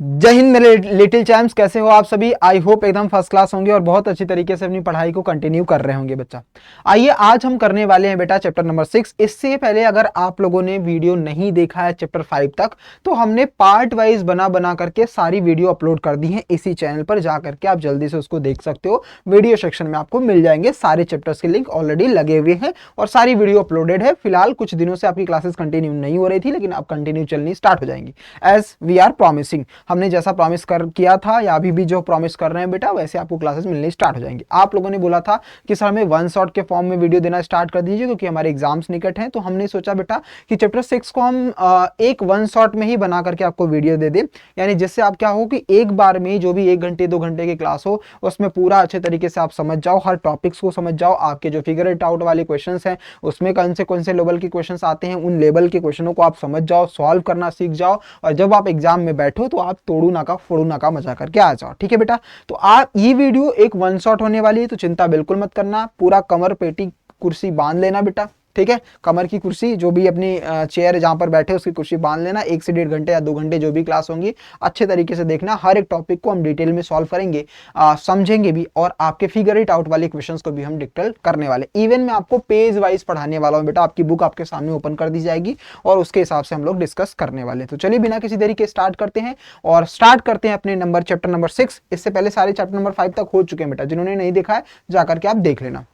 जय हिंद मेरे little champs, कैसे हो आप सभी। आई होप एकदम फर्स्ट क्लास होंगे और बहुत अच्छी तरीके से अपनी पढ़ाई को कंटिन्यू कर रहे होंगे बच्चा। आइए आज हम करने वाले हैं बेटा चैप्टर नंबर 6। इससे पहले अगर आप लोगों ने वीडियो नहीं देखा है चैप्टर 5 तक, तो हमने पार्ट वाइज बना बना करके सारी वीडियो अपलोड कर दी है इसी चैनल पर, जा करके आप जल्दी से उसको देख सकते हो। वीडियो सेक्शन में आपको मिल जाएंगे, सारे चैप्टर्स के लिंक ऑलरेडी लगे हुए हैं और सारी वीडियो अपलोडेड है। फिलहाल कुछ दिनों से आपकी क्लासेस कंटिन्यू नहीं हो रही थी, लेकिन अब कंटिन्यू चलनी स्टार्ट हो जाएंगी एज वी आर प्रॉमिसिंग। हमने जैसा प्रॉमिस कर किया था या अभी भी जो प्रॉमिस कर रहे हैं बेटा, वैसे आपको क्लासेस मिलनी स्टार्ट हो जाएंगी। आप लोगों ने बोला था कि सर हमें वन शॉट के फॉर्म में वीडियो देना स्टार्ट कर दीजिए क्योंकि हमारे एग्जाम्स निकट हैं। तो हमने सोचा बेटा कि चैप्टर 6 को हम एक वन शॉट में ही बना करके आपको वीडियो दे दें, यानी जिससे आप क्या हो कि एक बार में जो भी 1 घंटे 2 घंटे की क्लास हो उसमें पूरा अच्छे तरीके से आप समझ जाओ, हर टॉपिक्स को समझ जाओ। आपके जो फिगर इट आउट वाले क्वेश्चंस हैं उसमें कौन से लेवल के क्वेश्चंस आते हैं, उन लेवल के क्वेश्चनों को आप समझ जाओ, सॉल्व करना सीख जाओ, और जब आप एग्जाम में बैठो तो आप तोड़ू ना का फोड़ू ना का मजा करके आ जाओ। ठीक है बेटा, तो आप ये वीडियो एक वन शॉट होने वाली है, तो चिंता बिल्कुल मत करना। पूरा कमर पेटी कुर्सी बांध लेना बेटा, ठीक है। कमर की कुर्सी, जो भी अपनी चेयर जहां पर बैठे उसकी कुर्सी बांध लेना। 1 से 1.5 घंटे या 2 घंटे जो भी क्लास होंगी अच्छे तरीके से देखना। हर एक टॉपिक को हम डिटेल में सॉल्व करेंगे, समझेंगे भी, और आपके फिगर इट आउट वाले क्वेश्चंस को भी हम डिटेल करने वाले। इवन मैं आपको पेज वाइज पढ़ाने वाला हूं बेटा, आपकी बुक आपके सामने ओपन कर दी जाएगी और उसके हिसाब से हम लोग डिस्कस करने वाले। तो चलिए बिना किसी देरी के स्टार्ट करते हैं और स्टार्ट करते हैं अपने चैप्टर नंबर 6। इससे पहले सारे चैप्टर नंबर 5 तक हो चुके हैं बेटा, जिन्होंने नहीं देखा है जाकर के आप देख लेना।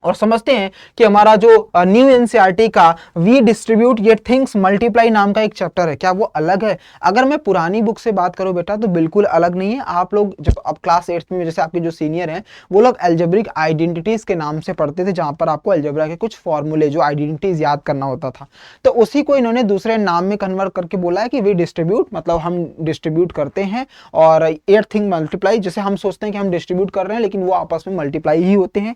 और समझते हैं कि हमारा जो न्यू एनसीईआरटी का we distribute yet things multiply नाम का एक चैप्टर है, क्या वो अलग है? अगर मैं पुरानी बुक से बात करूं बेटा तो बिल्कुल अलग नहीं है। आप लोग जब अब क्लास 8 में, जैसे आपके जो सीनियर हैं वो लोग एल्जेब्रिक आइडेंटिटीज के नाम से पढ़ते थे, जहां पर आपको एल्जेब्रा के कुछ फॉर्मूले जो आइडेंटिटीज याद करना होता था, तो उसी को इन्होंने दूसरे नाम में कन्वर्ट करके बोला है कि वी डिस्ट्रीब्यूट, मतलब हम डिस्ट्रीब्यूट करते हैं। और एट थिंग मल्टीप्लाई, जैसे हम सोचते हैं कि हम डिस्ट्रीब्यूट कर रहे हैं लेकिन वो आपस में मल्टीप्लाई ही होते हैं।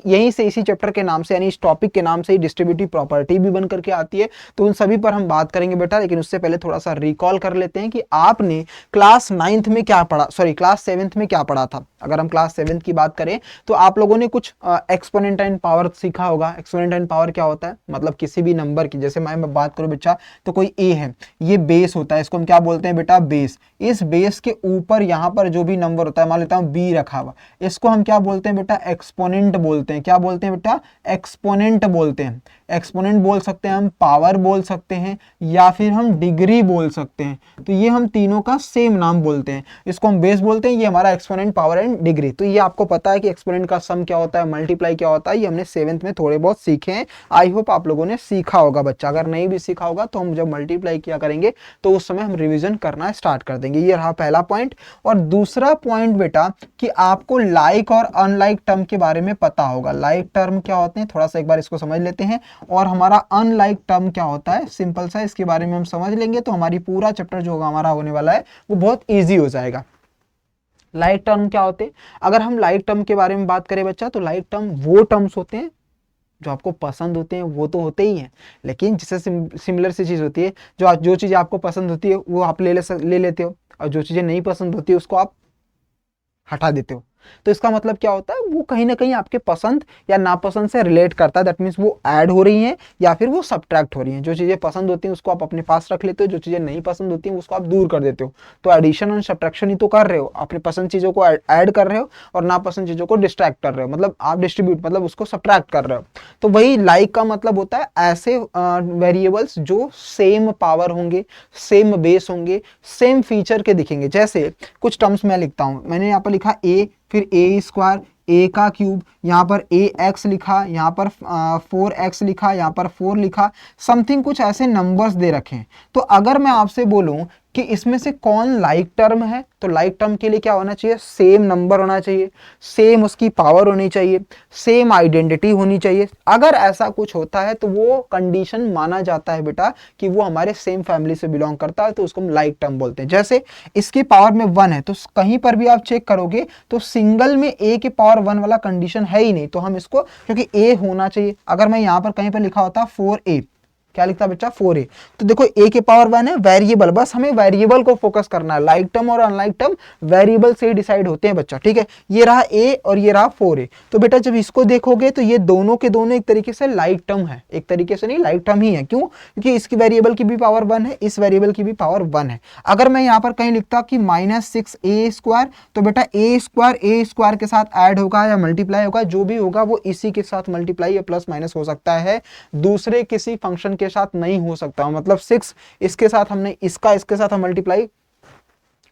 इसी चैप्टर के नाम से, यानी इस टॉपिक के नाम से ही डिस्ट्रीब्यूटिव प्रॉपर्टी भी बन करके आती है। तो उन सभी पर हम बात करेंगे बेटा, लेकिन उससे पहले थोड़ा सा रिकॉल कर लेते हैं कि आपने क्लास 9th में क्या पढ़ा, सॉरी क्लास 7th में क्या पढ़ा था। अगर हम क्लास 7th की बात करें तो आप लोगों ने कुछ एक्सपोनेंट एंड पावर सीखा होगा। एक्सपोनेंट एंड पावर क्या होता है, मतलब किसी भी नंबर की, जैसे मैं बात करूं बच्चा तो कोई ए है, ये बेस होता है, इसको हम क्या बोलते हैं बेटा, बेस। इस बेस के ऊपर यहाँ पर जो भी नंबर होता है, मान लेता हूं बी रखा हुआ, इसको हम क्या बोलते हैं बेटा, एक्सपोनेंट बोलते हैं। क्या बोलते हैं बेटा, एक्सपोनेंट बोलते हैं। एक्सपोनेंट बोल सकते हैं हम, पावर बोल सकते हैं, या फिर हम डिग्री बोल सकते हैं। तो ये हम तीनों का सेम नाम बोलते हैं। इसको हम बेस बोलते हैं, ये हमारा एक्सपोनेंट, पावर एंड डिग्री। तो ये आपको पता है कि एक्सपोनेंट का सम क्या होता है, मल्टीप्लाई क्या होता है, ये हमने 7th में थोड़े बहुत सीखे हैं। आई होप आप लोगों ने सीखा होगा बच्चा। अगर नहीं भी सीखा होगा तो हम जब मल्टीप्लाई किया करेंगे तो उस समय हम रिविजन करना स्टार्ट कर देंगे। ये रहा पहला पॉइंट। और दूसरा पॉइंट बेटा कि आपको लाइक और अनलाइक टर्म के बारे में पता होगा। लाइक टर्म क्या होते हैं, थोड़ा सा एक बार इसको समझ लेते हैं, और हमारा अनलाइक टर्म क्या होता है, सिंपल सा इसके बारे में हम समझ लेंगे तो हमारी पूरा चैप्टर जो हमारा होने वाला है वो बहुत ईजी हो जाएगा। लाइक टर्म क्या होते हैं, अगर हम लाइक टर्म के बारे में बात करें बच्चा, तो लाइक टर्म वो टर्म्स होते हैं जो आपको पसंद होते हैं, वो तो होते ही हैं, लेकिन जिससे सिमिलर सी चीज होती है, जो चीज आपको पसंद होती है वो आप ले लेते हो, और जो चीजें नहीं पसंद होती है उसको आप हटा देते हो। तो इसका मतलब क्या होता है, वो कहीं ना कहीं आपके पसंद या नापसंद से रिलेट करता है। दैट मीन्स वो ऐड हो रही हैं या फिर वो सब्ट्रैक्ट हो रही हैं। जो चीजें पसंद होती हैं उसको आप अपने पास रख लेते हो, जो चीजें नहीं पसंद होती हैं उसको आप दूर कर देते हो। तो एडिशन और सब्ट्रैक्शन ही तो कर रहे हो, अपने पसंद चीजों को ऐड कर रहे हो और नापसंद चीजों को डिस्ट्रैक्ट कर रहे हो, मतलब आप डिस्ट्रीब्यूट, मतलब उसको सब्ट्रैक्ट कर रहे हो। तो वही लाइक का मतलब होता है ऐसे वेरिएबल्स जो सेम पावर होंगे, सेम बेस होंगे, सेम फीचर के दिखेंगे। जैसे कुछ टर्म्स मैं लिखता हूं, मैंने यहाँ पर लिखा ए, फिर ए स्क्वायर, ए का क्यूब, यहाँ पर ए एक्स लिखा, यहाँ पर 4x लिखा, यहाँ पर 4 लिखा, समथिंग कुछ ऐसे नंबर्स दे रखे हैं। तो अगर मैं आपसे बोलूं कि इसमें से कौन लाइक टर्म है, तो लाइक टर्म के लिए क्या होना चाहिए, सेम नंबर होना चाहिए, सेम उसकी पावर होनी चाहिए, सेम आइडेंटिटी होनी चाहिए। अगर ऐसा कुछ होता है तो वो कंडीशन माना जाता है बेटा कि वो हमारे सेम फैमिली से बिलोंग करता है, तो उसको हम लाइक टर्म बोलते हैं। जैसे इसकी पावर में 1 है, तो कहीं पर भी आप चेक करोगे तो सिंगल में ए की पावर 1 वाला कंडीशन है ही नहीं, तो हम इसको, क्योंकि ए होना चाहिए, अगर मैं यहाँ पर कहीं पर लिखा होता 4a, क्या लिखता है बच्चा 4a। तो देखो a के पावर 1 है, वेरिएबल, बस हमें वेरिएबल को फोकस करना है, लाइक टर्म और अनलाइक टर्म वेरिएबल से ही डिसाइड होते हैं बच्चा, ठीक है। ये रहा a और ये रहा 4a। तो बेटा जब इसको देखोगे तो ये दोनों के दोनों एक तरीके से लाइक टर्म है, एक तरीके से नहीं लाइक टर्म ही है, क्यों, क्योंकि इसकी वेरिएबल की भी पावर 1 है, इस वेरिएबल की भी पावर 1 है। अगर मैं यहाँ पर कहीं लिखता कि -6a², तो बेटा a स्क्वायर के साथ ऐड होगा या मल्टीप्लाई होगा, जो भी होगा वो इसी के साथ मल्टीप्लाई या प्लस माइनस हो सकता है, दूसरे किसी फंक्शन के साथ नहीं हो सकता। मतलब 6 इसके साथ हमने इसके साथ हम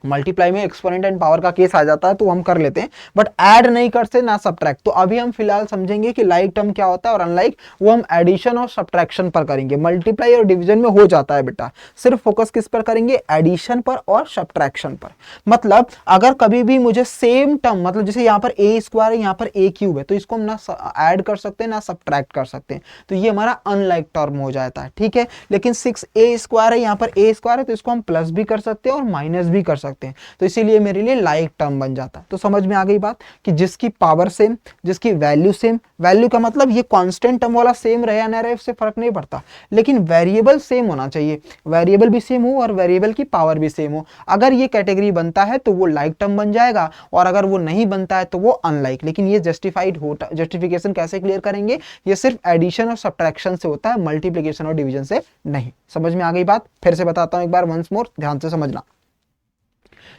मल्टीप्लाई में एक्सपोनेंट एंड पावर का केस आ जाता है तो हम कर लेते हैं, बट ऐड नहीं कर सकते ना सब्ट्रैक्ट। तो अभी हम फिलहाल समझेंगे कि लाइक टर्म क्या होता है और अनलाइक, वो हम एडिशन और सब्ट्रैक्शन पर करेंगे। मल्टीप्लाई और डिवीजन में हो जाता है बेटा, सिर्फ फोकस किस पर करेंगे, एडिशन पर और सब्ट्रैक्शन पर। मतलब अगर कभी भी मुझे सेम टर्म, मतलब जैसे यहाँ पर a² है, यहाँ पर a³ है, तो इसको हम ना ऐड कर सकते हैं ना सब्ट्रैक्ट कर सकते हैं, तो ये हमारा अनलाइक टर्म हो जाता है, ठीक है। लेकिन 6a² है, यहाँ पर a² है, तो इसको हम प्लस भी कर सकते हैं और माइनस भी कर सकते हैं, तो इसीलिए मेरे लिए लाइक टर्म बन जाता है। तो समझ में आ गई बात कि जिसकी पावर सेम, जिसकी वैल्यू सेम, वैल्यू का मतलब ये कांस्टेंट टर्म वाला सेम रहे या ना रहे उससे फर्क नहीं पड़ता, लेकिन वेरिएबल सेम होना चाहिए, वेरिएबल भी सेम हो और वेरिएबल की पावर भी सेम हो। अगर ये कैटेगरी बनता है तो वो लाइक टर्म बन जाएगा, और अगर वो नहीं बनता है तो वो अनलाइक। लेकिन ये जस्टिफिकेशन कैसे क्लियर करेंगे, ये सिर्फ एडिशन और सब्ट्रैक्शन से होता है, मल्टीप्लिकेशन और डिवीजन से नहीं। समझ में आ गई बात, फिर से बताता हूं एक बार वंस मोर, ध्यान से समझना।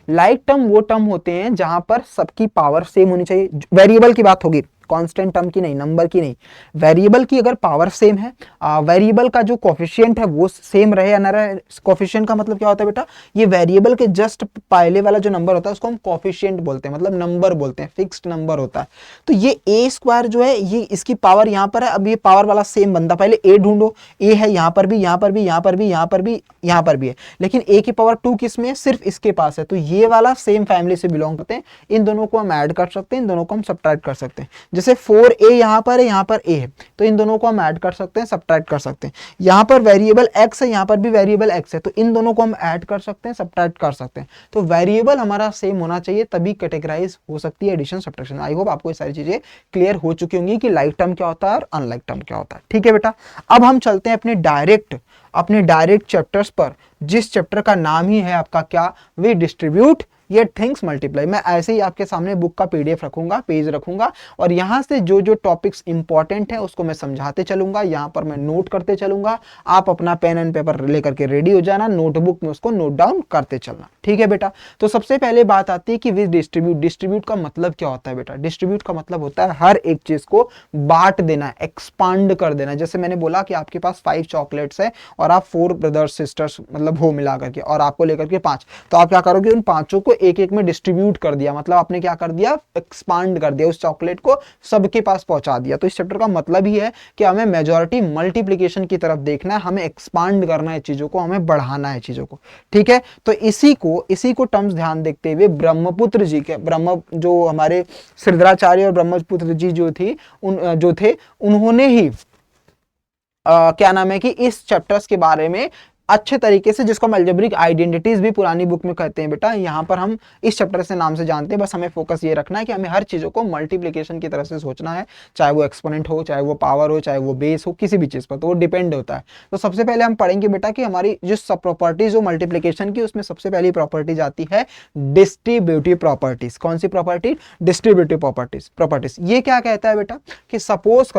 लाइक टर्म वो टर्म होते हैं जहां पर सबकी पावर सेम होनी चाहिए, वेरिएबल की बात होगी, कांस्टेंट टर्म की नहीं, नंबर की नहीं, वेरिएबल की अगर पावर सेम है, वेरिएबल का जो कोफिशिएंट है वो सेम रहे या ना रहे। कोफिशिएंट का मतलब क्या होता है बेटा, ये वेरिएबल के जस्ट पहले वाला जो नंबर होता है उसको हम कोफिशिएंट बोलते हैं, मतलब नंबर बोलते हैं, फिक्स्ड नंबर होता है। तो ये a² जो है, ये इसकी पावर यहाँ पर है, अब ये पावर वाला सेम बनता, पहले a ढूंढो, a है यहाँ पर भी, यहाँ पर भी, यहाँ पर भी, यहाँ पर भी, यहाँ पर भी है, लेकिन a की पावर 2 किस में है, सिर्फ इसके पास है, तो ये वाला सेम फैमिली से बिलोंग करते हैं। इन दोनों को हम ऐड कर सकते हैं, इन दोनों को हम सब्ट्रैक्ट कर सकते हैं। जैसे 4a यहाँ पर है, यहाँ पर a है, तो इन दोनों को हम ऐड कर सकते हैं, सब्ट्रैक्ट कर सकते हैं। यहाँ पर वेरिएबल x है, यहाँ पर भी वेरिएबल x है, तो इन दोनों को हम ऐड कर सकते हैं, सब्ट्रैक्ट कर सकते हैं। तो वेरिएबल हमारा सेम होना चाहिए, तभी कैटेगराइज हो सकती है एडिशन सब्ट्रैक्शन। आई होप आपको ये सारी चीजें क्लियर हो चुकी होंगी कि लाइक टर्म क्या होता है और अनलाइक टर्म क्या होता है, ठीक है बेटा। अब हम चलते हैं अपने डायरेक्ट चैप्टर्स पर, जिस चैप्टर का नाम ही है आपका क्या, वी डिस्ट्रीब्यूट ये थिंग्स मल्टीप्लाई। मैं ऐसे ही आपके सामने बुक का पीडीएफ रखूंगा, पेज रखूंगा, और यहाँ से जो जो टॉपिक्स इंपॉर्टेंट है उसको मैं समझाते चलूंगा, यहाँ पर मैं नोट करते चलूंगा। आप अपना पेन एंड पेपर लेकर के रेडी हो जाना, नोटबुक में उसको नोट डाउन करते चलना, ठीक है बेटा। तो सबसे पहले बात आती है कि विद डिस्ट्रीब्यूट, डिस्ट्रीब्यूट का मतलब क्या होता है बेटा। डिस्ट्रीब्यूट का मतलब होता है हर एक चीज को बांट देना, एक्सपांड कर देना। जैसे मैंने बोला कि आपके पास 5 चॉकलेट्स है और आप 4 ब्रदर्स सिस्टर्स मतलब हो मिला करके, और आपको लेकर के 5, तो आप क्या करोगे, उन 5 को एक एक में डिस्ट्रीब्यूट कर दिया, मतलब आपने क्या कर दिया, एक्सपांड कर दिया, उस चॉकलेट को सबके पास पहुंचा दिया। तो इस चैप्टर का मतलब ही है कि हमें मेजॉरिटी मल्टीप्लिकेशन की तरफ देखना है, हमें एक्सपांड करना है चीजों को, हमें बढ़ाना है चीजों को, ठीक है। तो इसी को टर्म्स ध्यान देखते हुए ब्रह्मपुत्र जी के, जो हमारे श्रीधराचार्य और ब्रह्मपुत्र जी जो थे उन्होंने ही क्या नाम है कि इस चैप्टर्स के बारे में अच्छे तरीके से, जिसको हम अलजेब्रिक आइडेंटिटीज भी पुरानी बुक में कहते हैं बेटा, यहाँ पर हम इस चैप्टर से नाम से जानते हैं। बस हमें फोकस ये रखना है कि हमें हर चीजों को मल्टीप्लिकेशन की तरह से सोचना है, चाहे वो एक्सपोनेंट हो, चाहे वो पावर हो, चाहे वो बेस हो, किसी भी चीज पर, तो वो डिपेंड होता है। तो सबसे पहले हम पढ़ेंगे बेटा कि हमारी जो सब प्रॉपर्टीज हो मल्टीप्लिकेशन की, उसमें सबसे पहली प्रॉपर्टीज आती है डिस्ट्रीब्यूटिव प्रॉपर्टीज। कौन सी प्रॉपर्टी, डिस्ट्रीब्यूटिव प्रॉपर्टीज। ये क्या कहता है बेटा कि सपोज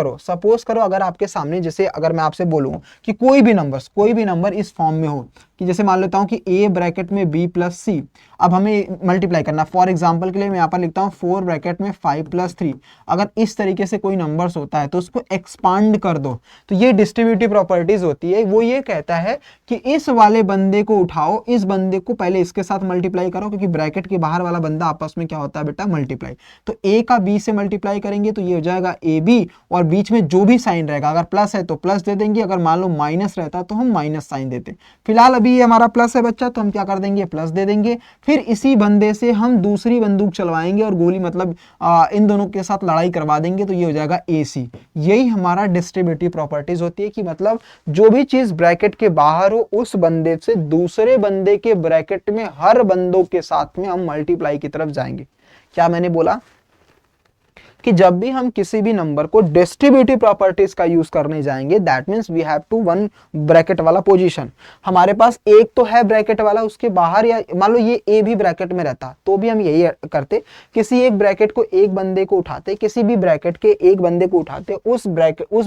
करो अगर आपके सामने, जैसे अगर मैं आपसे बोलूं कि कोई भी नंबर इस फॉर्म में हो, कि जैसे मान लेता हूं कि a ब्रैकेट में b प्लस c, अब हमें मल्टीप्लाई करना। फॉर एग्जांपल के लिए मैं यहाँ पर लिखता हूँ 4 ब्रैकेट में 5 प्लस 3। अगर इस तरीके से कोई नंबर्स होता है तो उसको एक्सपांड कर दो, तो ये डिस्ट्रीब्यूटिव प्रॉपर्टीज होती है। वो ये कहता है कि इस वाले बंदे को उठाओ, इस बंदे को पहले इसके साथ मल्टीप्लाई करो, क्योंकि ब्रैकेट के बाहर वाला बंदा आपस में क्या होता है बेटा, मल्टीप्लाई। तो a का b से मल्टीप्लाई करेंगे तो ये हो जाएगा ab, और बीच में जो भी साइन रहेगा, अगर प्लस है तो प्लस दे देंगे, अगर मान लो माइनस रहता तो हम माइनस साइन देते। फिलहाल अभी ये हमारा प्लस है बच्चा, तो हम क्या कर देंगे, प्लस दे देंगे। फिर इसी बंदे से हम दूसरी बंदूक चलवाएंगे और गोली मतलब इन दोनों के साथ लड़ाई करवा देंगे, तो ये हो जाएगा AC। यही हमारा डिस्ट्रीब्यूटिव प्रॉपर्टीज होती है कि मतलब जो भी चीज ब्रैकेट के बाहर हो, उस बंदे से दूसरे बंदे के ब्रैकेट में हर बंदों के साथ में हम मल्टीप्लाई की तरफ जाएंगे। क्या मैंने बोला कि जब भी हम किसी भी नंबर को डिस्ट्रीब्यूटिव प्रॉपर्टीज का यूज करने जाएंगे, that means we have to one bracket वाला पोजीशन। हमारे पास एक तो है ब्रैकेट वाला, उसके बाहर या मान लो ये ए भी ब्रैकेट में रहता तो भी हम यही करते, किसी एक ब्रैकेट को एक बंदे को उठाते, किसी भी ब्रैकेट के एक बंदे को उठाते, उस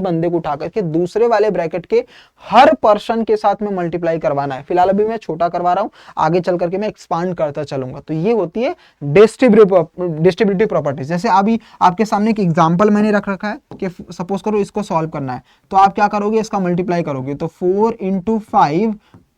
बंदे को उठा करके दूसरे वाले ब्रैकेट के हर पर्सन के साथ में मल्टीप्लाई करवाना है। फिलहाल अभी मैं छोटा करवा रहा हूं, आगे चल करके मैं एक्सपांड करता चलूंगा। तो ये होती है डिस्ट्रीब्यूटिव प्रॉपर्टीज। जैसे अभी आपके सामने एक एग्जांपल मैंने रख रखा है कि सपोज करो इसको सॉल्व करना है, तो आप क्या करोगे, इसका मल्टीप्लाई करोगे, तो 4 × 5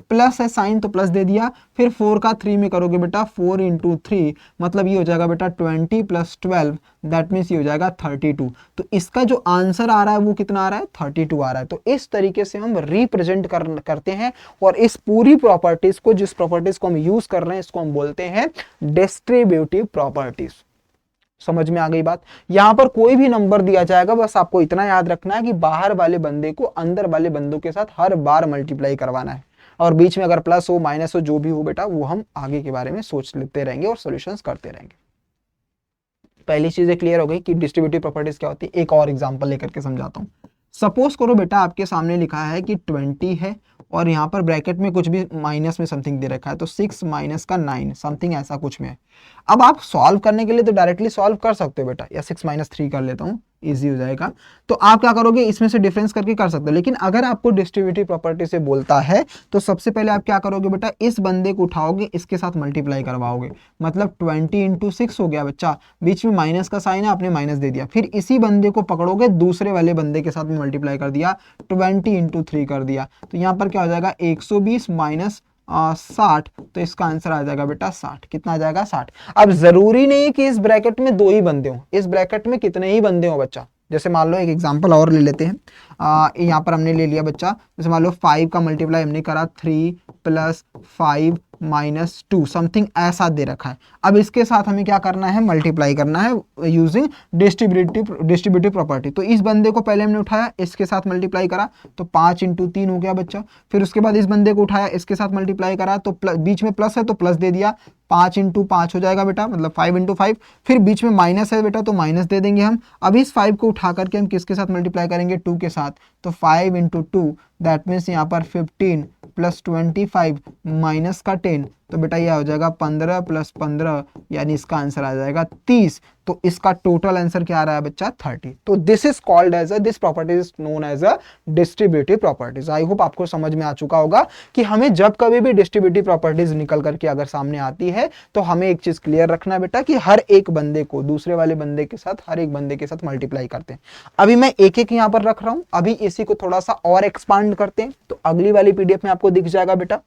प्लस है साइन तो प्लस दे दिया, फिर 4 का 3 में करोगे बेटा 4 × 3, मतलब ये हो जाएगा बेटा 20 + 12, दैट मीन्स ये हो जाएगा 32। तो इसका जो आंसर आ रहा है वो कितना आ रहा है, 32 आ रहा है। तो इस तरीके से हम रिप्रेजेंट करते हैं, और इस पूरी प्रॉपर्टीज को, जिस प्रॉपर्टीज को हम यूज कर रहे हैं, इसको हम बोलते हैं डिस्ट्रीब्यूटिव प्रॉपर्टीज। समझ में आ गई बात। यहां पर कोई भी नंबर दिया जाएगा, बस आपको इतना याद रखना है कि बाहर वाले बंदे को अंदर वाले बंदों के साथ हर बार मल्टीप्लाई करवाना है, और बीच में अगर प्लस हो माइनस हो जो भी हो बेटा, वो हम आगे के बारे में सोच लेते रहेंगे और सॉल्यूशंस करते रहेंगे। पहली चीजें क्लियर हो गई कि डिस्ट्रीब्यूटिव प्रॉपर्टीज क्या होती है। एक और एग्जांपल लेकर के समझाता हूं। सपोज करो बेटा आपके सामने लिखा है कि 20 है, और यहाँ पर ब्रैकेट में कुछ भी माइनस में समथिंग दे रखा है, तो 6 - 9 समथिंग ऐसा कुछ में है। अब आप सॉल्व करने के लिए तो डायरेक्टली सॉल्व कर सकते हो बेटा, या 6 - 3 कर लेता हूँ, इजी हो जाएगा। तो आप क्या करोगे, इसमें से डिफरेंस करके कर सकते हो। लेकिन अगर आपको डिस्ट्रीब्यूटिव प्रॉपर्टी से बोलता है, तो सबसे पहले आप क्या करोगे बेटा, इस बंदे को उठाओगे, इसके साथ मल्टीप्लाई करवाओगे, मतलब 20 × 6 हो गया बच्चा, बीच में माइनस का साइन है, आपने माइनस दे दिया, फिर इसी बंदे को पकड़ोगे, दूसरे वाले बंदे के साथ में मल्टीप्लाई कर दिया, 20 × 3 कर दिया, तो यहाँ पर क्या हो जाएगा 120 - 60, तो इसका आंसर आ जाएगा बेटा 60। कितना आ जाएगा 60। अब जरूरी नहीं कि इस ब्रैकेट में 2 ही बंदे हो, इस ब्रैकेट में कितने ही बंदे हो बच्चा। जैसे मान लो एक एग्जांपल और ले लेते हैं, यहाँ पर हमने ले लिया बच्चा, जैसे मान लो 5 का मल्टीप्लाई हमने करा 3 + 5 - 2 समथिंग ऐसा दे रखा है। अब इसके साथ हमें क्या करना है, मल्टीप्लाई करना है यूजिंग डिस्ट्रीब्यूटिव प्रॉपर्टी। तो इस बंदे को पहले हमने उठाया, इसके साथ मल्टीप्लाई करा, तो 5 × 3 हो गया बच्चा। फिर उसके बाद इस बंदे को उठाया, इसके साथ मल्टीप्लाई करा, तो बीच में प्लस है तो प्लस दे दिया, 5 × 5 हो जाएगा बेटा, मतलब 5 × 5। फिर बीच में माइनस है बेटा, तो माइनस दे देंगे हम। अब इस 5 को उठा करके हम किसके साथ मल्टीप्लाई करेंगे, 2 के साथ, तो 5 × 2, दैट मीन्स यहाँ पर 15 + 25 माइनस का 10, तो बेटा यह हो जाएगा 15 + 15, यानी इसका आंसर आ जाएगा 30। तो इसका टोटल आंसर क्या आ रहा है बच्चा, 30। तो this is called as this property is known as a distributive properties. I hope आपको समझ में आ चुका होगा कि हमें जब कभी भी डिस्ट्रीब्यूटिव प्रॉपर्टीज निकल करके अगर सामने आती है, तो हमें एक चीज क्लियर रखना है बेटा कि हर एक बंदे को दूसरे वाले बंदे के साथ, हर एक बंदे के साथ मल्टीप्लाई करते हैं। अभी मैं एक एक यहाँ पर रख रहा हूं, अभी इसी को थोड़ा सा और एक्सपांड करते हैं, तो अगली वाली पीडीएफ में आपको दिख जाएगा बेटा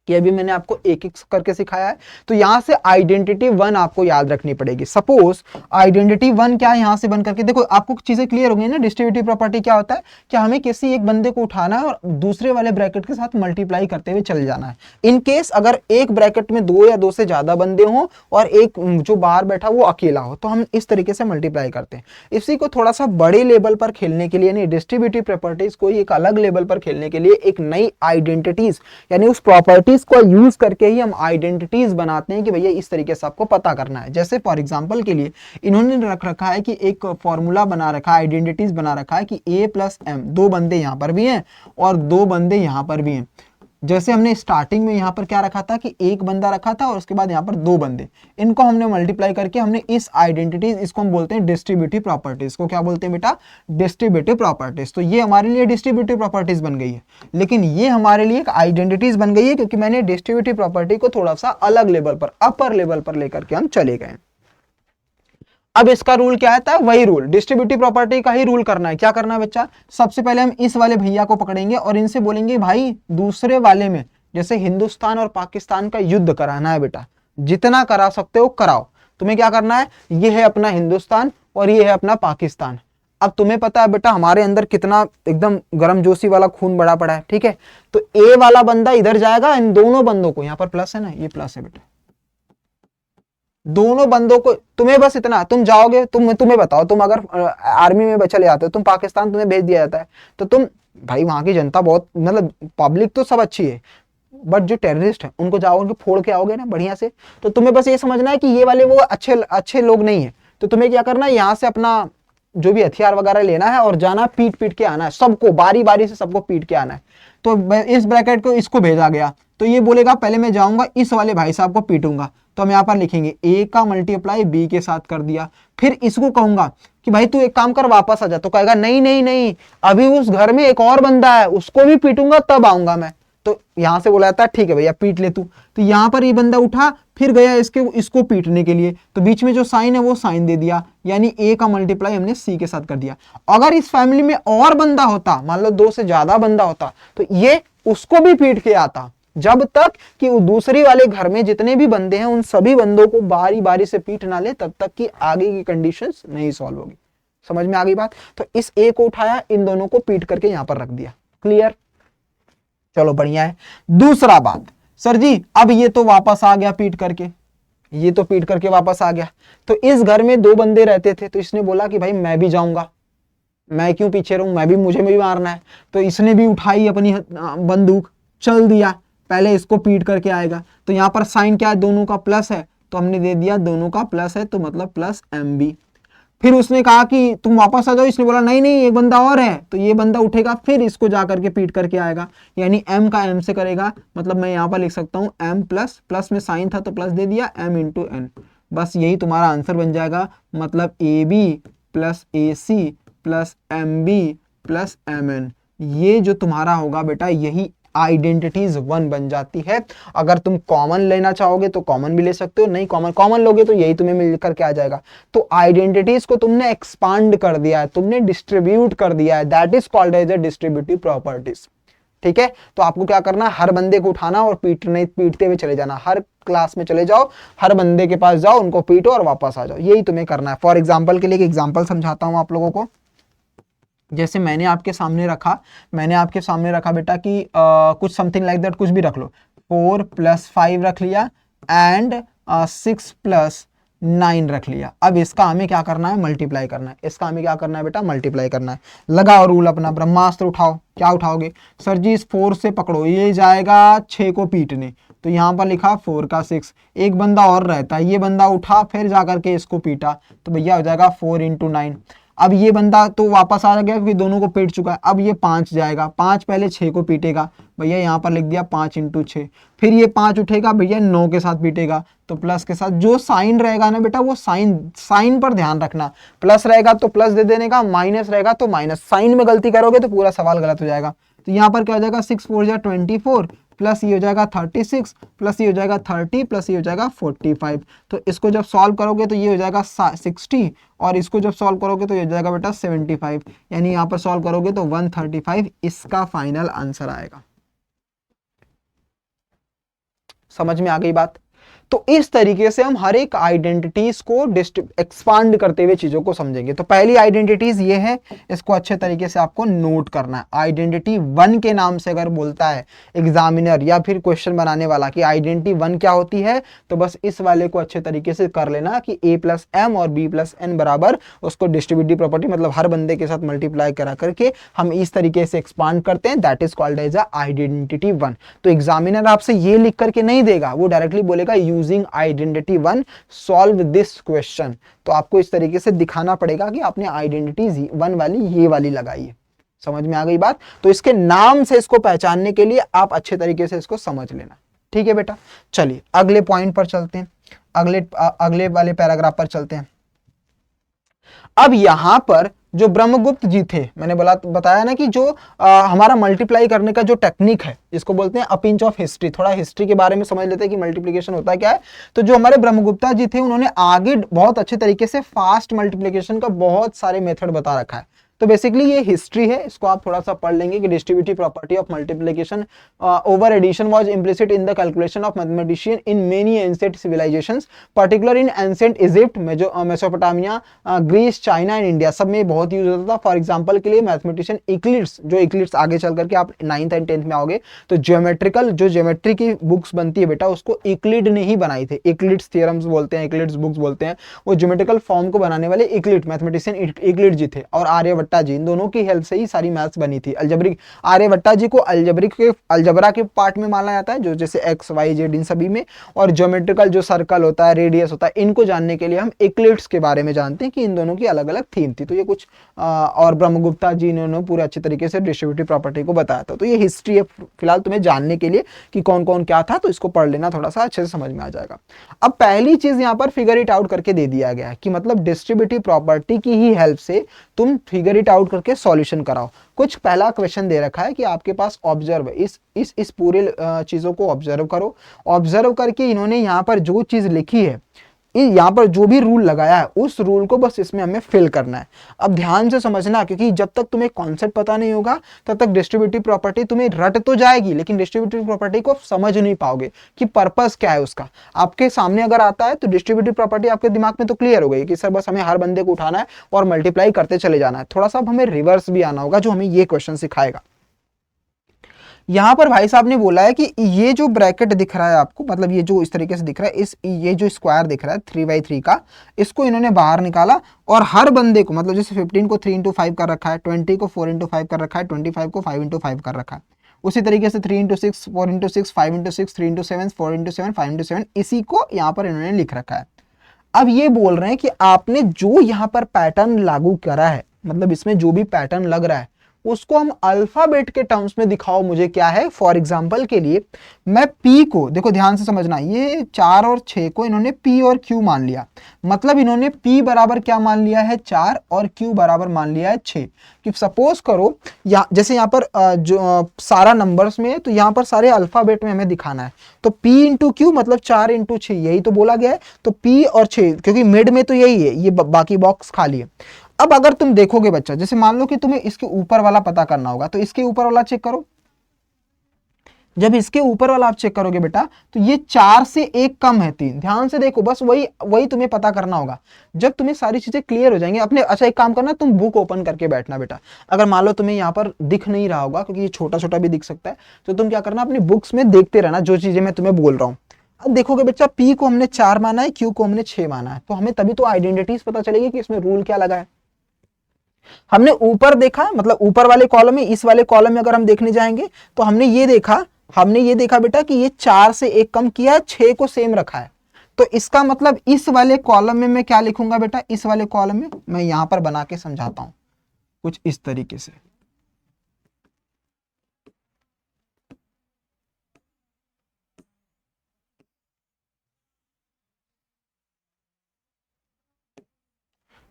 कि अभी मैंने आपको एक एक करके सिखाया है। तो यहां से आइडेंटिटी 1 आपको याद रखनी पड़ेगी। सपोज आइडेंटिटी 1 क्या है, यहां से बन करके देखो, आपको चीजें क्लियर हो गई ना। डिस्ट्रीब्यूटिव प्रॉपर्टी क्या होता है कि हमें किसी एक बंदे को उठाना है और दूसरे वाले ब्रैकेट के साथ मल्टीप्लाई करते हुए चले जाना है। इन केस अगर एक ब्रैकेट में 2 या 2 से ज्यादा बंदे हों और एक जो बाहर बैठा वो अकेला हो, तो हम इस तरीके से मल्टीप्लाई करते हैं। इसी को थोड़ा सा बड़े लेवल पर खेलने के लिए, यानी डिस्ट्रीब्यूटिव प्रॉपर्टीज को एक अलग लेवल पर खेलने के लिए एक नई आइडेंटिटीज, यानी उस प्रॉपर्टी को यूज करके ही हम आइडेंटिटीज बनाते हैं कि भैया इस तरीके से आपको पता करना है। जैसे फॉर एग्जांपल के लिए इन्होंने रख रखा है कि एक फॉर्मूला बना रखा है, आइडेंटिटीज बना रखा है कि a + m, 2 बंदे यहां पर भी हैं और 2 बंदे यहां पर भी हैं। जैसे हमने स्टार्टिंग में यहां पर क्या रखा था कि एक बंदा रखा था और उसके बाद यहां पर 2 बंदे, इनको हमने मल्टीप्लाई करके हमने इस आइडेंटिटीज, इसको हम बोलते हैं डिस्ट्रीब्यूटिव प्रॉपर्टीज। को क्या बोलते हैं बेटा, डिस्ट्रीब्यूटिव प्रॉपर्टीज। तो ये हमारे लिए डिस्ट्रीब्यूटिव प्रॉपर्टीज बन गई है, लेकिन ये हमारे लिए एक आइडेंटिटीज बन गई है क्योंकि मैंने डिस्ट्रीब्यूटिव प्रॉपर्टी को थोड़ा सा अलग लेवल पर, अपर लेवल पर लेकर के हम चले गए। अब इसका रूल क्या आता है, वही रूल, डिस्ट्रीब्यूटिव प्रॉपर्टी का ही रूल करना है। क्या करना है बच्चा, सबसे पहले हम इस वाले भैया को पकड़ेंगे और इनसे बोलेंगे भाई दूसरे वाले में, जैसे हिंदुस्तान और पाकिस्तान का युद्ध कराना है बेटा, जितना करा सकते हो कराओ। तुम्हें क्या करना है, ये है अपना हिंदुस्तान और ये है अपना पाकिस्तान। अब तुम्हें पता है बेटा हमारे अंदर कितना एकदम गर्मजोशी वाला खून बड़ा पड़ा है, ठीक है। तो ए वाला बंदा इधर जाएगा, इन दोनों बंदों को, यहाँ पर प्लस है ना, ये प्लस है बेटा, दोनों बंदों को, तुम्हें बस इतना, तुम जाओगे, तुम्हें बताओ, तुम अगर आर्मी में चले जाते हो, तुम पाकिस्तान, तुम्हें भेज दिया जाता है, तो तुम भाई वहां की जनता बहुत, मतलब पब्लिक तो सब अच्छी है, बट जो टेररिस्ट है उनको जाओगे फोड़ के आओगे ना बढ़िया से। तो तुम्हें बस ये समझना है कि ये वाले वो अच्छे लोग नहीं है, तो तुम्हें क्या करना है, यहाँ से अपना जो भी हथियार वगैरह लेना है और जाना, पीट पीट के आना है सबको, बारी बारी से सबको पीट के आना है। तो इस ब्रैकेट को इसको भेजा गया, तो ये बोलेगा पहले मैं जाऊंगा इस वाले भाई साहब को पीटूंगा, तो हम यहाँ पर लिखेंगे ए का मल्टीप्लाई बी के साथ कर दिया। फिर इसको कहूंगा कि भाई तू एक काम कर वापस आ जा, तो कहेगा नहीं नहीं नहीं, अभी उस घर में एक और बंदा है, उसको भी पीटूंगा तब आऊंगा मैं। तो यहां से बोला जाता है ठीक है भैया पीट ले तू। तो यहां पर ये बंदा उठा, फिर गया इसको पीटने के लिए, तो बीच में जो साइन है वो साइन दे दिया, यानी ए का मल्टीप्लाई हमने सी के साथ कर दिया। अगर इस फैमिली में और बंदा होता, मान लो 2 से ज्यादा बंदा होता, तो ये उसको भी पीट के आता, जब तक कि वो दूसरी वाले घर में जितने भी बंदे हैं उन सभी बंदों को बारी बारी से पीट ना ले, तब तक कि आगे की कंडीशंस नहीं सॉल्व होगी। समझ में आ गई बात? तो इस ए को उठाया, इन दोनों को पीट करके यहां पर रख दिया। क्लियर? चलो बढ़िया है। दूसरा बात, सर जी अब ये तो वापस आ गया पीट करके, ये तो पीट करके वापस आ गया, तो इस घर में 2 बंदे रहते थे, तो इसने बोला कि भाई मैं भी जाऊंगा, मैं क्यों पीछे रहूं, मुझे भी मारना है। तो इसने भी उठाई अपनी बंदूक, चल दिया, पहले इसको पीट करके आएगा। तो यहां पर साइन क्या है, दोनों का प्लस है, तो हमने दे दिया दोनों का प्लस है, तो मतलब प्लस MB। फिर उसने कहा कि तुम वापस आ जाओ, इसने बोला नहीं नहीं एक बंदा और है, तो ये बंदा उठेगा, फिर इसको जा करके पीट करके आएगा, यानी M का M से करेगा, मतलब मैं यहाँ पर लिख सकता हूँ M प्लस में साइन था तो प्लस दे दिया, M इंटू N। बस यही तुम्हारा आंसर बन जाएगा, मतलब AB plus AC plus MB plus MN। ये जो तुम्हारा होगा बेटा, यही आइडेंटिटीज 1 बन जाती है। अगर तुम कॉमन लेना चाहोगे तो कॉमन भी ले सकते हो, नहीं कॉमन लोगे तो यही तुम्हें मिल करके आ जाएगा। तो आइडेंटिटीज को तुमने एक्सपांड कर दिया है, तुमने डिस्ट्रीब्यूट कर दिया है, that is called as a distributive properties. ठीक है, तो आपको क्या करना है, हर बंदे को उठाना और पीटते हुए चले जाना, हर क्लास में चले जाओ, हर बंदे के पास जाओ, उनको पीटो और वापस आ जाओ, यही तुम्हें करना है। फॉर एग्जाम्पल के लिए एक एग्जाम्पल समझाता हूं आप लोगों को। जैसे मैंने आपके सामने रखा बेटा कि कुछ समथिंग लाइक दैट, कुछ भी रख लो, 4 + 5 रख लिया एंड 6 + 9 रख लिया। अब इसका हमें क्या करना है, मल्टीप्लाई करना है। इसका हमें क्या करना है बेटा, मल्टीप्लाई करना है। लगाओ रूल अपना, ब्रह्मास्त्र उठाओ। क्या उठाओगे सर जी, इस 4 से पकड़ो, ये जाएगा 6 को पीटने, तो यहाँ पर लिखा 4 का 6। एक बंदा और रहता है, ये बंदा उठा फिर जाकर के इसको पीटा, तो भैया हो जाएगा 4 × 9। अब ये बंदा तो वापस आ गया क्योंकि दोनों को पीट चुका है। अब ये 5 जाएगा, 5 पहले 6 को पीटेगा, भैया यहाँ पर लिख दिया 5 × 6। फिर ये 5 उठेगा, भैया 9 के साथ पीटेगा, तो प्लस के साथ जो साइन रहेगा ना बेटा, वो साइन पर ध्यान रखना। प्लस रहेगा तो प्लस दे देने का, माइनस रहेगा तो माइनस। साइन में गलती करोगे तो पूरा सवाल गलत हो जाएगा। तो यहाँ पर क्या हो जाएगा, 6 × 4 = 24 प्लस ये हो जाएगा 36 प्लस ये हो जाएगा 30 प्लस ये हो जाएगा 45। तो इसको जब सॉल्व करोगे तो ये हो जाएगा 60 और इसको जब सॉल्व करोगे तो ये हो जाएगा बेटा 75, यानी यहाँ पर सॉल्व करोगे तो 135 इसका फाइनल आंसर आएगा। समझ में आ गई बात? तो इस तरीके से हम हर एक आइडेंटिटीज को एक्सपांड करते हुए चीजों को समझेंगे। तो पहली आइडेंटिटीज ये है, इसको अच्छे तरीके से आपको नोट करना है। आइडेंटिटी 1 के नाम से अगर बोलता है एग्जामिनर या फिर क्वेश्चन बनाने वाला कि आइडेंटिटी 1 क्या होती है, तो बस इस वाले को अच्छे तरीके से कर लेना कि A + M और B + N बराबर उसको डिस्ट्रीब्यूटिव प्रॉपर्टी, मतलब हर बंदे के साथ मल्टीप्लाई करा करके हम इस तरीके से एक्सपांड करते हैं, that is called as identity 1। तो एग्जामिनर आपसे ये लिख करके नहीं देगा, वो डायरेक्टली बोलेगा using identity 1 solve this question. तो आपको इस तरीके से दिखाना पड़ेगा कि आपने आइडेंटिटी 1 वाली ये वाली लगाई है। समझ में आ गई बात? तो इसके नाम से इसको पहचानने के लिए आप अच्छे तरीके से इसको समझ लेना। ठीक है बेटा, चलिए अगले पॉइंट पर चलते हैं, अगले वाले पैराग्राफ पर चलते हैं। अब यहां पर जो ब्रह्मगुप्त जी थे, मैंने बताया ना कि जो हमारा मल्टीप्लाई करने का जो टेक्निक है, इसको बोलते हैं अ पिंच ऑफ हिस्ट्री। थोड़ा हिस्ट्री के बारे में समझ लेते हैं कि मल्टीप्लिकेशन होता है क्या है। तो जो हमारे ब्रह्मगुप्ता जी थे, उन्होंने आगे बहुत अच्छे तरीके से फास्ट मल्टीप्लिकेशन का बहुत सारे मेथड बता रखा है। तो बेसिकली ये हिस्ट्री है, इसको आप थोड़ा सा पढ़ लेंगे कि distributive property of multiplication over addition was implicit in the calculation of mathematician in many ancient civilizations, particular in ancient Egypt, Mesopotamia, Greece, China and India, सब में बहुत यूज होता था। फॉर एग्जांपल के लिए मैथमेटिशियन इक्लिड्स, जो इक्लिड्स आगे चल करके आप 9th एंड 10th में आओगे तो ज्योमेट्री की बुक्स बनती है बेटा, उसको इक्लिड ने ही बनाई थी। इक्लिड्स थ्योरम्स बोलते हैं, इक्लिड्स बुक्स बोलते हैं, वो ज्योमेट्रिकल फॉर्म को बनाने वाले इक्लिड मैथमेटिशियन इक्लिड जी थे। और आर्यभट्ट आर्यभट्टा जी, इन दोनों की हेल्प से ही सारी मैथ्स बनी थी। अलजेब्रिक आर्यभट्टा जी को अलजबरा के पार्ट में माना जाता है, जो जैसे एक्स वाई जेड इन सभी में, और ज्योमेट्रिकल जो सर्कल होता है, रेडियस होता है, इनको जानने के लिए हम इक्लिप्स के बारे में जानते हैं कि इन दोनों की अलग अलग थीम थी। तो ये कुछ और ब्रह्मगुप्ता जी ने पूरे अच्छे तरीके से डिस्ट्रीब्यूटिव प्रॉपर्टी को बताया था। तो ये हिस्ट्री है फिलहाल तुम्हें जानने के लिए कि कौन कौन क्या था, तो इसको पढ़ लेना, थोड़ा सा अच्छे से समझ में आ जाएगा। अब पहली चीज यहाँ पर फिगर इट आउट करके दे दिया गया है कि मतलब डिस्ट्रीब्यूटिव प्रॉपर्टी की ही हेल्प से तुम फिगर इट आउट करके सॉल्यूशन कराओ। कुछ पहला क्वेश्चन दे रखा है कि आपके पास ऑब्जर्व, इस पूरे चीजों को ऑब्जर्व करो। ऑब्जर्व करके इन्होंने यहाँ पर जो चीज लिखी है, यहाँ पर जो भी रूल लगाया है, उस रूल को बस इसमें हमें फिल करना है। अब ध्यान से समझना, क्योंकि जब तक तुम्हें कॉन्सेप्ट पता नहीं होगा तब तक डिस्ट्रीब्यूटिव प्रॉपर्टी तुम्हें रट तो जाएगी, लेकिन डिस्ट्रीब्यूटिव प्रॉपर्टी को समझ नहीं पाओगे कि पर्पस क्या है उसका। आपके सामने अगर आता है तो डिस्ट्रीब्यूटिव प्रॉपर्टी आपके दिमाग में तो क्लियर हो गई कि सर बस हमें हर बंदे को उठाना है और मल्टीप्लाई करते चले जाना है। थोड़ा सा हमें रिवर्स भी आना होगा, जो हमें ये क्वेश्चन सिखाएगा। यहाँ पर भाई साहब ने बोला है कि ये जो ब्रैकेट दिख रहा है आपको, मतलब ये जो इस तरीके से दिख रहा है, ये जो स्क्वायर दिख रहा है 3/3 का, इसको इन्होंने बाहर निकाला और हर बंदे को, मतलब जैसे 15 को 3x5 कर रखा है, 20 को 4x5 कर रखा है, 25 को 5x5 कर रखा है, उसी तरीके से 3x6, 4x6, 5x6, 3x7, 4x7, 5x7, इसी को यहाँ पर इन्होंने लिख रखा है। अब ये बोल रहे हैं कि आपने जो यहाँ पर पैटर्न लागू करा है, मतलब इसमें जो भी पैटर्न लग रहा है, उसको हम अल्फाबेट के टर्म्स में दिखाओ मुझे क्या है। फॉर एग्जांपल के लिए मैं P को, देखो ध्यान से समझना, ये 4 और 6 को इन्होंने P और Q मान लिया, मतलब इन्होंने P बराबर क्या मान लिया है 4 और Q बराबर मान लिया है 6। कि सपोज करो जैसे यहाँ पर जो सारा नंबर्स में है, तो यहाँ पर सारे अल्फाबेट में हमें दिखाना है, तो P इंटू Q मतलब 4 इंटू 6, यही तो बोला गया है। तो P और 6, क्योंकि मिड में तो यही है, ये बाकी बॉक्स खाली है। अब अगर तुम देखोगे बच्चा, जैसे मान लो कि तुम्हें इसके ऊपर वाला पता करना होगा, तो इसके ऊपर वाला चेक करो। जब इसके ऊपर वाला आप चेक करोगे बेटा, तो ये 4 से 1 कम है 3। ध्यान से देखो, बस वही तुम्हें पता करना होगा। जब तुम्हें सारी चीजें क्लियर हो जाएंगी अपने, अच्छा एक काम करना, तुम बुक ओपन करके बैठना बेटा। अगर मान लो तुम्हें यहाँ पर दिख नहीं रहा होगा, क्योंकि ये छोटा छोटा भी दिख सकता है, तो तुम क्या करना, अपनी बुक्स में देखते रहना जो चीजें मैं तुम्हें बोल रहा हूँ। अब देखोगे बच्चा, P को हमने 4 माना है, Q को हमने 6 माना है, तो हमें तभी तो आइडेंटिटीज पता चलेगी कि इसमें रूल क्या लगा है। हमने ऊपर देखा, मतलब ऊपर वाले कॉलम में, इस वाले कॉलम में अगर हम देखने जाएंगे तो हमने ये देखा बेटा कि ये 4 से 1 कम किया है, 6 को सेम रखा है। तो इसका मतलब इस वाले कॉलम में मैं क्या लिखूंगा बेटा, इस वाले कॉलम में मैं यहां पर बना के समझाता हूं कुछ इस तरीके से।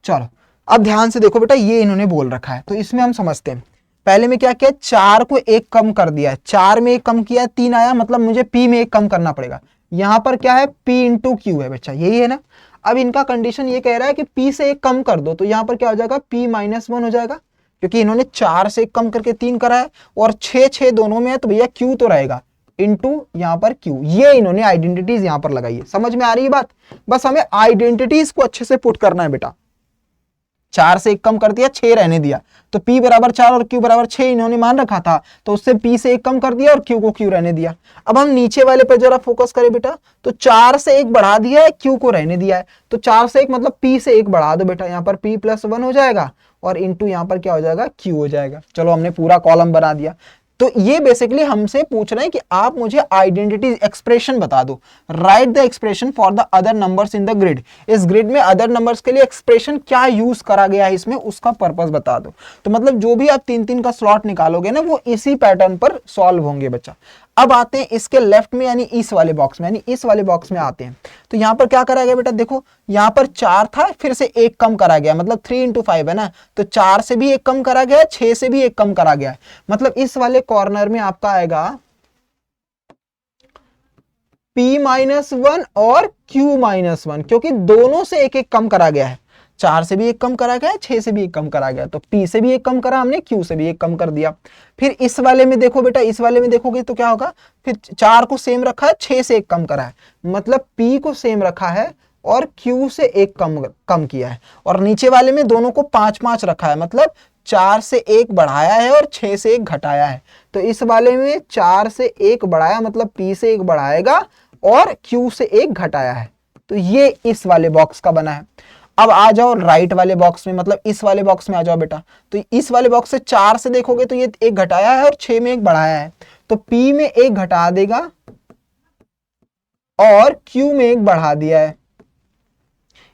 चलो अब ध्यान से देखो बेटा, ये इन्होंने बोल रखा है, तो इसमें हम समझते हैं। पहले में क्या किया, 4 को 1 कम कर दिया है, 4 में 1 कम किया, 3 आया, मतलब मुझे P में 1 कम करना पड़ेगा। यहां पर क्या है, P इंटू Q है बच्चा, यही है ना। अब इनका कंडीशन ये कह रहा है कि P से 1 कम कर दो, तो यहां पर क्या हो जाएगा, P माइनस 1 हो जाएगा, क्योंकि इन्होंने 4 से 1 कम करके 3 करा है, और 6 दोनों में है, तो भैया Q तो रहेगा, इंटू यहाँ पर Q। ये इन्होंने आइडेंटिटीज यहां पर लगाई है। समझ में आ रही है बात? बस हमें आइडेंटिटीज को अच्छे से पुट करना है बेटा। 4 से 1 कम कर दिया, 6 रहने दिया, तो P बराबर 4 और Q बराबर 6 इन्होंने मान रखा था, तो उससे P से 1 कम कर दिया और Q को Q रहने दिया। अब हम नीचे वाले पर जरा फोकस करें बेटा, तो 4 से 1 बढ़ा दिया है, Q को रहने दिया है, तो 4 से 1 मतलब P से 1 बढ़ा दो बेटा, यहाँ पर P प्लस 1 हो जाएगा, और इंटू यहाँ पर क्या हो जाएगा, Q हो जाएगा। चलो हमने पूरा कॉलम बना दिया। तो ये बेसिकली हमसे पूछ रहे हैं कि आप मुझे आइडेंटिटी एक्सप्रेशन बता दो, right the expression for the other numbers in the grid. इस ग्रिड में अदर नंबर्स के लिए एक्सप्रेशन क्या यूज करा गया है, इसमें उसका पर्पस बता दो। तो मतलब जो भी आप 3-3 का स्लॉट निकालोगे ना, वो इसी पैटर्न पर सॉल्व होंगे बच्चा। अब आते हैं इसके लेफ्ट में, यानी इस वाले बॉक्स में, यानी इस वाले बॉक्स में आते हैं। तो यहां पर क्या करा गया बेटा, देखो यहां पर 4 था, फिर से 1 कम करा गया, मतलब 3 इंटू 5 है ना, तो 4 से भी 1 कम करा गया, 6 से भी 1 कम करा गया। मतलब इस वाले कॉर्नर में आपका आएगा P-1 और Q-1, क्योंकि दोनों से 1-1 कम करा गया है। 4 से भी 1 कम करा गया, 6 से भी 1 कम करा गया, तो P से भी 1 कम करा हमने, Q से भी 1 कम कर दिया। फिर इस वाले में देखो बेटा, इस वाले में देखोगे तो क्या होगा, फिर 4 को सेम रखा है, 6 से 1 कम करा है, मतलब P को सेम रखा है और Q से 1 कम किया है। और नीचे वाले में दोनों को 5-5 रखा है, मतलब 4 से 1 बढ़ाया है और 6 से 1 घटाया है। तो इस वाले में 4 से 1 बढ़ाया, मतलब P से 1 बढ़ाएगा और Q से 1 घटाया है। तो ये इस वाले बॉक्स का बना है। अब आ जाओ राइट वाले बॉक्स में, मतलब इस वाले बॉक्स में आ जाओ बेटा। तो इस वाले बॉक्स से 4 से देखोगे तो ये एक घटाया है और 6 में एक बढ़ाया है, तो P में एक घटा देगा और Q में एक बढ़ा दिया है।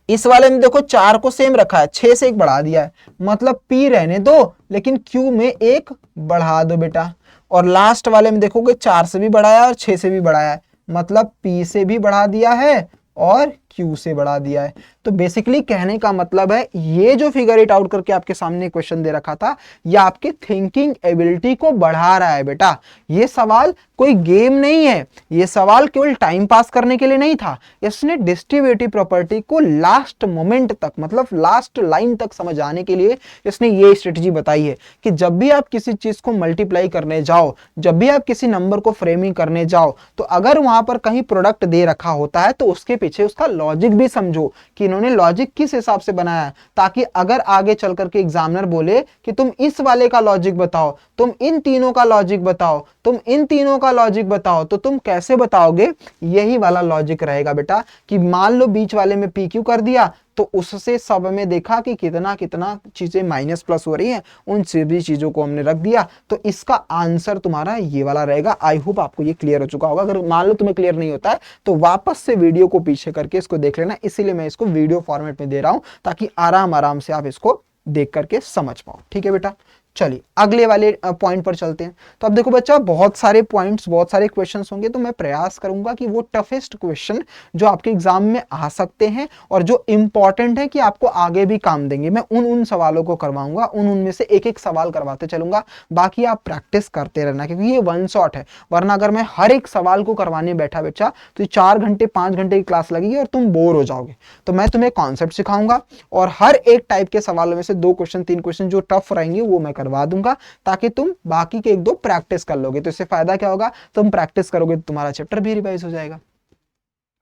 इस वाले में देखो 4 को सेम रखा है, 6 से एक बढ़ा दिया है, मतलब P रहने दो लेकिन Q में एक बढ़ा दो बेटा। और लास्ट वाले में देखोगे 4 से भी बढ़ाया और 6 से भी बढ़ाया है, मतलब P से भी बढ़ा दिया है और Q से बढ़ा दिया है। तो बेसिकली कहने का मतलब है ये जो फिगर इट आउट करके आपके सामने क्वेश्चन दे रखा था, ये आपके थिंकिंग एबिलिटी को बढ़ा रहा है बेटा। ये सवाल कोई गेम नहीं है, ये सवाल केवल टाइम पास करने के लिए नहीं था। इसने डिस्ट्रीब्यूटिव प्रॉपर्टी को लास्ट मोमेंट तक, मतलब लास्ट लाइन तक समझ आने के लिए इसने ये स्ट्रेटजी बताई है कि जब भी आप किसी चीज को मल्टीप्लाई करने जाओ, जब भी आप किसी नंबर को फ्रेमिंग करने जाओ, तो अगर वहां पर कहीं प्रोडक्ट दे रखा होता है तो उसके पीछे उसका लॉजिक भी समझो कि इन्होंने लॉजिक किस हिसाब से बनाया है, ताकि अगर आगे चल करके एग्जामिनर बोले कि तुम इस वाले का लॉजिक बताओ, तुम इन तीनों का लॉजिक बताओ, तुम इन तीनों का लॉजिक बताओ, तो तुम कैसे बताओगे। यही वाला लॉजिक रहेगा बेटा कि मान लो बीच वाले में पी क्यू कर दिया, तो उससे सब में देखा कि कितना कितना चीजें माइनस प्लस हो रही हैं, उन सभी चीजों को हमने रख दिया, तो इसका आंसर तुम्हारा ये वाला रहेगा। आई होप आपको ये क्लियर हो चुका होगा। अगर मान लो तुम्हें क्लियर नहीं होता है तो वापस से वीडियो को पीछे करके इसको देख लेना, इसीलिए मैं इसको वीडियो फॉर्मेट में दे रहा हूं ताकि आराम आराम से आप इसको देख करके समझ पाओ। ठीक है बेटा, चलिए अगले वाले पॉइंट पर चलते हैं। तो अब देखो बच्चा, बहुत सारे पॉइंट्स, बहुत सारे क्वेश्चंस होंगे, तो मैं प्रयास करूंगा कि वो टफेस्ट क्वेश्चन जो आपके एग्जाम में आ सकते हैं और जो इंपॉर्टेंट है कि आपको आगे भी काम देंगे, मैं उन सवालों को करवाऊंगा, उनमें से एक एक सवाल करवाते चलूंगा। बाकी आप प्रैक्टिस करते रहना, क्योंकि ये वन शॉट है, वरना अगर मैं हर एक सवाल को करवाने बैठा बच्चा तो 4 घंटे 5 घंटे की क्लास लगेगी और तुम बोर हो जाओगे। तो मैं तुम्हें कॉन्सेप्ट सिखाऊंगा और हर एक टाइप के सवालों में से 2 क्वेश्चन 3 क्वेश्चन जो टफ रहेंगे वो मैं करवा दूंगा, ताकि तुम बाकी के 1-2 प्रैक्टिस कर लोगे। तो इससे फायदा क्या होगा, तुम प्रैक्टिस करोगे तो तुम्हारा चैप्टर भी रिवाइज हो जाएगा।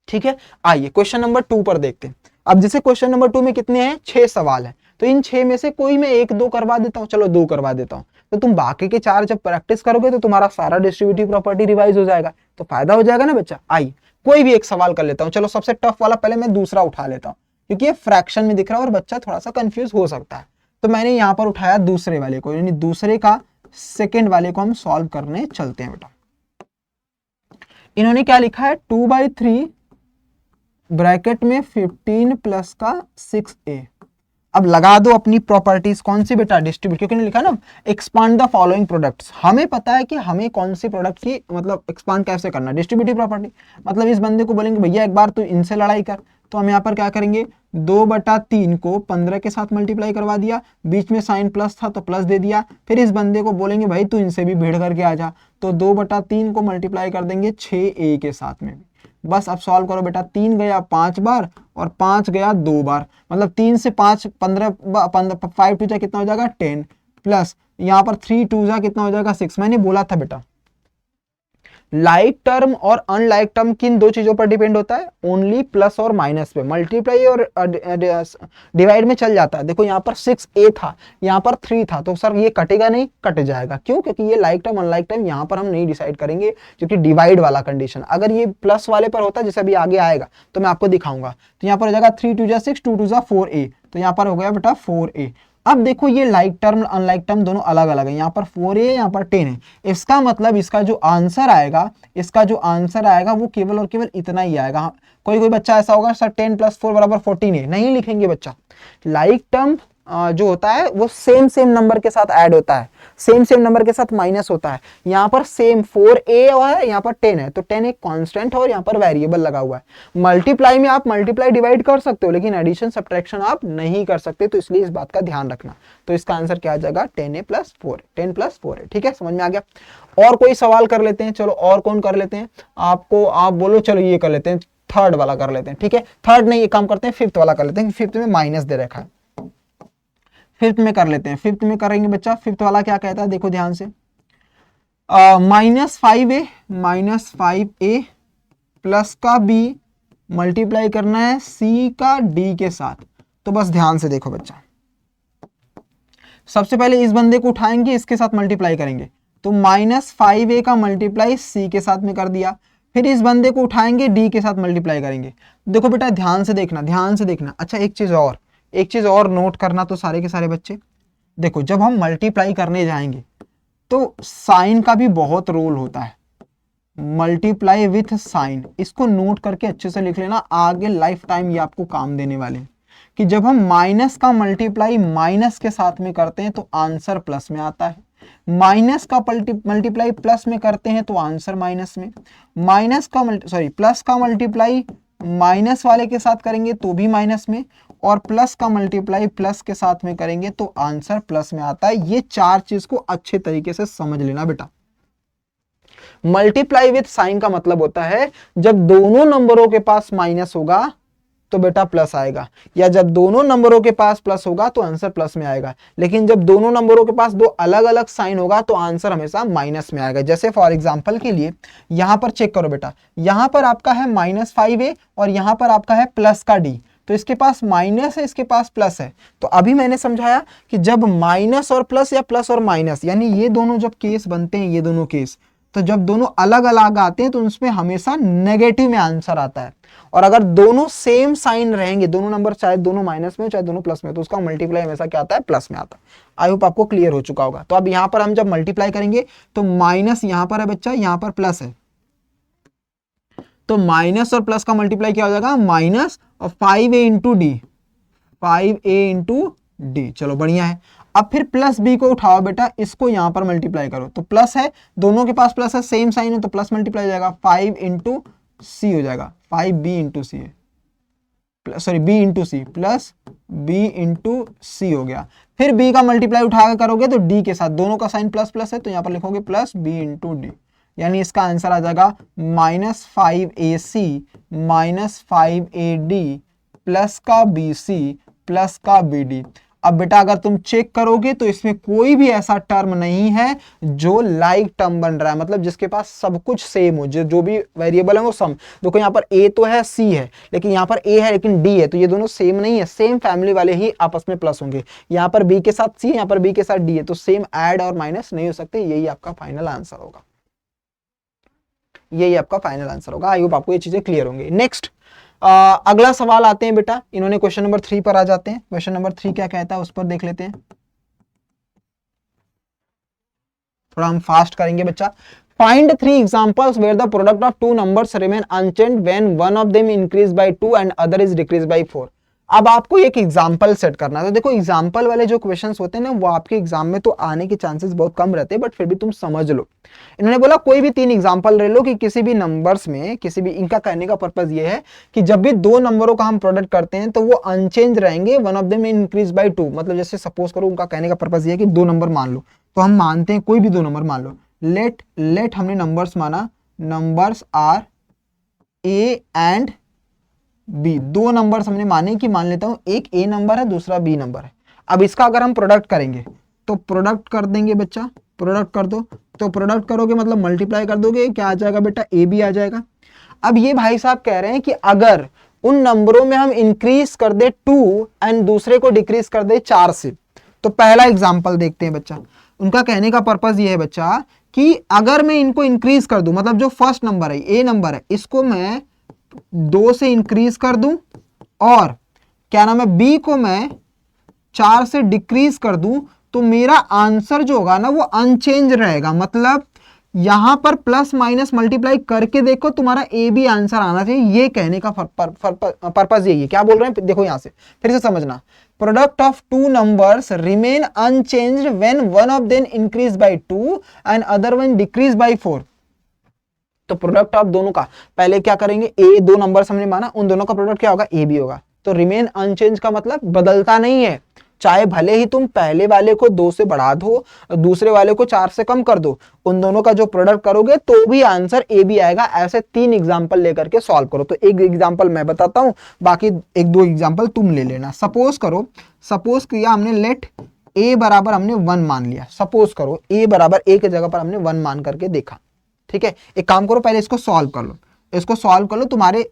ठीक है, आइए क्वेश्चन नंबर 2 पर देखते हैं। अब जैसे क्वेश्चन नंबर 2 में कितने हैं, 6 सवाल है, तो इन 6 में से कोई मैं 1-2 करवा देता हूं, चलो 2 करवा देता हूं, तो तुम बाकी के 4 जब प्रैक्टिस करोगे तो तुम्हारा सारा डिस्ट्रीब्यूटिव प्रॉपर्टी रिवाइज हो जाएगा, तो फायदा हो जाएगा ना बच्चा। आइए कोई भी एक सवाल कर लेता हूं, चलो सबसे टफ वाला पहले मैं दूसरा उठा लेता हूं, क्योंकि ये फ्रैक्शन में दिख रहा है और बच्चा थोड़ा सा कंफ्यूज हो सकता है। तो मैंने यहां पर उठाया दूसरे वाले को, यानी दूसरे का सेकेंड वाले को हम सॉल्व करने चलते हैं बेटा। इन्होंने क्या लिखा है, 2/3 ब्रैकेट में 15 प्लस का 6a। अब लगा दो अपनी प्रॉपर्टीज, कौन सी बेटा, डिस्ट्रीब्यूट, क्योंकि लिखा ना एक्सपांड द फॉलोइंग प्रोडक्ट्स। हमें पता है कि हमें कौन सी प्रोडक्ट की मतलब एक्सपांड कैसे करना, डिस्ट्रीब्यूटिव प्रॉपर्टी। मतलब इस बंदे को बोलेंगे भैया एक बार तू इनसे लड़ाई कर, तो हम यहाँ पर क्या करेंगे, 2/3 को 15 के साथ मल्टीप्लाई करवा दिया, बीच में साइन प्लस था तो प्लस दे दिया। फिर इस बंदे को बोलेंगे भाई तू इनसे भी भिड़ करके आ जा, तो 2/3 को मल्टीप्लाई कर देंगे 6a के साथ में। बस अब सॉल्व करो बेटा, 3 गया 5 बार और 5 गया 2 बार, मतलब 3 से 5 15, 5 2 जा कितना हो जाएगा 10, प्लस यहाँ पर 3 2 जा कितना हो जाएगा 6। मैंने बोला था बेटा लाइक टर्म और अनलाइक टर्म किन 2 चीजों पर डिपेंड होता है, ओनली प्लस और माइनस पे। मल्टीप्लाई और डिवाइड में चल जाता है। देखो यहाँ पर 6a था, यहाँ पर 3 था, तो सर ये कटेगा नहीं, कट जाएगा। क्यों, क्योंकि ये लाइक टर्म अनलाइक टर्म यहाँ पर हम नहीं डिसाइड करेंगे, क्योंकि डिवाइड वाला कंडीशन। अगर ये प्लस वाले पर होता, जैसे अभी आगे आएगा तो मैं आपको दिखाऊंगा, तो यहाँ पर हो जाएगा 3 2 जा 6, 2 2 जा 4a, तो यहाँ पर हो गया बेटा 4a। अब देखो ये लाइक टर्म अनलाइक टर्म दोनों अलग अलग है, यहाँ पर 4a है, यहाँ पर 10 है। इसका मतलब इसका जो आंसर आएगा वो केवल और केवल इतना ही आएगा। कोई बच्चा ऐसा होगा सर 10 + 4 = 14 है, नहीं लिखेंगे बच्चा। लाइक टर्म जो होता है वो सेम नंबर के साथ ऐड होता है, सेम नंबर के साथ माइनस होता है। यहाँ पर सेम 4a है, यहाँ पर 10 है, तो 10 एक कांस्टेंट है और यहाँ पर वेरिएबल लगा हुआ है। मल्टीप्लाई में आप मल्टीप्लाई डिवाइड कर सकते हो, लेकिन एडिशन सब्ट्रैक्शन आप नहीं कर सकते, तो इसलिए इस बात का ध्यान रखना। तो इसका आंसर क्या आ जाएगा, 10a + 4, 10 + 4 है। ठीक है, समझ में आ गया। और कोई सवाल कर लेते हैं, चलो और कौन कर लेते हैं, आपको आप बोलो, चलो ये कर लेते हैं, थर्ड वाला कर लेते हैं। ठीक है, थर्ड नहीं, ये काम करते हैं, फिफ्थ वाला कर लेते हैं, फिफ्थ में माइनस दे रखा है, फिफ्थ में कर लेते हैं। फिफ्थ में करेंगे बच्चा, फिफ्थ वाला क्या कहता है, देखो ध्यान से, -5a प्लस का b मल्टीप्लाई करना है c का d के साथ। तो बस ध्यान से देखो बच्चा, सबसे पहले इस बंदे को उठाएंगे, इसके साथ मल्टीप्लाई करेंगे, तो -5a का मल्टीप्लाई c के साथ में कर दिया। फिर इस बंदे को उठाएंगे, d के साथ मल्टीप्लाई करेंगे। देखो बेटा ध्यान से देखना, ध्यान से देखना। अच्छा एक चीज और, एक चीज और नोट करना तो सारे के सारे बच्चे, देखो जब हम मल्टीप्लाई करने जाएंगे तो साइन का भी बहुत रोल होता है, मल्टीप्लाई विथ साइन, इसको नोट करके अच्छे से लिख लेना, आगे लाइफ टाइम ये आपको काम देने वाले हैं कि जब हम माइनस का मल्टीप्लाई माइनस के साथ में करते हैं तो आंसर प्लस में आता है, माइनस का मल्टीप्लाई प्लस में करते हैं तो आंसर माइनस में, माइनस का प्लस का मल्टीप्लाई माइनस वाले के साथ करेंगे तो भी माइनस में, और प्लस का मल्टीप्लाई प्लस के साथ में करेंगे तो आंसर प्लस में आता है। ये चार चीज को अच्छे तरीके से समझ लेना बेटा। मल्टीप्लाई विथ साइन का मतलब होता है जब दोनों नंबरों के पास माइनस होगा तो बेटा प्लस आएगा, या जब दोनों नंबरों के पास प्लस होगा तो आंसर प्लस में आएगा, लेकिन जब दोनों नंबरों के पास दो अलग अलग साइन होगा तो आंसर हमेशा माइनस में आएगा। जैसे फॉर एग्जांपल के लिए यहां पर चेक करो बेटा, यहां पर आपका है -5a और यहां पर आपका है प्लस का d, तो इसके पास माइनस है, इसके पास प्लस है। तो अभी मैंने समझाया कि जब माइनस और प्लस या प्लस और माइनस, यानी ये दोनों जब केस बनते हैं, ये दोनों केस, तो जब दोनों अलग अलग आते हैं तो उसमें हमेशा नेगेटिव में आंसर आता है, और अगर दोनों सेम साइन रहेंगे, दोनों नंबर चाहे दोनों माइनस में चाहे दोनों प्लस में, तो उसका मल्टीप्लाई हमेशा क्या आता है, प्लस में आता है। आई होप आपको क्लियर हो चुका होगा। तो अब यहां पर हम जब मल्टीप्लाई करेंगे तो माइनस यहां पर है बच्चा, यहां पर प्लस है, तो माइनस और प्लस का मल्टीप्लाई क्या हो जाएगा, माइनस, और 5a into D, 5a into D, चलो बढ़िया है। अब फिर प्लस बी को उठाओ बेटा, इसको यहां पर मल्टीप्लाई करो, तो प्लस है, दोनों के पास प्लस है, सेम साइन है तो प्लस मल्टीप्लाई हो जाएगा, 5 इंटू सी हो जाएगा, 5b इंटू सी है, सॉरी b इंटू सी, प्लस b इंटू सी हो गया। फिर b का मल्टीप्लाई उठा कर करोगे तो d के साथ, दोनों का साइन प्लस प्लस है तो यहां पर लिखोगे प्लस b इंटू डी, यानी इसका आंसर आ जाएगा -5ac -5ad प्लस का bc प्लस का bd। अब बेटा अगर तुम चेक करोगे तो इसमें कोई भी ऐसा टर्म नहीं है जो लाइक टर्म बन रहा है, मतलब जिसके पास सब कुछ सेम हो, जो भी वेरिएबल है वो सम। देखो यहाँ पर a तो है, c है, लेकिन यहाँ पर a है लेकिन d है, तो ये दोनों सेम नहीं है, सेम फैमिली वाले ही आपस में प्लस होंगे। यहाँ पर b के साथ c, यहाँ पर b के साथ d है, तो सेम ऐड और माइनस नहीं हो सकते। यही आपका फाइनल आंसर होगा, यही आपका फाइनल आंसर होगा। आई होप आपको ये चीजें क्लियर होंगी। नेक्स्ट अगला सवाल आते हैं बेटा, इन्होंने क्वेश्चन नंबर 3 पर आ जाते हैं। क्वेश्चन नंबर 3 क्या कहता है उस पर देख लेते हैं, थोड़ा हम फास्ट करेंगे बच्चा। Find 3 examples where the product of two numbers remain unchanged when one of them increase by 2 and other is decrease by 4। अब आपको एक एग्जाम्पल सेट करना है। तो देखो एग्जाम्पल वाले जो क्वेश्चंस होते हैं ना, वो आपके एग्जाम में तो आने के चांसेस बहुत कम रहते हैं, बट फिर भी तुम समझ लो। इन्होंने बोला कोई भी 3 एग्जाम्पल ले लो कि किसी भी नंबर्स में, किसी भी, इनका कहने का पर्पज ये है कि जब भी दो नंबरों का हम प्रोडक्ट करते हैं तो वो अनचेंज रहेंगे, one of them increase by 2। मतलब जैसे सपोज करो, उनका कहने का पर्पज ये है कि 2 नंबर मान लो, तो हम मानते हैं कोई भी 2 नंबर मान लो, लेट हमने नंबर्स माना, numbers are a and b, 2 number हमने माने कि मान लेता हूं एक ए नंबर है दूसरा बी नंबर है। अब इसका अगर हम प्रोडक्ट करेंगे तो प्रोडक्ट कर देंगे बच्चा, प्रोडक्ट कर दो, तो प्रोडक्ट करोगे मतलब मल्टीप्लाई कर दोगे, क्या आ जाएगा बेटा, ए बी आ जाएगा। अब ये भाई साहब कह रहे हैं कि अगर उन नंबरों में हम इंक्रीज कर दे 2 एंड दूसरे को डिक्रीज कर दे 4 से, तो पहला एग्जाम्पल देखते हैं बच्चा। उनका कहने का पर्पज ये है बच्चा कि अगर मैं इनको इंक्रीज कर दूं, मतलब जो फर्स्ट नंबर है, ए नंबर है, इसको मैं 2 से इंक्रीज कर दूं, और क्या नाम है, बी को मैं 4 से डिक्रीज कर दूं, तो मेरा आंसर जो होगा ना वो अनचेंज रहेगा। मतलब यहां पर प्लस माइनस मल्टीप्लाई करके देखो, तुम्हारा ए बी आंसर आना चाहिए। ये कहने का पर्पज यही है। क्या बोल रहे हैं देखो यहां से फिर से समझना, product of 2 numbers remain unchanged when one of them increase by 2 and other one decrease by 4। तो प्रोडक्ट ऑफ दोनों का पहले क्या करेंगे, ए 2 नंबर हमने माना, उन दोनों का प्रोडक्ट क्या होगा, ए बी होगा। तो रिमेन अनचेंज का मतलब बदलता नहीं है, चाहे भले ही तुम पहले वाले को 2 से बढ़ा दो, दूसरे वाले को 4 से कम कर दो, उन दोनों का जो प्रोडक्ट करोगे तो भी आंसर ए बी आएगा। ऐसे 3 एग्जाम्पल लेकर के सॉल्व करो। तो एक एग्जाम्पल मैं बताता हूं, बाकी 1-2 एग्जाम्पल तुम ले लेना। सपोज करो, सपोज किया हमने, लेट ए बराबर हमने 1 मान लिया। सपोज करो ए बराबर ए की जगह पर हमने 1 मान करके देखा, ठीक है। एक काम करो, पहले इसको सॉल्व कर लो, इसको सॉल्व कर लो, तुम्हारे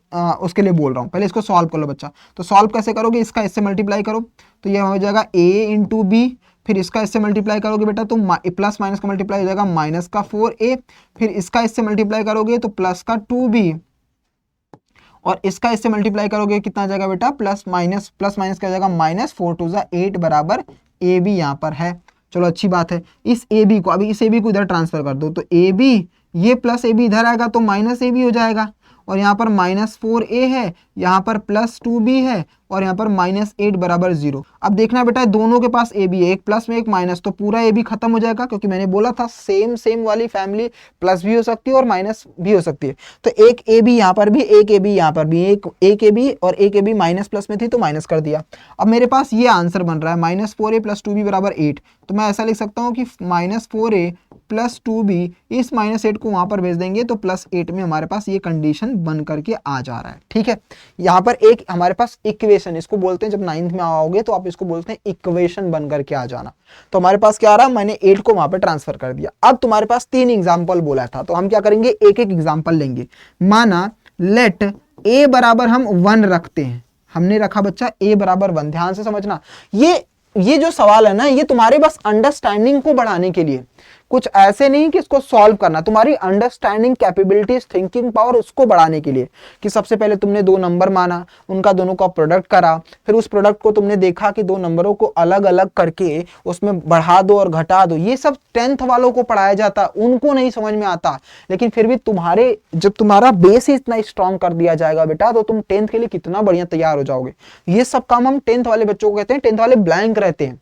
उसके लिए बोल रहा हूं, पहले इसको सॉल्व कर लो बच्चा। तो सॉल्व कैसे करोगे, इसका इससे मल्टीप्लाई करो, तो ये हो जाएगा a इंटू बी, फिर इसका इससे मल्टीप्लाई करोगे बेटा तो प्लस माइनस का मल्टीप्लाई हो जाएगा माइनस का 4a, फिर इसका इससे मल्टीप्लाई करोगे तो प्लस का 2b, और इसका इससे मल्टीप्लाई करोगे कितना आ जाएगा बेटा, प्लस माइनस क्या हो जाएगा, -4 2 8 बराबर ए बी यहाँ पर है। चलो अच्छी बात है। इस ए बी को, अभी इस ए बी को इधर ट्रांसफर कर दो, तो ए बी ये प्लस ए बी इधर आएगा तो माइनस ए बी हो जाएगा, और यहाँ पर -4a है, यहाँ पर +2b है, और यहाँ पर -8 बराबर 0। अब देखना बेटा दोनों के पास ए बी है, एक प्लस में एक माइनस, तो पूरा ए बी खत्म हो जाएगा, क्योंकि मैंने बोला था सेम वाली फैमिली प्लस भी हो सकती है और माइनस भी हो सकती है। तो एक ए बी यहाँ पर भी, एक ए बी यहाँ पर भी, एक ए बी और एक ए बी माइनस प्लस में थी तो माइनस कर दिया। अब मेरे पास ये आंसर बन रहा है -4a + 2b बराबर 8। तो मैं ऐसा लिख सकता हूँ कि -4a + 2b, इस -8 को वहां पर भेज देंगे तो +8 में हमारे पास ये कंडीशन बन करके आ जा रहा है। ठीक है, यहाँ पर एक हमारे पास इक्वेशन, इसको बोलते हैं, जब 9th में आओगे तो आप इसको बोलते हैं इक्वेशन बन करके आ जाना। तो हमारे पास क्या आ रहा, मैंने 8 को वहां पर ट्रांसफर कर दिया। अब तुम्हारे पास 3 एग्जाम्पल बोला था, तो हम क्या करेंगे, एक एक एग्जाम्पल लेंगे। माना लेट a बराबर हम 1 रखते हैं, हमने रखा बच्चा a बराबर 1। ध्यान से समझना, ये जो सवाल है ना, ये तुम्हारे बस अंडरस्टैंडिंग को बढ़ाने के लिए, कुछ ऐसे नहीं कि इसको सॉल्व करना, तुम्हारी अंडरस्टैंडिंग कैपेबिलिटीज, थिंकिंग पावर, उसको बढ़ाने के लिए कि सबसे पहले तुमने 2 नंबर माना, उनका दोनों का प्रोडक्ट करा, फिर उस प्रोडक्ट को तुमने देखा कि 2 नंबरों को अलग अलग करके उसमें बढ़ा दो और घटा दो। ये सब 10th वालों को पढ़ाया जाता, उनको नहीं समझ में आता, लेकिन फिर भी जब तुम्हारा बेस ही इतना स्ट्रॉन्ग कर दिया जाएगा बेटा, तो तुम 10th के लिए कितना बढ़िया तैयार हो जाओगे। ये सब काम हम 10th वाले बच्चों को कहते हैं, 10th वाले ब्लैंक रहते हैं।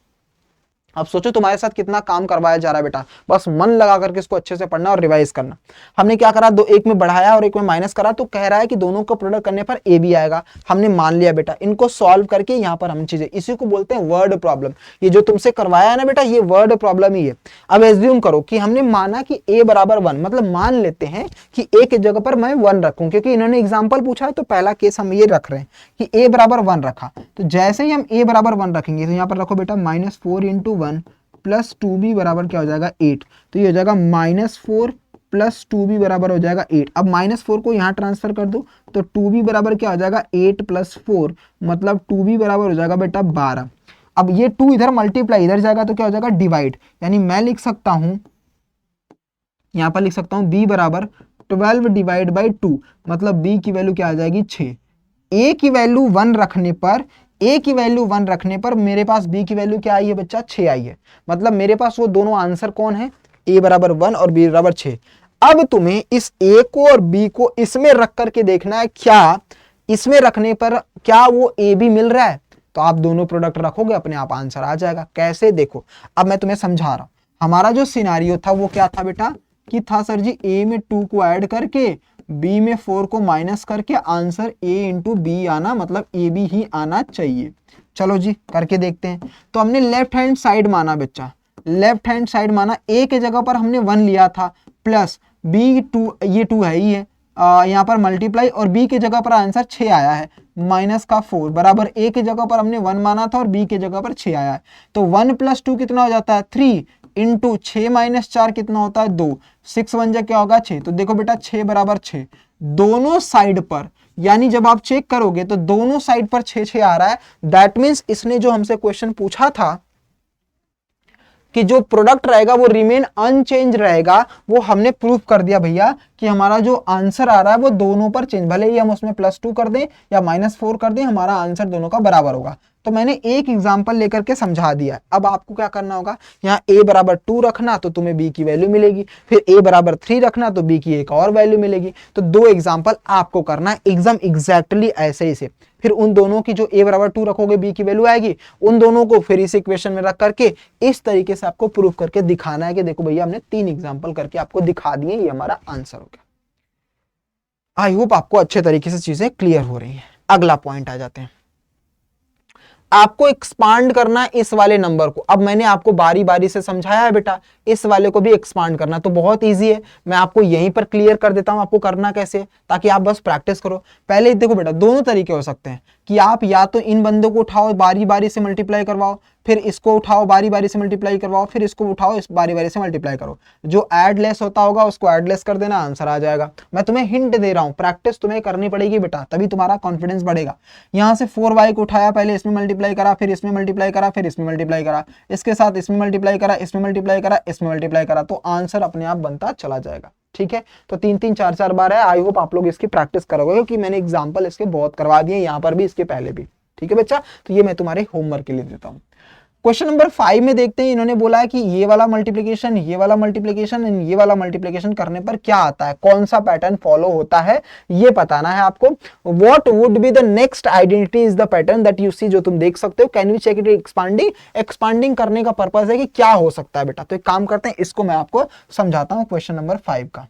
अब सोचो तुम्हारे साथ कितना काम करवाया जा रहा है बेटा, बस मन लगा करके इसको अच्छे से पढ़ना और रिवाइज करना। हमने क्या करा, एक में बढ़ाया और एक में माइनस करा, तो कह रहा है कि दोनों का प्रोडक्ट करने पर ए बी आएगा। हमने मान लिया बेटा, इनको सॉल्व करके यहाँ पर हम चीजें, इसी को बोलते हैं वर्ड प्रॉब्लम। ये जो तुमसे करवाया है ना बेटा, ये वर्ड प्रॉब्लम ही है। अब एज्यूम करो कि हमने माना कि a बराबर 1, मतलब मान लेते हैं कि a की जगह पर मैं 1 रखूं, क्योंकि इन्होंने एग्जाम्पल पूछा है तो पहला केस हम ये रख रहे हैं कि a बराबर 1 रखा। तो जैसे ही हम a बराबर 1 रखेंगे, तो यहाँ पर रखो बेटा -4 × 1 + 2b बराबर क्या हो जाएगा, 8। तो ये हो जाएगा -4 + 2b बराबर हो जाएगा 8। अब -4 को यहाँ ट्रांसफर कर दो, तो 2b बराबर क्या हो जाएगा, 8 + 4, मतलब 2b बराबर हो जाएगा बेटा 12। अब ये 2 इधर मल्टीप्लाई इधर जाएगा तो क्या हो जाएगा, डिवाइड। यानी मैं लिख सकता हूं, यहाँ पर लिख सकता हूं b बराबर 12 / 2, मतलब b की वैल्यू क्या आ जाएगी, 6। a की वैल्यू 1 रखने पर मेरे पास b की वैल्यू क्या आई है बच्चा, 6 आई है। मतलब मेरे पास वो दोनों आंसर कौन है, a बराबर 1 और b बराबर 6। अब तुम्हें इस a को और b को इसमें रख करके देखना है, क्या इसमें रखने पर क्या वो a b मिल रहा है। तो आप दोनों प्रोडक्ट रखोगे, अपने आप आंसर आ जाएगा। कैसे, देखो अब मैं तुम्हें समझा रहा हूं। हमारा जो सिनारियो था वो क्या था बेटा, कि था सर जी a में 2 को ऐड करके, b में 4 को माइनस करके आंसर a × b आना, मतलब ए बी ही आना चाहिए। चलो जी करके देखते हैं। तो हमने लेफ्ट हैंड साइड माना बच्चा, लेफ्ट हैंड साइड माना, a के जगह पर हमने 1 लिया था, प्लस b 2, ये 2 है ही है, यहाँ पर मल्टीप्लाई, और b के जगह पर आंसर 6 आया है, -4 बराबर a के जगह पर हमने 1 माना था और b के जगह पर 6 आया है। तो 1 + 2 कितना हो जाता है, 3 × 6 - 4 कितना होता है, 2। 6 1 जा क्या होगा, 6। तो देखो बेटा 6 बराबर 6, दोनों साइड पर, यानी जब आप चेक करोगे तो दोनों साइड पर 6 आ रहा है। दैट मीन्स इसने जो हमसे क्वेश्चन पूछा था कि जो प्रोडक्ट रहेगा वो रिमेन अनचेंज रहेगा, वो हमने प्रूफ कर दिया भैया कि हमारा जो आंसर आ रहा है वो दोनों पर चेंज, भले ही हम उसमें +2 कर दें या -4 कर दें, हमारा आंसर दोनों का बराबर होगा। तो मैंने एक एग्जांपल लेकर के समझा दिया। अब आपको क्या करना होगा, यहाँ a बराबर 2 रखना तो तुम्हें b की वैल्यू मिलेगी, फिर a बराबर 3 रखना तो b की एक और वैल्यू मिलेगी। तो 2 एग्जांपल आपको करना है एकदम एग्जैक्टली ऐसे ही से। फिर उन दोनों की जो a बराबर 2 रखोगे b की वैल्यू आएगी, उन दोनों को फिर इस इक्वेशन में रख करके इस तरीके से आपको प्रूफ करके दिखाना है कि देखो भैया हमने 3 एग्जांपल करके आपको दिखा दिए, ये हमारा आंसर हो गया। आई होप आपको अच्छे तरीके से चीजें क्लियर हो रही हैं। अगला पॉइंट आ जाते हैं, आपको एक्सपांड करना है इस वाले नंबर को। अब मैंने आपको बारी बारी से समझाया है बेटा, इस वाले को भी एक्सपांड करना, तो बहुत इजी है, मैं आपको यहीं पर क्लियर कर देता हूं आपको करना कैसे, ताकि आप बस प्रैक्टिस करो। पहले देखो बेटा, दोनों तरीके हो सकते हैं कि आप या तो इन बंदों को उठाओ बारी बारी से मल्टीप्लाई करवाओ, फिर इसको उठाओ बारी बारी से मल्टीप्लाई करवाओ, फिर इसको उठाओ इस बारी बारी से मल्टीप्लाई करो। जो ऐड लेस होता होगा उसको ऐड लेस कर देना, आंसर आ जाएगा। मैं तुम्हें हिंट दे रहा हूं, प्रैक्टिस तुम्हें करनी पड़ेगी बेटा, तभी तुम्हारा कॉन्फिडेंस बढ़ेगा। यहां से 4y को उठाया, पहले इसमें मल्टीप्लाई करा, फिर इसमें मल्टीप्लाई करा, फिर इसमें मल्टीप्लाई करा, इसके साथ इसमें मल्टीप्लाई करा, इसमें मल्टीप्लाई करा, इसमें मल्टीप्लाई करा, तो आंसर अपने आप बनता चला जाएगा। ठीक है, तो 3-3 4-4 बार है। आई होप आप लोग इसकी प्रैक्टिस करोगे क्योंकि मैंने एग्जाम्पल इसके बहुत करवा दिए यहाँ पर भी, इसके पहले भी। ठीक है बच्चा, तो ये मैं तुम्हारे होमवर्क के लिए देता हूँ। क्वेश्चन नंबर 5 में देखते हैं, इन्होंने बोला है कि ये वाला मल्टीप्लिकेशन, ये वाला मल्टीप्लिकेशन एंड ये वाला मल्टीप्लिकेशन करने पर क्या आता है, कौन सा पैटर्न फॉलो होता है, ये बताना है आपको। What would be the next identity is the pattern that you see, जो तुम देख सकते हो। Can we check it expanding, expanding करने का पर्पज है कि क्या हो सकता है बेटा। तो एक काम करते हैं, इसको मैं आपको समझाता हूं क्वेश्चन नंबर 5 का।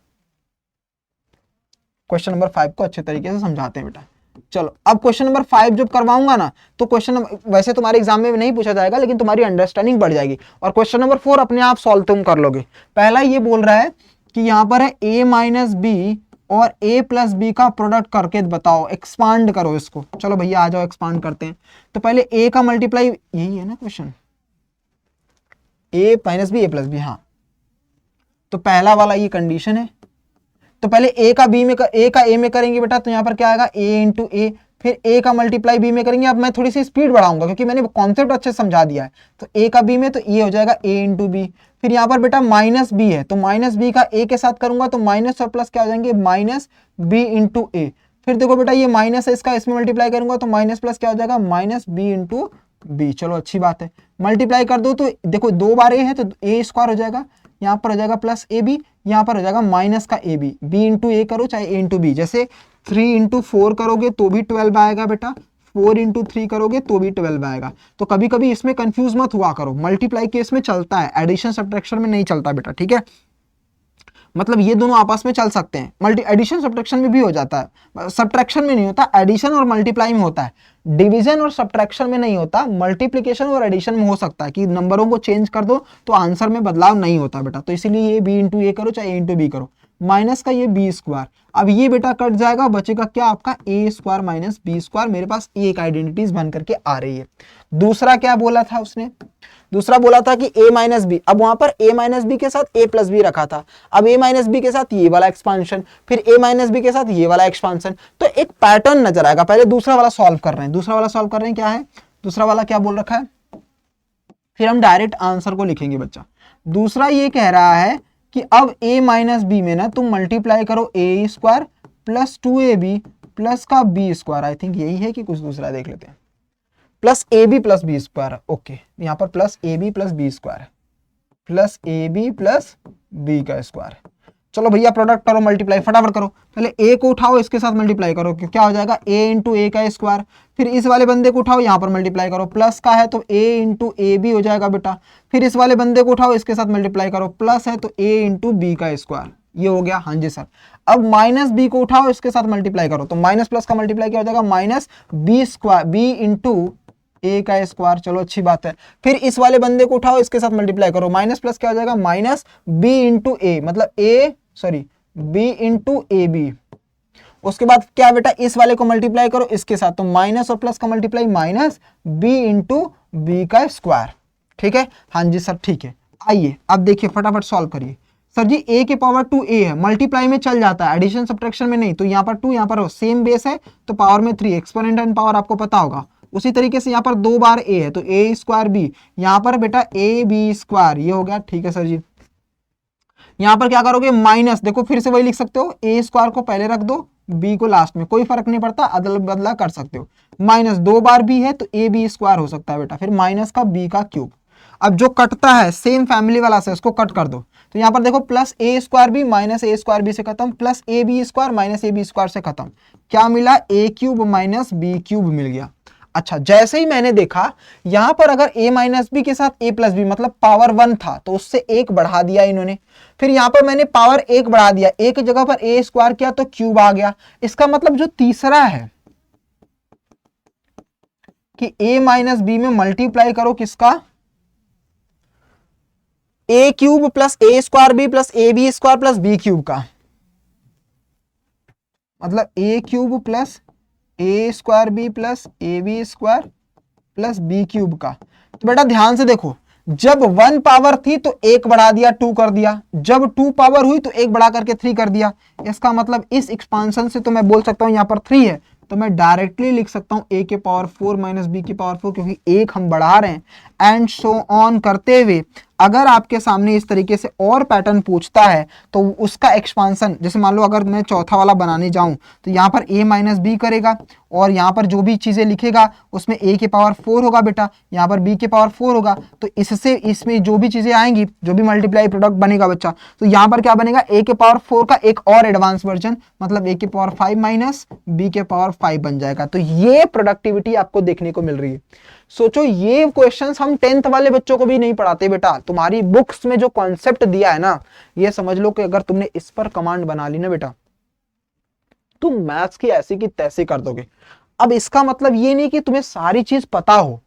क्वेश्चन नंबर 5 को अच्छे तरीके से समझाते हैं बेटा। चलो अब क्वेश्चन नंबर 5 जब करवाऊंगा ना, तो क्वेश्चन वैसे तुम्हारे एग्जाम में नहीं पूछा जाएगा, लेकिन तुम्हारी अंडरस्टैंडिंग बढ़ जाएगी और क्वेश्चन नंबर 4 अपने आप सॉल्व तुम कर लोगे। पहला ये बोल रहा है कि यहाँ पर है a माइनस बी और a प्लस बी का प्रोडक्ट करके बताओ, एक्सपांड करो इसको। चलो भैया आ जाओ, एक्सपांड करते हैं। तो पहले a का मल्टीप्लाई, यही है ना question, a minus b, a plus b, हाँ। तो पहला वाला ये कंडीशन है। तो पहले a का b में a का a में करेंगे बेटा, तो यहाँ पर क्या आएगा a इंटू ए, फिर a का मल्टीप्लाई b में करेंगे। अब मैं थोड़ी सी स्पीड बढ़ाऊंगा क्योंकि मैंने कॉन्सेप्ट अच्छे से समझा दिया है। तो a का b में, तो ये हो जाएगा a इंटू बी। फिर यहाँ पर बेटा माइनस b है, तो माइनस b का a के साथ करूंगा, तो माइनस और प्लस क्या हो जाएंगे, माइनस b इंटू ए। फिर देखो बेटा ये माइनस है, इसका इसमें मल्टीप्लाई करूंगा, तो माइनस प्लस क्या हो जाएगा, माइनस b इंटू बी। चलो अच्छी बात है, मल्टीप्लाई कर दो तो देखो 2 बार a है तो a स्क्वायर हो जाएगा, यहाँ पर हो जाएगा प्लस ए बी, यहाँ पर हो जाएगा माइनस का ए बी। बी इंटू ए करो चाहे ए इंटू बी, जैसे 3 इंटू 4 करोगे तो भी 12 आएगा बेटा, 4 इंटू 3 करोगे तो भी 12 आएगा। तो कभी कभी इसमें कंफ्यूज मत हुआ करो, मल्टीप्लाई केस में चलता है, एडिशन सब्ट्रैक्शन में नहीं चलता बेटा। ठीक है, मतलब ये दोनों आपस में चल सकते हैं, मल्टी एडिशन सब्ट्रैक्शन में भी हो जाता है, सब्ट्रैक्शन में नहीं होता, एडिशन और मल्टीप्लाई में होता है, डिवीजन और सब्ट्रैक्शन में नहीं होता। मल्टीप्लिकेशन और एडिशन में हो सकता है कि नंबरों को चेंज कर दो तो आंसर में बदलाव नहीं होता बेटा। तो इसीलिए ये बी इंटू ए करो चाहे ए इंटू बी करो, माइनस का ये बी स्क्वायर। अब ये बेटा कट जाएगा, बचेगा क्या आपका ए स्क्वायर माइनस बी स्क्वायर। मेरे पास एक आइडेंटिटीज बन करके आ रही है। दूसरा क्या बोला था उसने, दूसरा बोला था कि a माइनस बी। अब वहां पर a माइनस बी के साथ a प्लस बी रखा था, अब a माइनस बी के साथ ये वाला एक्सपांशन, फिर a माइनस बी के साथ ये वाला एक्सपांशन। तो एक पैटर्न नजर आएगा। पहले दूसरा वाला सॉल्व कर रहे हैं, दूसरा वाला सॉल्व कर रहे हैं, क्या है दूसरा वाला, क्या बोल रखा है, फिर हम डायरेक्ट आंसर को लिखेंगे बच्चा। दूसरा ये कह रहा है कि अब a माइनस बी में ना तुम मल्टीप्लाई करो a square plus 2ab plus का b स्क्वायर। आई थिंक यही है कि कुछ दूसरा देख लेते हैं, plus a b plus b square. Okay, यहाँ पर plus a b plus b square है, plus a b plus b का स्क्वायर। चलो भैया प्रोडक्ट करो, मल्टीप्लाई फटाफट करो। पहले ए को उठाओ, इसके साथ मल्टीप्लाई करो, क्या हो जाएगा ए इंटू ए का स्क्वायर। फिर इस वाले बंदे को उठाओ, यहाँ पर मल्टीप्लाई करो, प्लस का है तो ए इंटू ए बी हो जाएगा बेटा। फिर इस वाले बंदे को उठाओ, इसके साथ मल्टीप्लाई करो, प्लस है तो ए इंटू बी का स्क्वायर। ये हो गया, हाँ जी सर। अब माइनस बी को उठाओ, इसके साथ मल्टीप्लाई करो, तो माइनस प्लस का मल्टीप्लाई क्या हो जाएगा, minus b square, b into a का स्क्वायर। चलो अच्छी बात है। फिर इस वाले बंदे को उठाओ, इसके साथ मल्टीप्लाई करो, माइनस प्लस क्या हो जाएगा, माइनस बी इंटू ए, मतलब बी इंटू ए बी। उसके बाद क्या बेटा, इस वाले को मल्टीप्लाई करो इसके साथ, तो माइनस और प्लस का multiply, minus b into b का स्क्वायर। ठीक है, हाँ जी सर ठीक है। आइए अब देखिए फटाफट सॉल्व करिए। सर जी a के पावर 2a है, मल्टीप्लाई में चल जाता है, एडिशन सब्ट्रैक्शन में नहीं। तो यहाँ पर 2, यहाँ पर सेम बेस है तो पावर में 3, एक्सपोनेंट एंड पावर आपको पता होगा। उसी तरीके से यहाँ पर 2 बार a है तो a स्क्वायर b, यहाँ पर बेटा a b स्क्वायर। ये हो गया, ठीक है सर जी। यहाँ पर क्या करोगे, माइनस, देखो फिर से वही लिख सकते हो, a स्क्वायर को पहले रख दो, b को लास्ट में, कोई फर्क नहीं पड़ता, अदला बदला कर सकते हो। माइनस 2 बार b है तो a b स्क्वायर हो सकता है बेटा, फिर माइनस का b का क्यूब। अब जो कटता है सेम फैमिली वाला से उसको कट कर दो, तो यहाँ पर देखो plus a square b minus a square b से खत्म, plus a b square minus a b square से खत्म। क्या मिला, a cube minus b cube मिल गया। अच्छा, जैसे ही मैंने देखा यहां पर अगर a माइनस बी के साथ a प्लस बी मतलब पावर 1 था तो उससे 1 बढ़ा दिया इन्होंने। फिर यहां पर मैंने पावर 1 बढ़ा दिया, a की जगह पर a स्क्वायर किया तो क्यूब आ गया। इसका मतलब जो तीसरा है कि a माइनस बी में मल्टीप्लाई करो किसका, a cube plus a square b plus a b square plus b cube का, मतलब a cube plus a square b plus a b square plus b cube का। तो बेटा ध्यान से देखो, जब 1 पावर थी तो 1 बढ़ा दिया 2 कर दिया, जब 2 पावर हुई तो 1 बढ़ा करके 3 कर दिया। इसका मतलब इस एक्सपांशन से तो मैं बोल सकता हूं यहां पर 3 है तो मैं डायरेक्टली लिख सकता हूं a के पावर 4 माइनस बी की पावर 4, क्योंकि 1 हम बढ़ा रहे हैं, एंड सो ऑन करते हुए अगर आपके सामने इस तरीके से और पैटर्न पूछता है तो उसका एक्सपांसन, जैसे मान लो अगर मैं चौथा वाला बनाने जाऊं तो यहाँ पर a माइनस बी करेगा और यहाँ पर जो भी चीजें लिखेगा उसमें a के पावर 4 होगा बेटा, यहाँ पर b के पावर 4 होगा। तो इससे इसमें जो भी चीजें आएंगी, जो भी मल्टीप्लाई प्रोडक्ट बनेगा बच्चा, तो यहाँ पर क्या बनेगा, a के पावर 4 का एक और एडवांस वर्जन, मतलब a के पावर 5 माइनस b के पावर 5 बन जाएगा। तो ये प्रोडक्टिविटी आपको देखने को मिल रही है। सोचो ये क्वेश्चंस हम 10th वाले बच्चों को भी नहीं पढ़ाते बेटा, तुम्हारी बुक्स में जो कॉन्सेप्ट दिया है ना, ये समझ लो कि अगर तुमने इस पर कमांड बना ली ना बेटा, तुम मैथ्स की ऐसी की तैसी कर दोगे। अब इसका मतलब ये नहीं कि तुम्हें सारी चीज पता हो,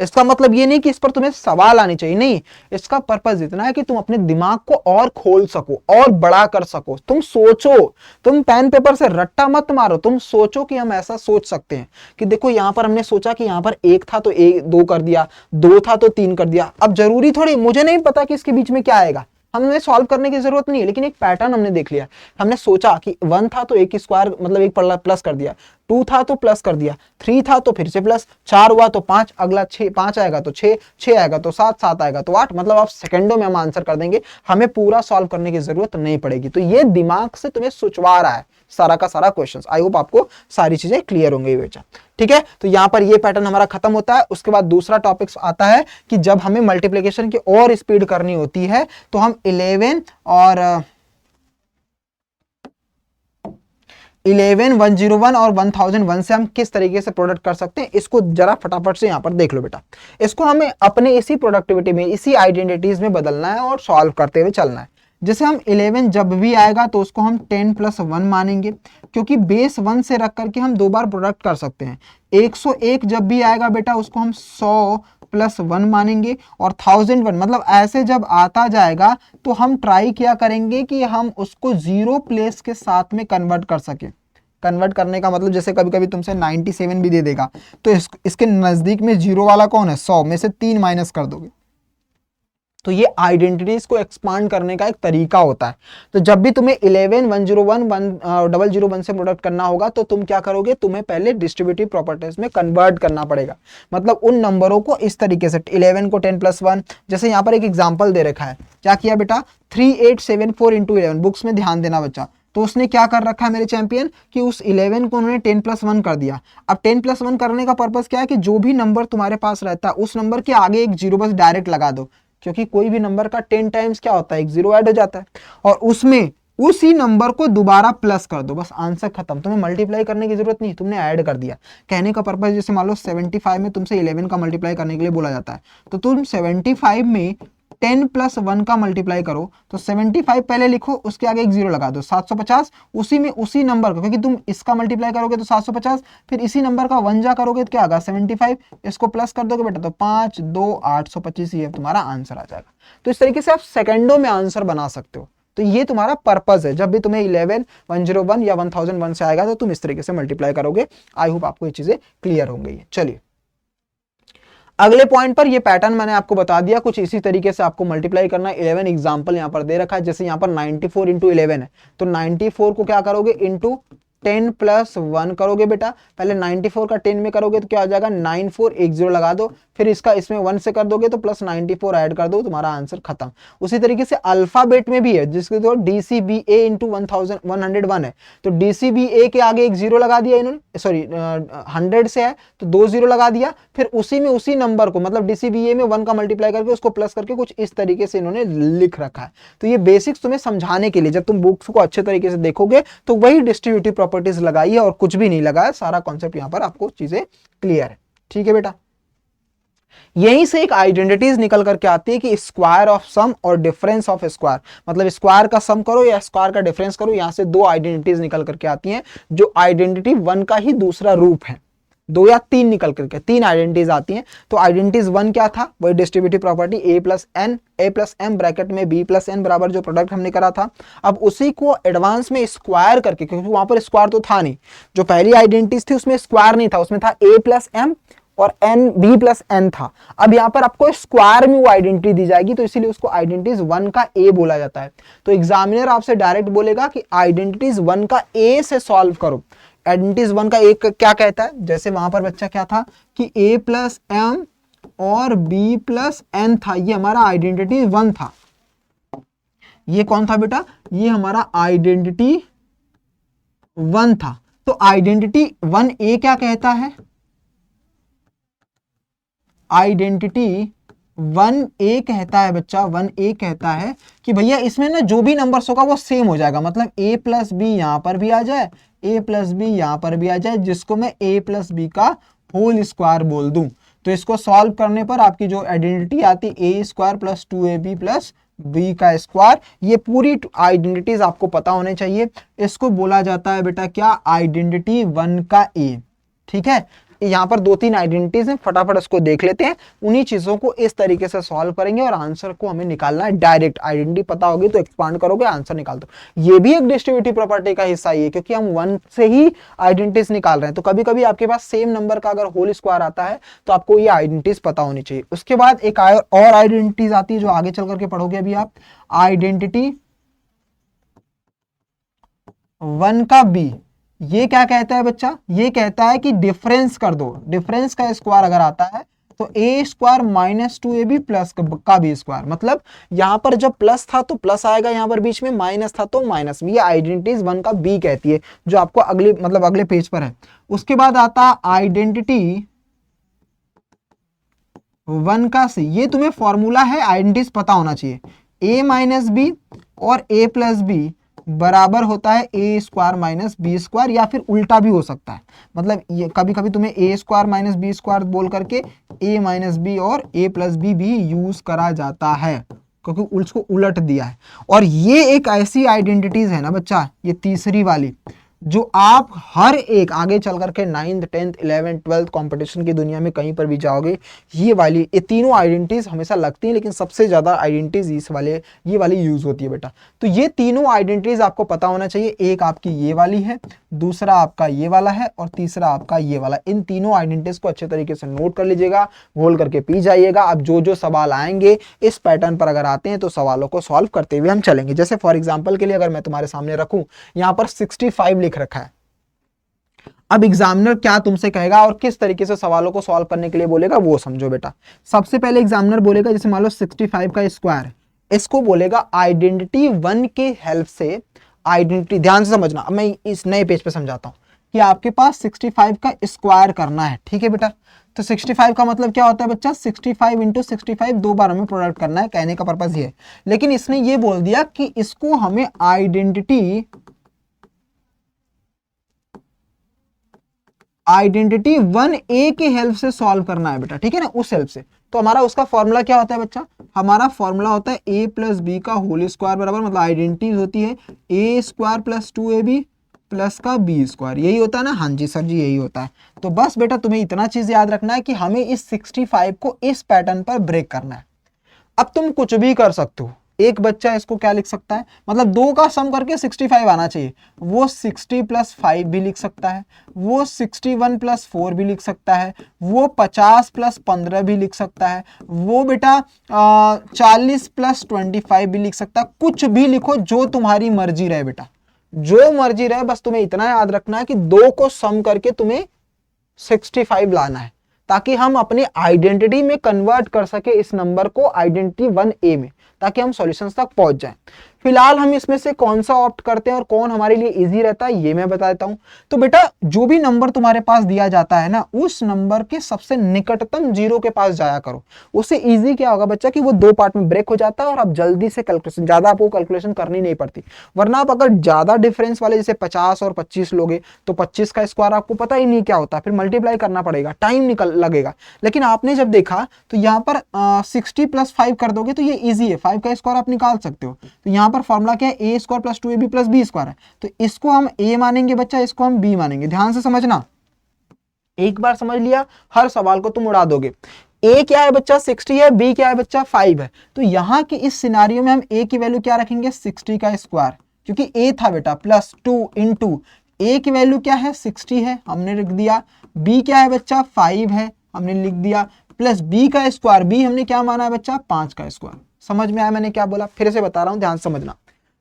इसका मतलब ये नहीं कि इस पर तुम्हें सवाल आने चाहिए, नहीं, इसका पर्पस इतना है कि तुम अपने दिमाग को और खोल सको और बड़ा कर सको। तुम सोचो, तुम पेन पेपर से रट्टा मत मारो, तुम सोचो कि हम ऐसा सोच सकते हैं कि देखो यहां पर हमने सोचा कि यहां पर एक था तो एक 2 कर दिया, 2 था तो 3 कर दिया। अब जरूरी थोड़ी, मुझे नहीं पता कि इसके बीच में क्या आएगा, हमें सॉल्व करने की जरूरत नहीं है, लेकिन एक पैटर्न हमने देख लिया। हमने सोचा कि 1 था तो एक स्क्वायर मतलब एक प्लस कर दिया, 2 था तो प्लस कर दिया, 3 था तो फिर से प्लस, 4 हुआ तो 5, अगला 6, 5 आएगा तो 6, 6 आएगा तो 7, 7 आएगा तो 8, मतलब आप सेकंडों में हम आंसर कर देंगे, हमें पूरा सॉल्व करने की जरूरत नहीं पड़ेगी। तो ये दिमाग से तुम्हें सोचवा रहा है सारा का सारा क्वेश्चंस। आई होप आपको सारी चीजें क्लियर होंगी बेटा, ठीक है। तो यहां पर ये पैटर्न हमारा खत्म होता है। उसके बाद दूसरा टॉपिक आता है कि जब हमें मल्टीप्लिकेशन की और स्पीड करनी होती है तो हम 11 और 101 और 1001 से हम किस तरीके से प्रोडक्ट कर सकते हैं, इसको जरा फटाफट से यहां पर देख लो बेटा। इसको हमें अपने इसी प्रोडक्टिविटी में, इसी आइडेंटिटीज में बदलना है और सॉल्व करते हुए चलना है। जैसे हम 11 जब भी आएगा तो उसको हम 10 + 1 मानेंगे, क्योंकि बेस 1 से रख करके हम 2 बार प्रोडक्ट कर सकते हैं। 101 जब भी आएगा बेटा उसको हम 100 + 1 मानेंगे, और 1001 मतलब ऐसे जब आता जाएगा तो हम ट्राई किया करेंगे कि हम उसको 0 प्लेस के साथ में कन्वर्ट कर सके। कन्वर्ट करने का मतलब जैसे कभी कभी तुमसे 97 भी दे देगा तो इसके नजदीक में 0 वाला कौन है, 100 में से 3 माइनस कर दोगे। तो ये आइडेंटिटीज को एक्सपांड करने का एक तरीका होता है। तो जब भी तुम्हें 11, 101, 1001 से प्रोडक्ट करना होगा तो तुम क्या करोगे, तुम्हें पहले डिस्ट्रीब्यूटिव प्रॉपर्टीज में कन्वर्ट करना पड़ेगा। मतलब उन नंबरों को इस तरीके से 11 को 10 + 1, जैसे यहाँ पर एक एग्जाम्पल दे रखा है, क्या किया बेटा 3874 × 11, बुक्स में ध्यान देना बच्चा। तो उसने क्या कर रखा है मेरे चैंपियन कि उस 11 को उन्होंने 10 + 1 कर दिया। अब 10 + 1 करने का पर्पस क्या है कि जो भी नंबर तुम्हारे पास रहता है उस नंबर के आगे एक 0 बस डायरेक्ट लगा दो, क्योंकि कोई भी नंबर का 10 टाइम्स क्या होता है, एक 0 ऐड हो जाता है, और उसमें उसी नंबर को दोबारा प्लस कर दो, बस आंसर खत्म। तुम्हें मल्टीप्लाई करने की जरूरत नहीं, तुमने ऐड कर दिया। कहने का पर्पस जैसे मान लो 75 में तुमसे 11 का मल्टीप्लाई करने के लिए बोला जाता है, तो तुम 75 में 10 + 1 का मल्टीप्लाई करो, तो 75 पहले लिखो, उसके आगे एक 0 लगा दो, 750, उसी में उसी नंबर को, क्योंकि तुम इसका मल्टीप्लाई करोगे तो 750, फिर इसी नंबर का 1 जा करोगे तो क्या आएगा 75, इसको प्लस कर दोगे बेटा तो 5, 2, 825, ये तुम्हारा आंसर आ जाएगा। तो इस तरीके से आप सेकंडों में आंसर बना सकते हो। तो ये तुम्हारा पर्पस है, जब भी तुम्हें 11, 101 या 1001 से आएगा तो तुम इस तरीके से मल्टीप्लाई करोगे। आई होप आपको ये चीजें क्लियर हो गई। चलिए अगले पॉइंट पर, ये पैटर्न मैंने आपको बता दिया, कुछ इसी तरीके से आपको मल्टीप्लाई करना है। 11 एग्जांपल यहाँ पर दे रखा है, जैसे यहाँ पर 94 × 11 है, तो 94 को क्या करोगे इंटू 10 + 1 करोगे बेटा। पहले 94 का 10 में करोगे तो क्या हो जाएगा 94, एक 0 लगा दो, फिर इसका इसमें 1 से कर दोगे तो प्लस 94 ऐड कर दो, तुम्हारा आंसर खत्म। उसी तरीके से अल्फाबेट में भी है, जिसके तो DCBA × 101 है, तो DCBA के आगे एक 0 लगा दिया इन्होंने, सॉरी 100 से है तो 2 0 लगा दिया, फिर उसी में उसी नंबर को मतलब DCBA में 1 का मल्टीप्लाई करके उसको प्लस करके कुछ इस तरीके से इन्होंने लिख रखा है। तो ये बेसिक्स तुम्हें समझाने के लिए, जब तुम बुक्स को अच्छे तरीके से देखोगे तो वही डिस्ट्रीब्यूटिव प्रॉपर्टीज लगाई है और कुछ भी नहीं लगाया, सारा कॉन्सेप्ट यहां पर आपको चीजें क्लियर है। ठीक है बेटा, यहीं से एक आइडेंटिटीज निकल करके आती है कि स्क्वायर ऑफ सम और डिफरेंस ऑफ स्क्वायर, मतलब स्क्वायर का सम करो या स्क्वायर का डिफरेंस करो, यहां से 2 आइडेंटिटीज निकल करके आती हैं, जो आइडेंटिटी 1 का ही दूसरा रूप है। 2 या 3 निकल करके 3 आइडेंटिटीज आती हैं। तो आइडेंटिटीज 1 क्या था, वही distributive property a + m bracket में b + n बराबर जो प्रोडक्ट हमने करा था, अब उसी को एडवांस में स्क्वायर करके, क्योंकि वहां पर स्क्वायर तो था नहीं, जो पहली आइडेंटिटीज थी उसमें स्क्वायर नहीं था, उसमें था a + m और b + n था। अब यहाँ पर आपको स्क्वायर में वो आइडेंटिटी दी जाएगी, तो इसीलिए उसको आइडेंटिटीज 1 का a बोला जाता है। तो एग्जामिनर आपसे डायरेक्ट बोलेगा कि आइडेंटिटीज 1 का a से सॉल्व करो। आइडेंटिटीज 1 का एक क्या कहता है, जैसे वहां पर बच्चा क्या था कि a + m और b प्लस n था, ये हमारा आइडेंटिटी 1 था। ये कौन था बेटा? ये हमारा आइडेंटिटी 1 था। तो आइडेंटिटी 1a क्या कहता है? आइडेंटिटी 1a कहता है बच्चा, 1a कहता है कि भैया इसमें ना जो भी नंबर्स होगा वो सेम हो जाएगा, मतलब a प्लस बी यहां पर भी आ जाए, a प्लस बी यहां पर भी आ जाए, जिसको मैं a प्लस बी का होल स्क्वायर बोल दूं। तो इसको सॉल्व करने पर आपकी जो आइडेंटिटी आती है a square plus 2ab plus b का स्क्वायर, ये पूरी आइडेंटिटीज आपको पता होने चाहिए। इसको बोला जाता है बेटा क्या? आइडेंटिटी 1 का a। ठीक है, यहाँ पर 2-3 आइडेंटिटीज हैं, फटाफट इसको देख लेते हैं। उन्हीं चीजों को इस तरीके से सॉल्व करेंगे और आंसर को हमें निकालना है डायरेक्ट। आइडेंटिटी पता होगी तो एक्सपांड करोगे, आंसर निकाल दो। ये भी एक डिस्ट्रीब्यूटिव प्रॉपर्टी का हिस्सा ही है, क्योंकि हम 1 से ही आइडेंटिटीज निकाल रहे हैं। तो कभी कभी आपके पास सेम नंबर का अगर होल स्क्वायर आता है तो आपको ये आइडेंटिटीज पता होनी चाहिए। उसके बाद एक और आइडेंटिटीज आती है जो आगे चल करके पढ़ोगे अभी आप, आइडेंटिटी 1 का बी। ये क्या कहता है बच्चा? ये कहता है कि डिफरेंस कर दो, डिफरेंस का स्क्वायर अगर आता है तो ए स्क्वायर माइनस 2ab प्लस का बी स्क्वायर। मतलब यहां पर जब प्लस था तो प्लस आएगा, यहां पर बीच में माइनस था तो माइनस। ये आइडेंटिटीज 1 का बी कहती है, जो आपको अगले पेज पर है। उसके बाद आता आइडेंटिटी 1 का सी। ये तुम्हें फॉर्मूला है, आइडेंटिटीज पता होना चाहिए। a माइनस बी और a प्लस बी बराबर होता है a square minus b square, या फिर उल्टा भी हो सकता है। मतलब ये कभी कभी तुम्हें ए स्क्वायर माइनस बी स्क्वायर बोल करके ए माइनस बी और ए प्लस बी भी यूज करा जाता है, क्योंकि उसको उलट दिया है। और ये एक ऐसी आइडेंटिटीज है ना बच्चा, ये तीसरी वाली, जो आप हर एक आगे चल करके 9th 10th 11th 12th competition की दुनिया में कहीं पर भी जाओगे, ये तीनों आइडेंटिटीज हमेशा लगती हैं, लेकिन सबसे ज्यादा आइडेंटिटीज ये वाली यूज होती है बेटा। तो ये तीनों आइडेंटिटीज आपको पता होना चाहिए। एक आपकी ये वाली है, दूसरा आपका ये वाला है और तीसरा आपका ये वाला। इन तीनों आइडेंटिटीज को अच्छे तरीके से नोट कर लीजिएगा, घोल करके पी जाइएगा। अब जो जो सवाल आएंगे इस पैटर्न पर अगर आते हैं तो सवालों को सॉल्व करते हुए हम चलेंगे। जैसे फॉर एग्जाम्पल के लिए अगर मैं तुम्हारे सामने रखूं, यहाँ पर 65 लिख रखा है। अब एग्जामिनर क्या तुमसे कहेगा और किस तरीके से सवालों को सॉल्व करने के लिए बोलेगा वो समझो बेटा। सबसे पहले एग्जामिनर बोलेगा, जैसे मान लो 65 का स्क्वायर, इसको बोलेगा आइडेंटिटी 1 के हेल्प से। आइडेंटिटी ध्यान से समझना, अब मैं इस नए पेज पे समझाता हूं कि आपके पास 65 का स्क्वायर करना है। ठीक है बेटा, तो 65 का मतलब क्या होता है बच्चा? 65 इंटू 65 दो बार हमें प्रोडक्ट करना है, कहने का पर्पज ये है। लेकिन इसने ये बोल दिया कि इसको हमें आइडेंटिटी 1a के हेल्प से सॉल्व करना है बेटा। ठीक है ना, उस हेल्प से। तो हमारा उसका फॉर्मूला क्या होता है बच्चा? हमारा फॉर्मूला होता है a प्लस बी का होल स्क्वायर बराबर, मतलब आइडेंटिटी होती है a square plus 2ab plus का बी स्क्वायर। यही होता है ना? हाँ जी सर जी, यही होता है। तो बस बेटा तुम्हें इतना चीज याद रखना है कि हमें इस 65 को इस पैटर्न पर ब्रेक करना है। अब तुम कुछ भी कर सकते हो। एक बच्चा इसको क्या लिख सकता है, मतलब 2 का सम करके 65 आना चाहिए। वो 60 प्लस 5 भी लिख सकता है, वो 61 प्लस 4 भी लिख सकता है, वो 50 प्लस 15 भी लिख सकता है, वो बेटा 40 प्लस 25 भी लिख सकता है। कुछ भी लिखो, जो तुम्हारी मर्जी रहे बेटा, जो मर्जी रहे। बस तुम्हें इतना याद रखना है कि 2 को सम करके तुम्हें 65 लाना है, ताकि हम अपनी आइडेंटिटी में कन्वर्ट कर सके इस नंबर को आइडेंटिटी 1a में, ताकि हम सॉल्यूशंस तक पहुंच जाएं। फिलहाल हम इसमें से कौन सा ऑप्ट करते हैं और कौन हमारे लिए इजी रहता है ये मैं बता देता हूं। तो बेटा जो भी नंबर तुम्हारे पास दिया जाता है ना, उस नंबर के सबसे निकटतम जीरो के पास जाया करो। उससे इजी क्या होगा बच्चा कि वो 2 पार्ट में ब्रेक हो जाता है और आप जल्दी से कैलकुलेशन, ज्यादा आपको कैलकुलेशन करनी नहीं पड़ती। वरना आप अगर ज्यादा डिफरेंस वाले जैसे 50 और 25 लोगे तो 25 का स्क्वायर आपको पता ही नहीं क्या होता, फिर मल्टीप्लाई करना पड़ेगा, टाइम लगेगा। लेकिन आपने जब देखा तो यहाँ पर 60 प्लस 5 कर दोगे तो ये इजी है, 5 का स्क्वायर आप निकाल सकते हो। तो यहाँ पर फॉर्मूला क्या है? A square plus 2ab plus b square है। तो इसको हम ए मानेंगे बच्चा, इसको हम बी मानेंगे। ध्यान से समझना, एक बार समझ लिया हर सवाल को तुम उड़ा दोगे। ए क्या है बच्चा? 60 है। बी क्या है बच्चा? 5 है। तो यहाँ के इस सिनारियो में हम ए की वैल्यू क्या रखेंगे? 60 का स्क्वायर, क्योंकि ए था बेटा, प्लस 2 इंटू ए की वैल्यू क्या है? 60 है, हमने लिख दिया। बी क्या है बच्चा? 5 है, हमने लिख दिया, प्लस बी का स्क्वायर। बी हमने क्या माना है बच्चा? 5 का स्क्वायर। समझ में आया मैंने क्या बोला? फिर से बता रहा हूं, ध्यान समझना।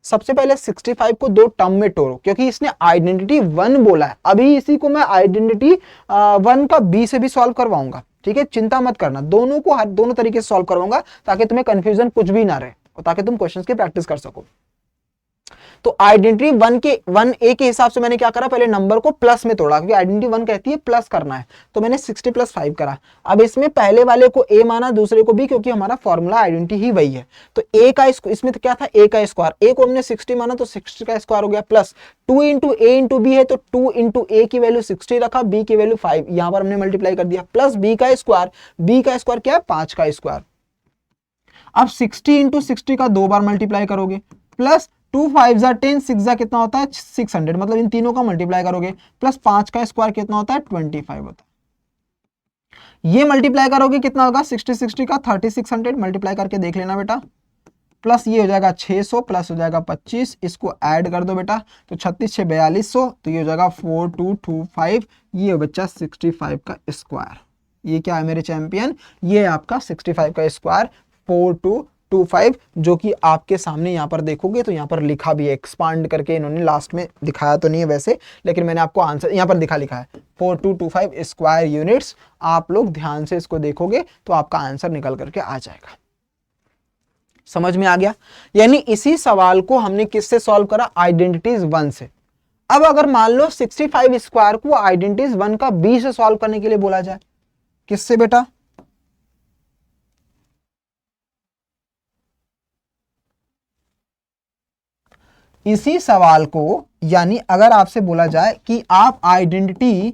सबसे पहले 65 को 2 टर्म में तोड़ो, क्योंकि इसने आइडेंटिटी 1 बोला है। अभी इसी को मैं आइडेंटिटी 1 का बी से भी सॉल्व करवाऊंगा। ठीक है, चिंता मत करना, दोनों को दोनों तरीके से सॉल्व करवाऊंगा ताकि तुम्हें कंफ्यूजन कुछ भी ना रहे और ताकि तुम क्वेश्चंस की प्रैक्टिस कर सको। तो आइडेंटिटी 1A के हिसाब से मैंने क्या करा, पहले नंबर को प्लस में तोड़ा क्योंकि आइडेंटिटी 1 कहती है प्लस करना है, तो मैंने 60 + 5 करा। अब इसमें पहले वाले को A माना, दूसरे को B, क्योंकि हमारा फॉर्मूला आइडेंटिटी ही वही है। तो A का इसमें तो क्या था, A का स्क्वायर, A को हमने 60 माना तो 60 का स्क्वायर हो गया, प्लस 2 × A × B है तो 2 × A की वैल्यू 60 रखा, B की वैल्यू 5, यहां पर हमने मल्टीप्लाई कर दिया, प्लस B का स्क्वायर, B का स्क्वायर क्या है 5 का स्क्वायर। अब 60 × 60 का 2 बार मल्टीप्लाई करोगे, प्लस 2 5 × 10 6 कितना होता है 600, मतलब इन तीनों का मल्टीप्लाई करोगे, प्लस 5 का स्क्वायर कितना होता है 25 होता है। ये मल्टीप्लाई करोगे कितना होगा 60 का 3600, मल्टीप्लाई करके देख लेना बेटा, प्लस ये हो जाएगा 600, प्लस हो जाएगा 25, इसको ऐड कर दो बेटा तो 36 6 4200, तो ये हो जाएगा 4225, ये हो बच्चा 65 का स्क्वायर। ये क्या है मेरे चैंपियन, ये आपका 65 का स्क्वायर 4225, जो कि आपके सामने यहाँ पर देखोगे तो यहाँ पर लिखा भी है, एक्सपांड करके इन्होंने लास्ट में दिखाया तो नहीं है वैसे, लेकिन मैंने आपको आंसर यहाँ पर लिखा है 4225 स्क्वायर यूनिट्स। आप लोग ध्यान से इसको देखोगे तो आपका आंसर निकल करके आ जाएगा। समझ में आ गया, यानी इसी सवाल को हमने किससे सॉल्व करा, आइडेंटिटीज 1 से। अब अगर मान लो 65 स्क्वायर को आइडेंटिटीज 1 का B से सॉल्व करने के लिए बोला जाए, किससे बेटा, इसी सवाल को, यानी अगर आपसे बोला जाए कि आप आइडेंटिटी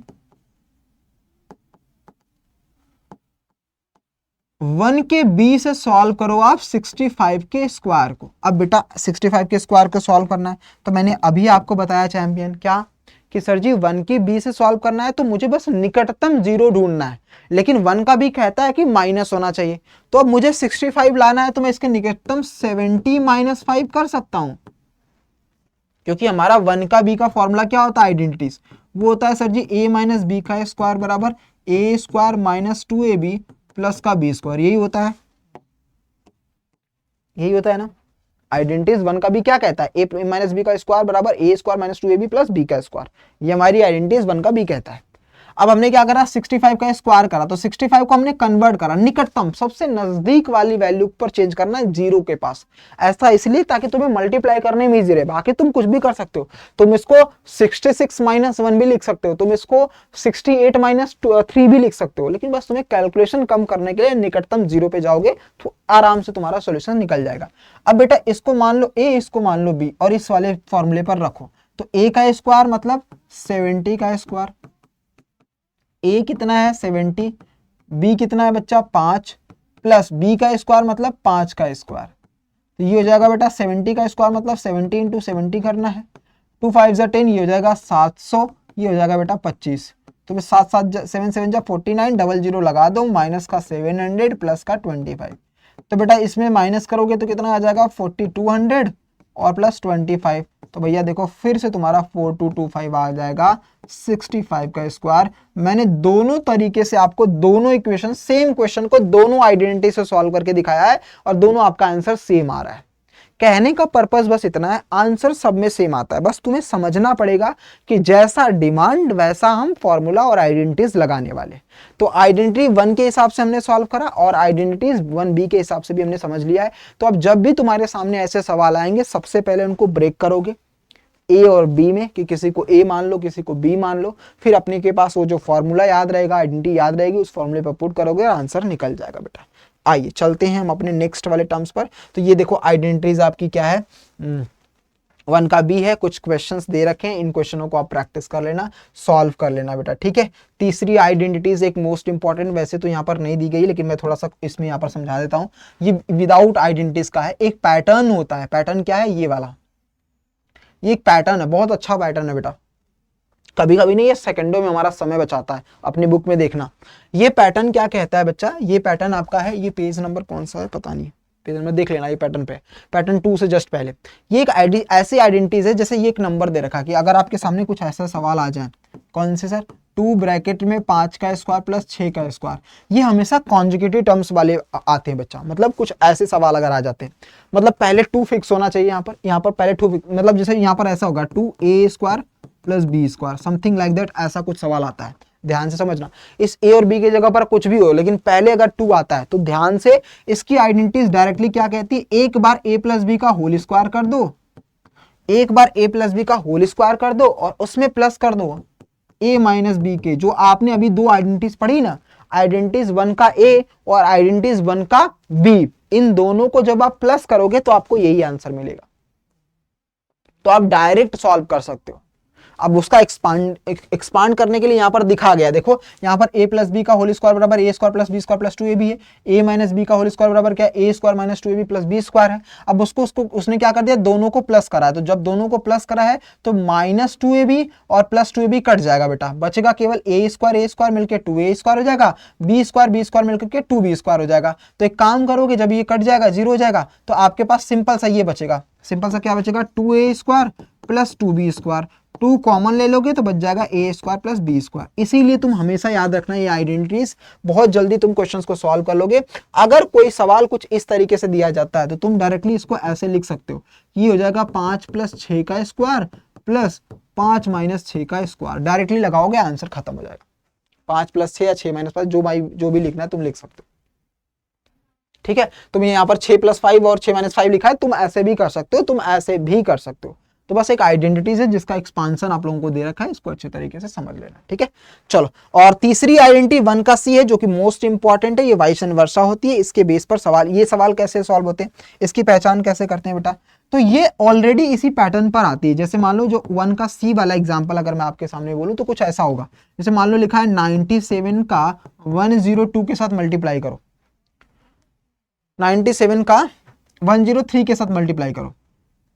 1 के B से सॉल्व करो आप 65 के स्क्वायर को। अब बेटा 65 के स्क्वायर को सॉल्व करना है, तो मैंने अभी आपको बताया चैंपियन क्या कि सर जी 1 के B से सॉल्व करना है तो मुझे बस निकटतम 0 ढूंढना है, लेकिन 1 का B कहता है कि माइनस होना चाहिए, तो अब मुझे 65 लाना है तो मैं इसके निकटतम 70 - 5 कर सकता हूं, क्योंकि हमारा 1 का B का फॉर्मूला क्या होता है आइडेंटिटीज, वो होता है सर जी A - B का स्क्वायर बराबर A² - 2AB प्लस का B स्क्वायर, यही होता है, यही होता है ना। आइडेंटिटीज 1 का भी क्या कहता है, A - B का स्क्वायर बराबर A² - 2AB प्लस B का स्क्वायर, ये हमारी आइडेंटिटीज 1 का B कहता है। अब हमने क्या करा 65 का स्क्वायर करा, तो 65 को हमने कन्वर्ट करा, निकटतम सबसे नजदीक वाली वैल्यू पर चेंज करना है 0 के पास। ऐसा इसलिए ताकि तुम्हें मल्टीप्लाई करने में इजी रहे, बाकी तुम कुछ भी कर सकते हो, तुम इसको 66 - 1 भी लिख सकते हो, तुम इसको 68 - 3 भी लिख सकते हो, लेकिन बस तुम्हें कैलकुलेशन कम करने के लिए निकटतम 0 पे जाओगे तो आराम से तुम्हारा सोल्यूशन निकल जाएगा। अब बेटा इसको मान लो A, इसको मान लो B और इस वाले फॉर्मूले पर रखो, तो A का स्क्वायर मतलब 70 का स्क्वायर, A कितना है 70, B कितना है बच्चा 5, प्लस B का स्क्वायर मतलब 5 का स्क्वायर, तो ये हो जाएगा बेटा 70 का स्क्वायर मतलब 70 × 70 करना है, 2 5 × 10, ये हो जाएगा 700, ये हो जाएगा बेटा 25, तो 7 7 7 7 49, 00 लगा दो, माइनस का 700 प्लस का 25, तो बेटा इसमें माइनस करोगे तो कितना आ जाएगा 4200 और प्लस 25, तो भैया देखो फिर से तुम्हारा 4225 आ जाएगा 65 का स्क्वायर। मैंने दोनों तरीके से आपको दोनों इक्वेशन, सेम क्वेश्चन को दोनों आइडेंटिटी से सॉल्व करके दिखाया है और दोनों आपका आंसर सेम आ रहा है। कहने का पर्पस बस इतना है, आंसर सब में सेम आता है, बस तुम्हें समझना पड़ेगा कि जैसा डिमांड वैसा हम फॉर्मूला और आइडेंटिटीज लगाने वाले। तो आइडेंटिटी 1 के हिसाब से हमने सॉल्व करा और आइडेंटिटीज 1B के हिसाब से भी हमने समझ लिया है। तो अब जब भी तुम्हारे सामने ऐसे सवाल आएंगे सबसे पहले उनको ब्रेक करोगे A और B में, कि किसी को A मान लो किसी को B मान लो, फिर अपने के पास वो जो फॉर्मूला याद रहेगा, आइडेंटिटी याद रहेगी, उस फॉर्मूले पर पुट करोगे और आंसर निकल जाएगा बेटा। आइए चलते हैं हम अपने नेक्स्ट वाले टर्म्स पर। तो ये देखो आइडेंटिटीज आपकी क्या है, 1 का B है, कुछ क्वेश्चंस दे रखे हैं, इन क्वेश्चनों को आप प्रैक्टिस कर लेना, सॉल्व कर लेना बेटा, ठीक है। तीसरी आइडेंटिटीज एक मोस्ट इंपॉर्टेंट, वैसे तो यहाँ पर नहीं दी गई लेकिन मैं थोड़ा सा इसमें यहाँ पर समझा देता हूँ। ये विदाउट आइडेंटिटीज का है, एक पैटर्न होता है, पैटर्न क्या है ये वाला, ये एक पैटर्न है, बहुत अच्छा पैटर्न है बेटा, कभी कभी नहीं ये सेकंडों में हमारा समय बचाता है, अपनी बुक में देखना। ये पैटर्न क्या कहता है बच्चा, ये पैटर्न आपका है, ये पेज नंबर कौन सा है पता नहीं, पेज नंबर देख लेना, ये पैटर्न पे, पैटर्न 2 से जस्ट पहले। ये एक ऐसी आइडेंटिटीज है, जैसे ये एक नंबर दे रखा कि अगर आपके सामने कुछ ऐसा सवाल आ जाए, कौन से सर, 2 ब्रैकेट में 5 का स्क्वायर प्लस 6 का स्क्वायर, ये हमेशा कॉन्जुगेटिव टर्म्स वाले आते हैं बच्चा, मतलब कुछ ऐसे सवाल अगर आ जाते हैं, मतलब पहले 2 फिक्स होना चाहिए, यहाँ पर पहले 2 मतलब जैसे यहाँ पर ऐसा होगा 2A² plus B², something like that, ऐसा कुछ सवाल आता है। ध्यान से समझना, इस ए और बी की जगह पर कुछ भी हो लेकिन पहले अगर 2 आता है तो ध्यान से इसकी आइडेंटिटीज डायरेक्टली क्या कहती है, एक बार ए प्लस बी का होल स्क्वायर कर दो, एक बार ए प्लस बी का होल स्क्वायर कर दो और उसमें प्लस कर दो ए माइनस बी के, जो आपने अभी दो आइडेंटिटीज पढ़ी ना, आइडेंटिटीज 1 का ए और आइडेंटिटीज 1 का बी, इन दोनों को जब आप प्लस करोगे तो आपको यही आंसर मिलेगा। तो आप डायरेक्ट सॉल्व कर सकते हो। अब उसका एक्सपांड करने के लिए यहां पर दिखा गया, देखो यहां पर a प्लस बी का होल स्क्वायर बराबर a square plus b square plus 2ab है, a माइनस बी का होल स्क्वायर बराबर क्या है, a square minus 2ab plus b square है। अब उसने क्या कर दिया, दोनों को प्लस करा है, तो जब दोनों को प्लस करा है तो माइनस 2ab और प्लस 2ab कट जाएगा बेटा, बचेगा केवल ए स्क्वायर मिलकर 2a स्क्वायर हो जाएगा, बी स्क्वायर मिलकर के 2b स्क्वायर हो जाएगा। तो एक काम करोगे, जब ये कट जाएगा 0 हो जाएगा तो आपके पास सिंपल सा ये बचेगा, सिंपल सा क्या बचेगा, 2a square plus 2b square, 2 common ले लोगे तो बच जाएगा ए स्क्वायर प्लस बी स्क्वायर। इसीलिए तुम हमेशा याद रखना ये आइडेंटिटीज, बहुत जल्दी तुम क्वेश्चंस को सॉल्व कर लोगे। अगर कोई सवाल कुछ इस तरीके से दिया जाता है तो तुम डायरेक्टली इसको ऐसे लिख सकते हो, ये हो जाएगा 5 प्लस 6 का स्क्वायर प्लस 5 माइनस 6 का स्क्वायर, डायरेक्टली लगाओगे आंसर खत्म हो जाएगा। 5 प्लस 6 या 6 माइनस 5 जो भी लिखना है तुम लिख सकते हो, ठीक है। तुम यहाँ पर 6 प्लस 5 और 6 माइनस 5 लिखा है, तुम ऐसे भी कर सकते हो, तुम ऐसे भी कर सकते हो। तो बस एक आइडेंटिटीज है जिसका एक्सपांशन आप लोगों को दे रखा है, इसको अच्छे तरीके से समझ लेना, ठीक है। चलो, और तीसरी आइडेंटिटी 1 का सी है जो कि मोस्ट इंपॉर्टेंट है, ये वाइस एंड वर्सा होती है। इसके बेस पर सवाल, ये सवाल कैसे सॉल्व होते हैं, इसकी पहचान कैसे करते हैं बेटा, तो ये ऑलरेडी इसी पैटर्न पर आती है। जैसे मान लो जो 1 का सी वाला एग्जाम्पल अगर मैं आपके सामने बोलूं तो कुछ ऐसा होगा, जैसे मान लो लिखा है 97 का 102 के साथ मल्टीप्लाई करो, 97 का 103 के साथ मल्टीप्लाई करो,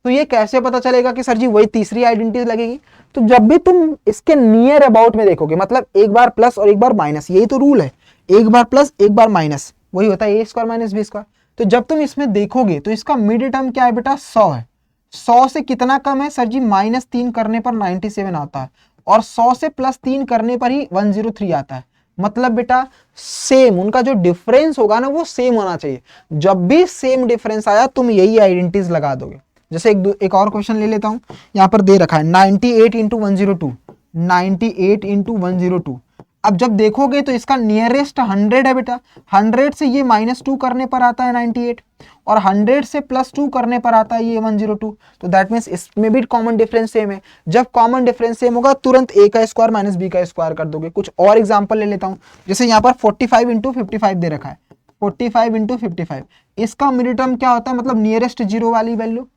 तो ये कैसे पता चलेगा कि सर जी वही तीसरी आइडेंटिटी लगेगी। तो जब भी तुम इसके नियर अबाउट में देखोगे, मतलब एक बार प्लस और एक बार माइनस, यही तो रूल है, एक बार प्लस एक बार माइनस, वही होता है a square minus b square. तो जब तुम इसमें देखोगे तो इसका मिड टर्म क्या है बेटा, 100 है। 100 से कितना कम है सर जी, -3 करने पर 97 आता है, और 100 से +3 करने पर ही 103 आता है। मतलब बेटा सेम, उनका जो डिफरेंस होगा ना वो सेम होना चाहिए। जब भी सेम डिफरेंस आया तुम यही आइडेंटिटीज लगा दोगे। जैसे एक और क्वेश्चन ले लेता हूं, यहां पर दे रखा है 98 इंटू 102, 98 इंटू 102। अब जब देखोगे तो इसका नियरेस्ट 100 है बेटा, 100 से ये -2 करने पर आता है 98, और 100 से +2 करने पर आता है ये 102। तो दैट मीन्स इसमें भी कॉमन डिफरेंस सेम है। जब कॉमन डिफरेंस सेम होगा तुरंत ए का स्क्वायर माइनस बी का स्क्वायर कर दोगे। कुछ और एग्जांपल ले लेता हूं, जैसे यहाँ पर 45 इंटू 55 दे रखा है, 45 इंटू 55, इसका मिड टर्म क्या होता है, मतलब नियरेस्ट जीरो वाली वैल्यू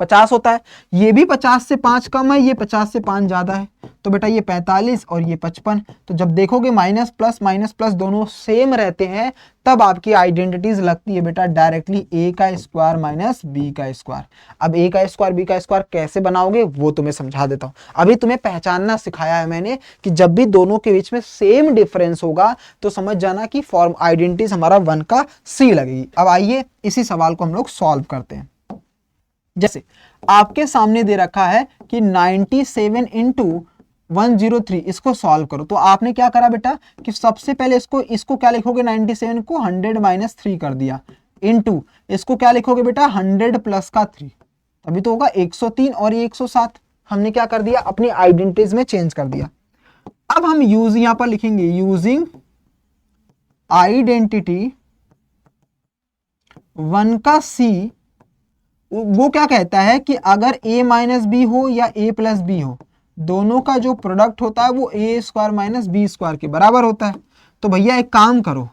50 होता है। ये भी 50 से 5 कम है, ये 50 से 5 ज्यादा है, तो बेटा ये 45 और ये 55। तो जब देखोगे माइनस प्लस दोनों सेम रहते हैं तब आपकी आइडेंटिटीज लगती है बेटा डायरेक्टली ए का स्क्वायर माइनस बी का स्क्वायर। अब ए का स्क्वायर बी का स्क्वायर कैसे बनाओगे वो तुम्हें समझा देता हूं। अभी तुम्हें पहचानना सिखाया है मैंने कि जब भी दोनों के बीच में सेम डिफरेंस होगा तो समझ जाना कि फॉर्म आइडेंटिटीज हमारा 1 का सी लगेगी। अब आइए इसी सवाल को हम लोग सॉल्व करते हैं। जैसे आपके सामने दे रखा है कि 97 इंटू 103, इसको सॉल्व करो। तो आपने क्या करा बेटा कि सबसे पहले इसको क्या लिखोगे, 97 को 100 माइनस 3 कर दिया, इंटू इसको क्या लिखोगे बेटा 100 प्लस का 3, तभी तो होगा 103 और ये 107। हमने क्या कर दिया, अपनी आइडेंटिटीज में चेंज कर दिया। अब हम यहां पर लिखेंगे यूजिंग आइडेंटिटी 1 का सी। वो क्या कहता है कि अगर a माइनस बी हो या a प्लस बी हो, दोनों का जो प्रोडक्ट होता है वो ए स्क्वायर माइनस बी स्क्वायर के बराबर होता है। तो भैया एक काम करो,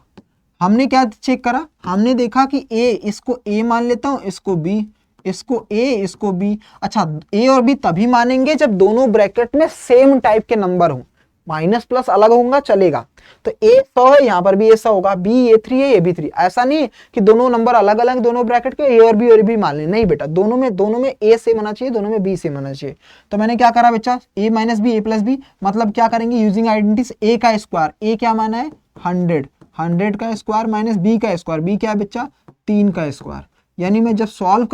हमने क्या चेक करा, हमने देखा कि a, इसको a मान लेता हूं, इसको b, इसको a, इसको b। अच्छा, a और b तभी मानेंगे जब दोनों ब्रैकेट में सेम टाइप के नंबर हो, माइनस प्लस अलग होगा चलेगा। तो a 100 है, यहां पर भी a 100 होगा, b a3 है, a b3। ऐसा नहीं कि दोनों नंबर अलग अलग दोनों ब्रैकेट के a और b मान लें, नहीं बेटा, दोनों में a सेम होना चाहिए, दोनों में b सेम होना चाहिए। तो मैंने क्या करा बच्चा, a minus b a plus b, मतलब क्या करेंगे यूजिंग आइडेंटिटीज, a का स्क्वायर, a क्या माना है 100, 100 का स्क्वायर माइनस b का स्क्वायर, b क्या है बच्चा 3 का स्क्वायर। यानी मैं जब सॉल्व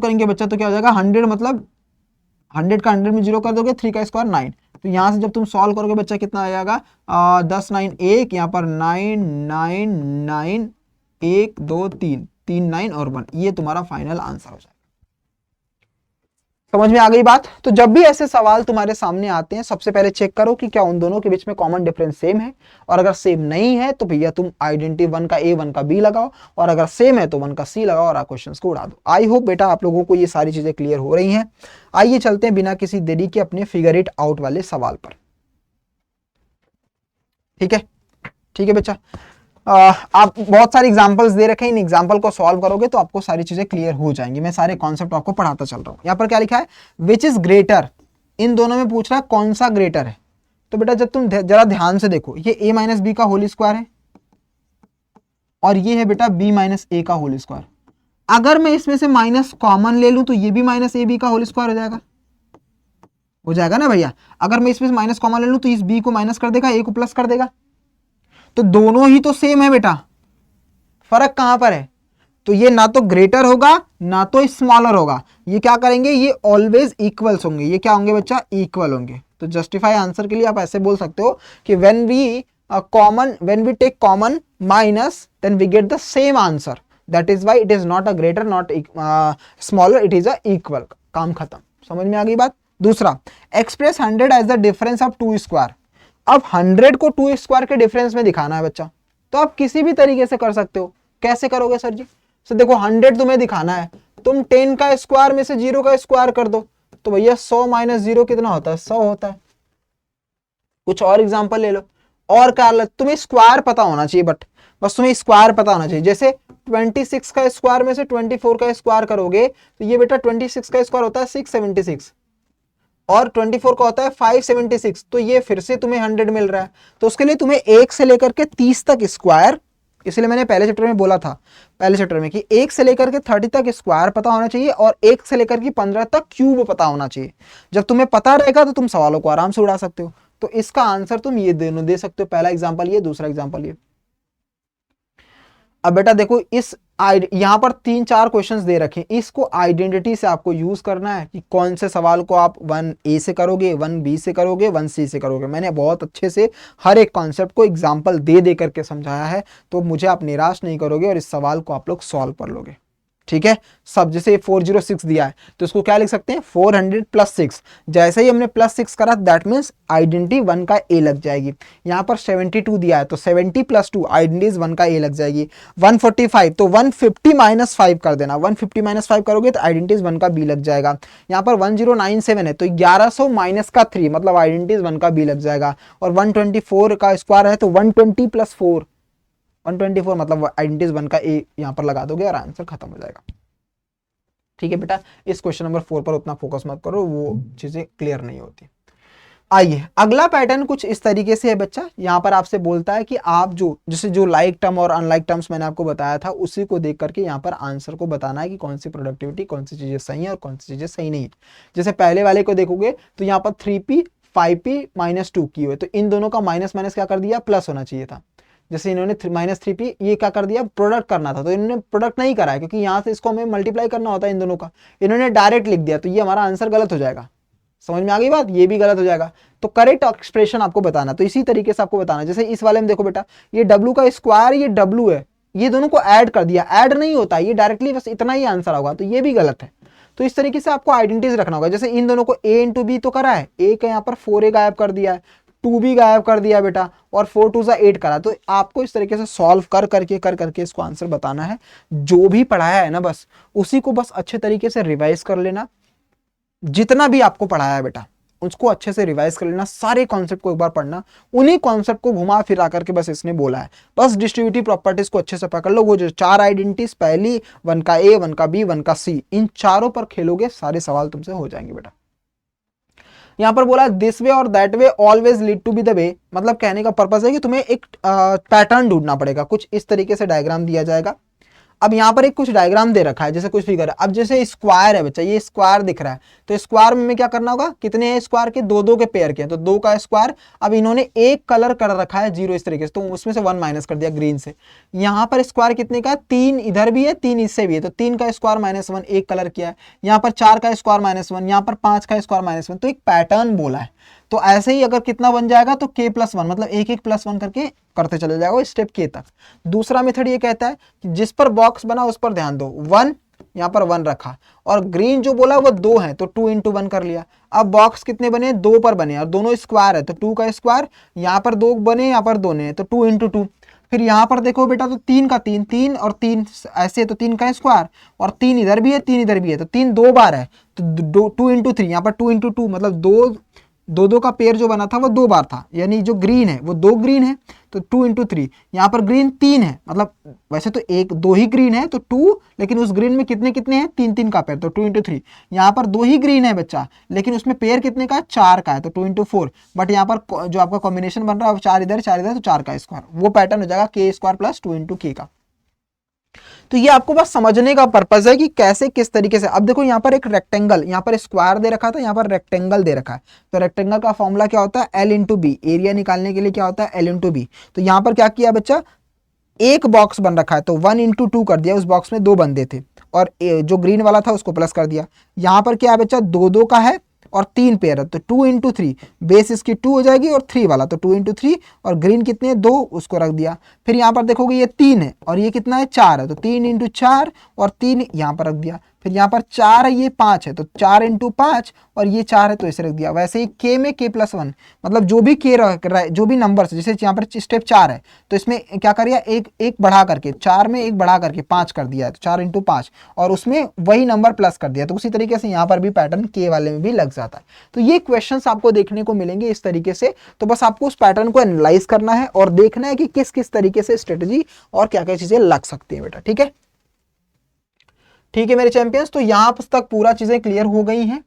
करेंगे बच्चा तो क्या हो जाएगा 100, मतलब 100 का 100 में 0 कर दोगे, 3 का स्क्वायर 9। तो यहां से जब तुम सॉल्व करोगे बच्चा कितना आ जाएगा 10 9 1, यहाँ पर 9 9 9 1 2 3 3 9 और 1, ये तुम्हारा फाइनल आंसर हो जाएगा। समझ में आ गई बात। तो जब भी ऐसे सवाल तुम्हारे सामने आते हैं सबसे पहले चेक करो कि क्या उन दोनों के बीच में कॉमन डिफरेंस सेम है, और अगर सेम नहीं है तो भैया तुम आइडेंटिटी 1 का ए 1 का बी लगाओ, और अगर सेम है तो 1 का सी लगाओ और क्वेश्चन को उड़ा दो। आई होप बेटा आप लोगों को ये सारी चीजें क्लियर हो रही हैं। आइए चलते हैं बिना किसी देरी के अपने फिगर इट आउट वाले सवाल पर। ठीक है, ठीक है बच्चा। आप बहुत सारे एग्जांपल्स दे रखे हैं, इन एग्जांपल को सॉल्व करोगे तो आपको सारी चीजें क्लियर हो जाएंगी। मैं सारे कॉन्सेप्ट आपको पढ़ाता चल रहा हूं। यहाँ पर क्या लिखा है, विच इज ग्रेटर, इन दोनों में पूछ रहा है कौन सा ग्रेटर है। तो बेटा जब तुम जरा ध्यान से देखो, ये a माइनस बी का होल स्क्वायर है और ये है बेटा b माइनस ए का होल स्क्वायर। अगर मैं इसमें से माइनस कॉमन ले लूं तो ये भी माइनस ए बी का होल स्क्वायर हो जाएगा ना भैया। अगर मैं इसमें से माइनस कॉमन ले लूं तो इस b को माइनस कर देगा, a को प्लस कर देगा। तो दोनों ही तो सेम है बेटा, फर्क कहां पर है, तो ये ना तो ग्रेटर होगा ना तो स्मॉलर होगा। ये क्या करेंगे, ये ऑलवेज इक्वल्स होंगे। ये क्या होंगे बच्चा, इक्वल होंगे। तो जस्टिफाई आंसर के लिए आप ऐसे बोल सकते हो कि when we take common minus then we get the same answer, that is why it is not a greater not smaller, it is a equal. काम खत्म। समझ में आ गई बात। दूसरा, express 100 as the difference of 2 square. अब 100 को 2 स्क्वायर के डिफरेंस में दिखाना है बच्चा, तो आप किसी भी तरीके से कर सकते हो। कैसे करोगे सर जी, तो देखो 100 तुम्हें दिखाना है, तुम 10 का स्क्वायर में से 0 का स्क्वायर कर दो, तो भैया 100 माइनस 0 कितना होता है, 100 होता है। कुछ और एग्जांपल ले लो। और क्या, तुम्हें स्क्वायर पता होना चाहिए, बस तुम्हें स्क्वायर पता होना चाहिए। जैसे 26 का स्क्वायर में से 24 का स्क्वायर करोगे तो ये बेटा 26 का स्क्वायर होता है 676 और 24 का होता है 576, तो ये फिर से तुम्हें 100 मिल रहा है। तो उसके लिए तुम्हें 1 से लेकर के 30 तक स्क्वायर, इसलिए मैंने पहले चैप्टर में बोला था, पहले चैप्टर में कि 1 से लेकर के 30 तक स्क्वायर पता होना चाहिए और 1 से लेकर के 15 तक क्यूब पता होना चाहिए। जब तुम्हें पता रहेगा तो तुम सवालों को आराम से उड़ा सकते हो। तो इसका आंसर तुम ये दोनों दे सकते हो, पहला एग्जांपल ये, दूसरा एग्जांपल ये। अब बेटा देखो, इस यहां पर 3-4 क्वेश्चंस दे रखे हैं, इसको आइडेंटिटी से आपको यूज करना है कि कौन से सवाल को आप 1A से करोगे, 1B से करोगे, 1C से करोगे। मैंने बहुत अच्छे से हर एक कॉन्सेप्ट को एग्जांपल दे दे करके समझाया है, तो मुझे आप निराश नहीं करोगे और इस सवाल को आप लोग सॉल्व कर लोगे। ठीक है, सब जैसे 406 दिया है तो इसको क्या लिख सकते हैं, 400 प्लस 6। जैसे ही हमने प्लस 6 करा दैट मीन्स आइडेंटिटी 1 का ए लग जाएगी। यहाँ पर 72 दिया है तो 70 प्लस 2 आइडेंटिटी 1 का ए लग जाएगी। 145 तो 150 माइनस 5 कर देना, 150 माइनस 5 करोगे तो आइडेंटिटी 1 का बी लग जाएगा। यहाँ पर 1097 है तो 1100 माइनस का 3 मतलब आइडेंटिटी 1 का बी लग जाएगा। और 124 का स्क्वायर है तो 120 प्लस 4 124 मतलब आइडेंटिटी 1 का ए यहां पर लगा दोगे और आंसर खत्म हो जाएगा। ठीक है बेटा, इस क्वेश्चन नंबर 4 पर उतना फोकस मत करो, वो चीजें क्लियर नहीं होती। आइए अगला पैटर्न कुछ इस तरीके से है बच्चा। यहां पर आपसे बोलता है कि आप जो लाइक टर्म और अनलाइक टर्म्स मैंने आपको बताया था उसी को देख करके यहाँ पर आंसर को बताना है कि कौन सी प्रोडक्टिविटी, कौन सी चीजें सही है और कौन सी चीजें सही नहीं है। जैसे पहले वाले को देखोगे तो यहाँ पर 3p 5p माइनस 2 की हुई, तो इन दोनों का माइनस माइनस क्या कर दिया, प्लस होना चाहिए था। जैसे इन्होंने माइनस 3p ये क्या कर दिया, प्रोडक्ट करना था, तो इन्होंने प्रोडक्ट नहीं करा है क्योंकि यहाँ से इसको हमें मल्टीप्लाई करना होता है इन दोनों का, इन्होंने डायरेक्ट लिख दिया, तो ये हमारा आंसर गलत हो जाएगा। समझ में आ गई बात, ये भी गलत हो जाएगा। तो करेक्ट एक्सप्रेशन आपको बताना, तो इसी तरीके से आपको बताना। जैसे इस वाले में देखो बेटा, ये w का स्क्वायर, ये w है, ये दोनों को ऐड कर दिया, ऐड नहीं होता, ये डायरेक्टली बस इतना ही आंसर होगा, तो ये भी गलत है। तो इस तरीके से आपको आइडेंटिटीज रखना होगा। जैसे इन दोनों को a इंटू बी तो करा है, a का यहाँ पर 4a गायब कर दिया है, 2 भी गायब कर दिया बेटा, और 4 2 8 करा। तो आपको इस तरीके से सॉल्व कर करके इसको आंसर बताना है। जो भी पढ़ाया है ना बस उसी को बस अच्छे तरीके से रिवाइज कर लेना, जितना भी आपको पढ़ाया है बेटा उसको अच्छे से रिवाइज कर लेना, सारे कॉन्सेप्ट को एक बार पढ़ना, उन्हीं कॉन्सेप्ट को घुमा फिरा करके बस इसने बोला है। बस डिस्ट्रीब्यूटिव प्रॉपर्टीज को अच्छे से पकड़ लो, वो जो 4 आइडेंटिटीज, पहली 1 का ए, 1 का बी, 1 का सी, इन चारों पर खेलोगे, सारे सवाल तुमसे हो जाएंगे बेटा। यहां पर बोला दिस वे और that way always lead to be the way, मतलब कहने का पर्पस है कि तुम्हें एक पैटर्न ढूंढना पड़ेगा। कुछ इस तरीके से डायग्राम दिया जाएगा। अब यहाँ पर एक कुछ डायग्राम दे रखा है, जैसे कुछ फिगर है। अब जैसे स्क्वायर है बच्चा, ये स्क्वायर दिख रहा है, तो स्क्वायर में क्या करना होगा, कितने हैं स्क्वायर के, 2 के पेयर के हैं, तो 2 का स्क्वायर। अब इन्होंने एक कलर कर रखा है 0 इस तरीके से, तो उसमें से 1 माइनस कर दिया ग्रीन से। यहाँ पर स्क्वायर कितने का, 3 इधर भी है, 3 इससे भी है, तो 3 का स्क्वायर -1 एक कलर किया है। यहाँ पर 4 का स्क्वायर -1, यहाँ पर 5 का स्क्वायर -1, तो एक पैटर्न बोला है। तो ऐसे ही अगर कितना बन जाएगा तो k+1 मतलब एक प्लस 1 करके करते चले जाएगा स्टेप k तक। दूसरा मेथड ये कहता है कि जिस पर बॉक्स बना उस पर ध्यान दो, 1 यहाँ पर 1 रखा, और ग्रीन जो बोला वो 2 है तो 2 इंटू 1 कर लिया। अब बॉक्स कितने बने, 2 पर बने, और दोनों स्क्वायर है तो 2 का स्क्वायर, यहाँ पर 2 बने, यहाँ पर 2 ने, तो 2 इंटू 2। फिर यहाँ पर देखो बेटा तो 3 का 3, 3 और 3 ऐसे, तो 3 का स्क्वायर, और 3 इधर भी है 3 इधर भी है, तो 3 2 बार है, तो 2 इंटू 3, यहाँ पर 2 इंटू 2 मतलब दो का पेयर जो बना था वो 2 बार था, यानी जो ग्रीन है वो 2 ग्रीन है, तो 2 इंटू 3। यहाँ पर ग्रीन 3 है, मतलब वैसे तो 2 ही ग्रीन है तो 2, लेकिन उस ग्रीन में कितने कितने हैं, 3 का पेयर, तो 2 इंटू 3। यहाँ पर 2 ही ग्रीन है बच्चा, लेकिन उसमें पेयर कितने का है, 4 का है, तो 2 इंटू 4। बट यहाँ पर जो आपका कॉम्बिनेशन बन रहा है 4 इधर 4 इधर, तो 4 का स्क्वायर, वो पैटर्न हो जाएगा के स्क्वायर प्लस 2 इंटू के का। तो ये आपको बस समझने का पर्पज है कि कैसे किस तरीके से। अब देखो यहाँ पर एक रेक्टेंगल, यहाँ पर स्क्वायर दे रखा था, यहाँ पर रेक्टेंगल दे रखा है, तो रेक्टेंगल का फॉर्मूला क्या होता है, एल इंटू बी, एरिया निकालने के लिए क्या होता है, एल इंटू बी। तो यहाँ पर क्या किया बच्चा, एक बॉक्स बन रखा है तो 1 इंटू 2 कर दिया, उस बॉक्स में 2 बंदे थे, और जो ग्रीन वाला था उसको प्लस कर दिया। यहाँ पर क्या है बच्चा, 2 का है और 3 पेयर है, तो 2 इंटू 3, बेस इसकी 2 हो जाएगी, और 3 वाला तो 2 इंटू 3, और ग्रीन कितने 2, उसको रख दिया। फिर यहाँ पर देखोगे ये 3 है और ये कितना है 4 है, तो 3 इंटू 4 और 3 यहाँ पर रख दिया। फिर यहाँ पर 4 है, ये 5 है, तो 4 इंटू 5 और ये 4 है तो इसे रख दिया। वैसे ही के में के प्लस 1, मतलब जो भी के जो भी नंबर, जैसे यहाँ पर स्टेप 4 है तो इसमें क्या करिए, एक बढ़ा करके 4 में एक बढ़ा करके 5 कर दिया है, तो 4 इंटू 5, और उसमें वही नंबर प्लस कर दिया। तो उसी तरीके से यहाँ पर भी पैटर्न के वाले में भी लग जाता है। तो ये क्वेश्चंस आपको देखने को मिलेंगे इस तरीके से। तो बस आपको उस पैटर्न को एनालाइज करना है और देखना है कि किस किस तरीके से स्ट्रेटजी और क्या क्या चीजें लग सकती है बेटा। ठीक है, ठीक है मेरे चैंपियंस, तो यहां तक पूरा चीजें क्लियर हो गई हैं।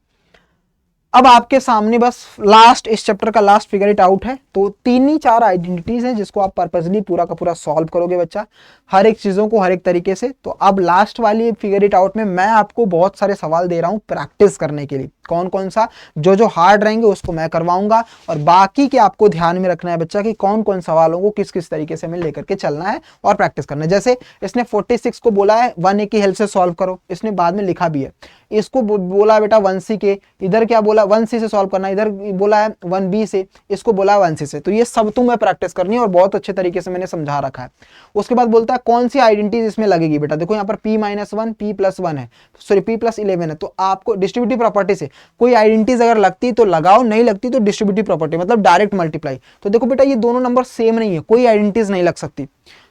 अब आपके सामने बस लास्ट, इस चैप्टर का लास्ट फिगर इट आउट है। तो 3 ही 4 आइडेंटिटीज हैं जिसको आप पर्पसली पूरा का पूरा सॉल्व करोगे बच्चा, हर एक चीजों को हर एक तरीके से। तो अब लास्ट वाली फिगर इट आउट में मैं आपको बहुत सारे सवाल दे रहा हूं प्रैक्टिस करने के लिए। कौन कौन सा, जो हार्ड रहेंगे उसको मैं करवाऊंगा, और बाकी के आपको ध्यान में रखना है बच्चा कि कौन कौन सवालों को किस किस तरीके से हमें लेकर के चलना है और प्रैक्टिस करना है। जैसे इसने 46 को बोला है 1A की हेल्प से सॉल्व करो, इसने बाद में लिखा भी है। इसको बोला बेटा 1C के, इधर क्या बोला 1C से सॉल्व करना, इधर बोला है 1B से, इसको बोला 1C से। तो ये सब तुम्हें प्रैक्टिस करनी है और बहुत अच्छे तरीके से मैंने समझा रखा है। उसके बाद बोलता है कौन सी आइडेंटिटी इसमें लगेगी बेटा, देखो यहाँ पर P-1 P+1 है, सॉरी P+11 है, तो आपको डिस्ट्रीब्यूटिव प्रॉपर्टी से कोई आइडेंटिटीज अगर लगती तो लगाओ, नहीं लगती तो डिस्ट्रीब्यूटिव प्रॉपर्टी मतलब डायरेक्ट मल्टीप्लाई। तो देखो बेटा ये दोनों नंबर सेम नहीं है, कोई आइडेंटिटीज नहीं लग सकती,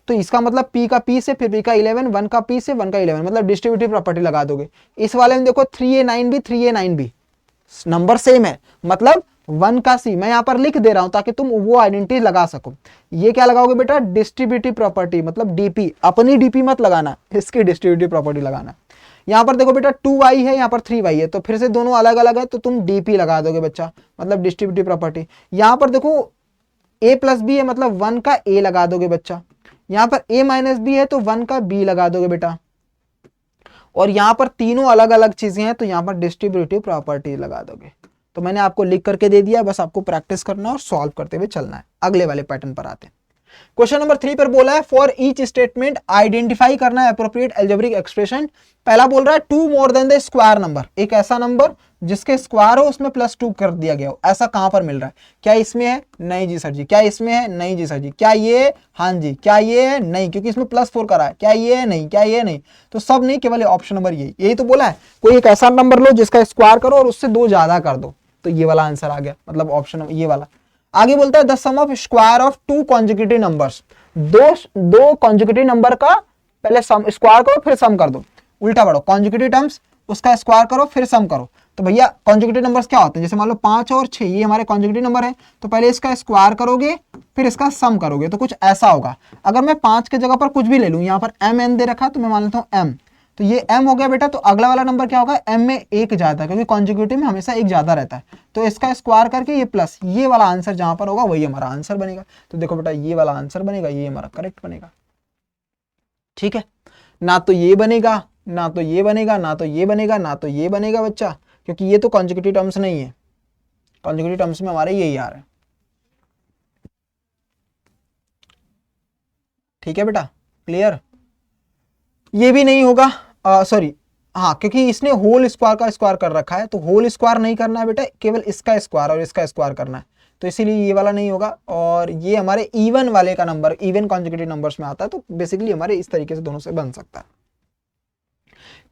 तो इसका मतलब P का P से, फिर P का 11, 1 का P से 1 का 11, मतलब डिस्ट्रीब्यूटिव प्रॉपर्टी लगा दोगे। इस वाले में देखो 3A9B 3A9B नंबर सेम है, मतलब 1 का C मैं यहाँ पर लिख दे रहा हूं ताकि तुम वो आइडेंटिटी लगा सको। ये क्या लगाओगे बेटा, डिस्ट्रीब्यूटिव प्रॉपर्टी, मतलब DP, अपनी DP मत लगाना, इसकी डिस्ट्रीब्यूटिव प्रॉपर्टी लगाना। यहाँ पर देखो बेटा 2y है, यहाँ पर 3y है, तो फिर से दोनों अलग अलग है तो तुम DP लगा दोगे बच्चा, मतलब डिस्ट्रीब्यूटिव प्रॉपर्टी। यहाँ पर देखो A+B है, मतलब 1 का A लगा दोगे बच्चा। यहाँ पर A-B है तो 1 का B लगा दोगे बेटा, और यहाँ पर तीनों अलग अलग चीजें हैं तो यहाँ पर डिस्ट्रीब्यूटिव प्रॉपर्टी लगा दोगे। तो मैंने आपको लिख करके दे दिया, बस आपको प्रैक्टिस करना और सॉल्व करते हुए चलना है। अगले वाले पैटर्न पर आते हैं। क्वेश्चन नंबर 3 पर बोला है फॉर ईच स्टेटमेंट आइडेंटिफाई करना है एप्रोप्रिएट एल्जेब्रिक एक्सप्रेशन। पहला बोल रहा है 2 मोर देन द स्क्वायर नंबर, एक ऐसा नंबर जिसके स्क्वायर हो उसमें +2 कर दिया गया हो, ऐसा कहां पर मिल रहा है। क्या इसमें है, नहीं जी सर जी। क्या इसमें है, नहीं जी सर जी। क्या ये, हाँ जी। क्या ये है, नहीं, क्योंकि इसमें +4 करा है। क्या ये, नहीं। क्या ये, नहीं। तो सब नहीं, केवल ऑप्शन नंबर यही तो बोला है, कोई एक ऐसा नंबर लो जिसका स्क्वायर करो और उससे 2 ज्यादा कर दो, तो ये वाला आंसर आ गया, मतलब ऑप्शन ये वाला। आगे बोलता है the sum of square of 2 consecutive numbers, दो कॉन्जिक्यूटिव नंबर का पहले सम स्क्वायर करो फिर सम कर दो, उल्टा पढ़ो, कॉन्जिक्यूटिव टर्म्स उसका स्क्वायर करो फिर सम करो। तो भैया कॉन्जिक्यूटिव नंबर्स क्या होते हैं, जैसे मान लो 5 और 6 ये हमारे कॉन्जिक्यूटिव नंबर है, तो पहले इसका स्क्वायर करोगे फिर इसका सम करोगे, तो कुछ ऐसा होगा। अगर मैं 5 के जगह पर कुछ भी ले लूं, यहाँ पर MN दे रखा है तो मैं मान लेता हूँ M, तो ये M हो गया बेटा, तो अगला वाला नंबर क्या होगा, M में 1 ज्यादा है, क्योंकि कॉन्जिक्यूटिव में हमेशा 1 ज्यादा रहता है, तो इसका स्क्वायर करके ये प्लस, ये वाला आंसर जहां पर होगा वही हमारा आंसर बनेगा। तो देखो बेटा ये वाला आंसर बनेगा, ये हमारा करेक्ट बनेगा। ठीक है, ना तो ये बनेगा, ना तो ये बनेगा, ना तो ये बनेगा, ना तो ये बनेगा बच्चा, क्योंकि ये तो कॉन्जिक्यूटिव टर्म्स नहीं है, कॉन्जिक्यूटिव टर्म्स में हमारे यही आ रहा है। ठीक है बेटा, क्लियर। ये भी नहीं होगा, सॉरी हाँ, क्योंकि इसने होल स्क्वायर का स्क्वायर कर रखा है, तो होल स्क्वायर नहीं करना है बेटा, केवल इसका स्क्वायर और इसका स्क्वायर करना है, तो इसीलिए ये वाला नहीं होगा। और ये हमारे इवन वाले का नंबर, इवन कॉन्जिक्यूटिव नंबर्स में आता है, तो बेसिकली हमारे इस तरीके से दोनों से बन सकता है।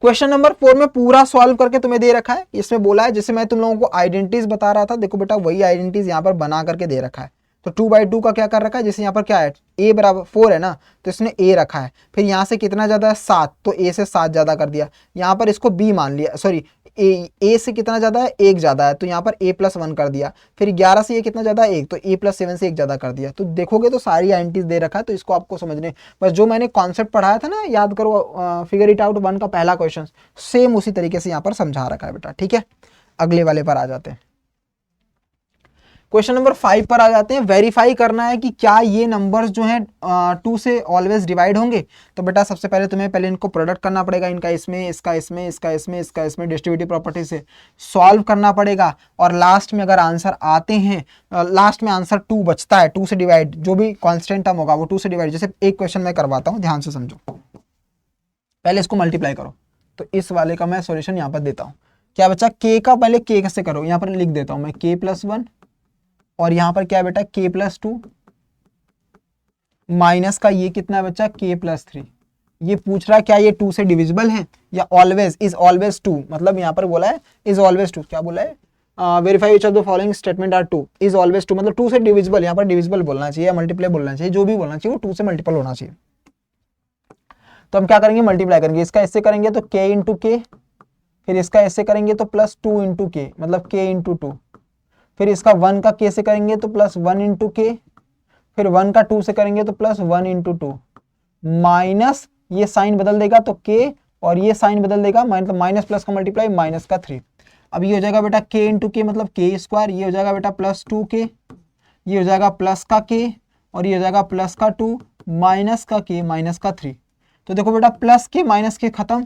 क्वेश्चन नंबर 4 में पूरा सॉल्व करके तुम्हें दे रखा है, इसमें बोला है जैसे मैं तुम लोगों को आइडेंटिटीज बता रहा था, देखो बेटा वही आइडेंटिटीज यहाँ पर बना करके दे रखा है। तो 2/2 का क्या कर रखा है, जैसे यहाँ पर क्या है a बराबर 4 है ना, तो इसने a रखा है, फिर यहाँ से कितना ज्यादा है 7, तो a से 7 ज्यादा कर दिया, यहाँ पर इसको b मान लिया, सॉरी a से कितना ज्यादा है 1 ज्यादा है, तो यहाँ पर a+1 कर दिया, फिर 11 से ये कितना ज्यादा है 1, तो a+7 से 1 ज्यादा कर दिया। तो देखोगे तो सारी आइडेंटिटीज दे रखा है, तो इसको आपको समझने, बस जो मैंने कॉन्सेप्ट पढ़ाया था ना, याद करो, फिगर इट आउट 1 का पहला क्वेश्चन सेम उसी तरीके से यहाँ पर समझा रखा है बेटा, ठीक है। अगले वाले पर आ जाते हैं, क्वेश्चन नंबर 5 पर आ जाते हैं। वेरीफाई करना है कि क्या ये नंबर्स जो हैं 2 से ऑलवेज डिवाइड होंगे। तो बेटा सबसे पहले तुम्हें पहले इनको प्रोडक्ट करना पड़ेगा, इनका इसमें, इसका इसमें, इसका इसमें, इसका इसमें, डिस्ट्रीब्यूटिव प्रॉपर्टी से सॉल्व करना पड़ेगा, और लास्ट में अगर आंसर आते हैं, लास्ट में आंसर 2 बचता है, 2 से डिवाइड, जो भी कॉन्स्टेंट टर्म होगा वो 2 से डिवाइड। जैसे एक क्वेश्चन मैं करवाता हूँ, ध्यान से समझो, पहले इसको मल्टीप्लाई करो, तो इस वाले का मैं सॉल्यूशन यहाँ पर देता हूँ। क्या बच्चा, k का पहले k से करो, यहाँ पर लिख देता हूँ मैं k+1, और यहां पर क्या है बेटा k+2, माइनस का ये कितना है बच्चा k+3। ये पूछ रहा है क्या ये 2 से डिविजिबल है या ऑलवेज, इज ऑलवेज 2, मतलब यहां पर बोला है इज ऑलवेज 2, क्या बोला है, verify which of the following statement are 2, is always 2, मतलब 2 से डिविजिबल, यहाँ पर डिविजिबल बोलना चाहिए या मल्टीप्लाई बोलना चाहिए, जो भी बोलना चाहिए वो 2 से मल्टीपल होना चाहिए। तो हम क्या करेंगे, मल्टीप्लाई करेंगे, इसका इससे करेंगे तो k इंटू के, फिर इसका ऐसे करेंगे तो +2 इंटू के, मतलब k इंटू 2, फिर इसका 1 का k से करेंगे तो +1 इंटू के, फिर 1 का 2 से करेंगे तो +1 इंटू 2, माइनस ये साइन बदल देगा तो k, और ये साइन बदल देगा, मतलब माइनस प्लस का मल्टीप्लाई माइनस का 3। अब ये हो जाएगा बेटा k इंटू के, मतलब k², ये हो जाएगा बेटा +2k, ये हो जाएगा प्लस का k, और ये हो जाएगा प्लस का 2 माइनस का k माइनस का 3। तो देखो बेटा प्लस के माइनस के खत्म,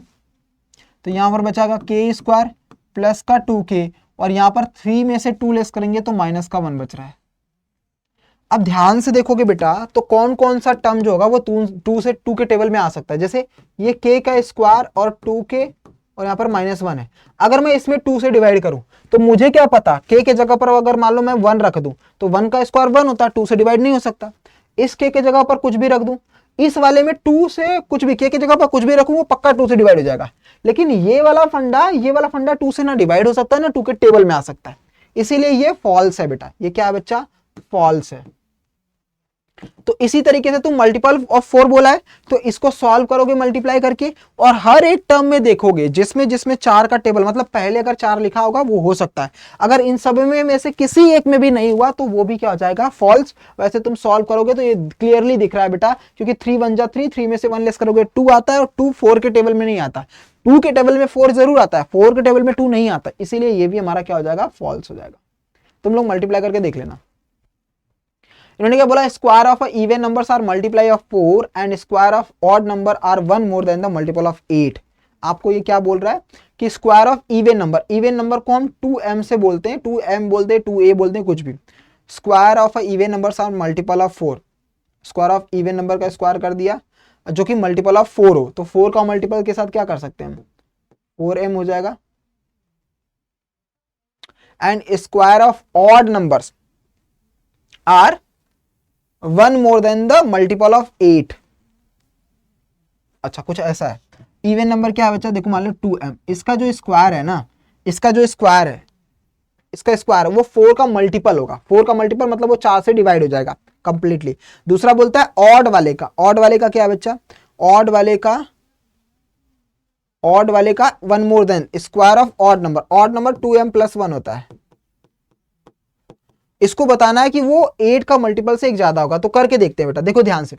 तो यहाँ पर बचाएगा k² प्लस का 2k, और यहाँ पर 3 में से 2 लेस करेंगे तो माइनस का 1 बच रहा है। अब ध्यान से देखोगे बेटा तो कौन कौन सा टर्म जो होगा वो 2 से 2 के टेबल में आ सकता है। जैसे ये k का स्क्वायर और 2k और यहाँ पर -1 है, अगर मैं इसमें 2 से डिवाइड करूं तो मुझे क्या पता k के जगह पर अगर मान लो मैं 1 रख दूं तो 1 का स्क्वायर 1 होता है, 2 से डिवाइड नहीं हो सकता। इस k के जगह पर कुछ भी रख दूं, इस वाले में 2 से कुछ भी k की जगह पर कुछ भी रखूं वो पक्का 2 से डिवाइड हो जाएगा। लेकिन ये वाला फंडा 2 से ना डिवाइड हो सकता है ना 2 के टेबल में आ सकता है, इसीलिए ये फॉल्स है बेटा। ये क्या है बच्चा, फॉल्स है। तो इसी तरीके से तुम मल्टीपल ऑफ 4 बोला है तो इसको सॉल्व करोगे मल्टीप्लाई करके, और हर एक टर्म में देखोगे जिसमें 4 का टेबल, मतलब पहले अगर 4 लिखा होगा वो हो सकता है, अगर इन सब में से किसी एक में भी नहीं हुआ तो वो भी क्या हो जाएगा, फॉल्स। वैसे तुम सॉल्व करोगे तो ये क्लियरली दिख रहा है बेटा, क्योंकि 3 1 जा 3, 3 में से 1 लेस करोगे 2 आता है, और 2 4 के टेबल में नहीं आता, 2 के टेबल में 4 जरूर आता है, 4 के टेबल में 2 नहीं आता, इसीलिए ये भी हमारा क्या हो जाएगा, फॉल्स हो जाएगा। तुम लोग मल्टीप्लाई करके देख लेना। इन्होंने क्या बोला, square of even numbers are multiply of 4 and square of odd number are 1 more than the multiple of 8। आपको ये क्या बोल रहा है कि स्क्वायर ऑफ इवन नंबर को हम 2m से बोलते हैं, 2m बोलते हैं, 2a बोलते हैं, कुछ भी। Square of even numbers are multiple of 4, square of even number का स्क्वायर कर दिया जो कि मल्टीपल ऑफ 4 हो, तो 4 का मल्टीपल के साथ क्या कर सकते हैं हम, 4m हो जाएगा। And square of odd numbers are 1 more than the multiple of 8। अच्छा, कुछ ऐसा है। इवन नंबर क्या है बच्चा, देखो मान लो 2m, इसका जो स्क्वायर है ना, इसका जो स्क्वायर है, इसका स्क्वायर वो 4 का मल्टीपल होगा, 4 का मल्टीपल मतलब वो 4 से डिवाइड हो जाएगा कंप्लीटली। दूसरा बोलता है ऑड वाले का, ऑड वाले का क्या है बच्चा, ऑड वाले का 1 more then square of odd number 2m + 1 होता है। इसको बताना है कि वो 8 का मल्टीपल से एक ज्यादा होगा, तो करके देखते हैं बेटा। देखो ध्यान से,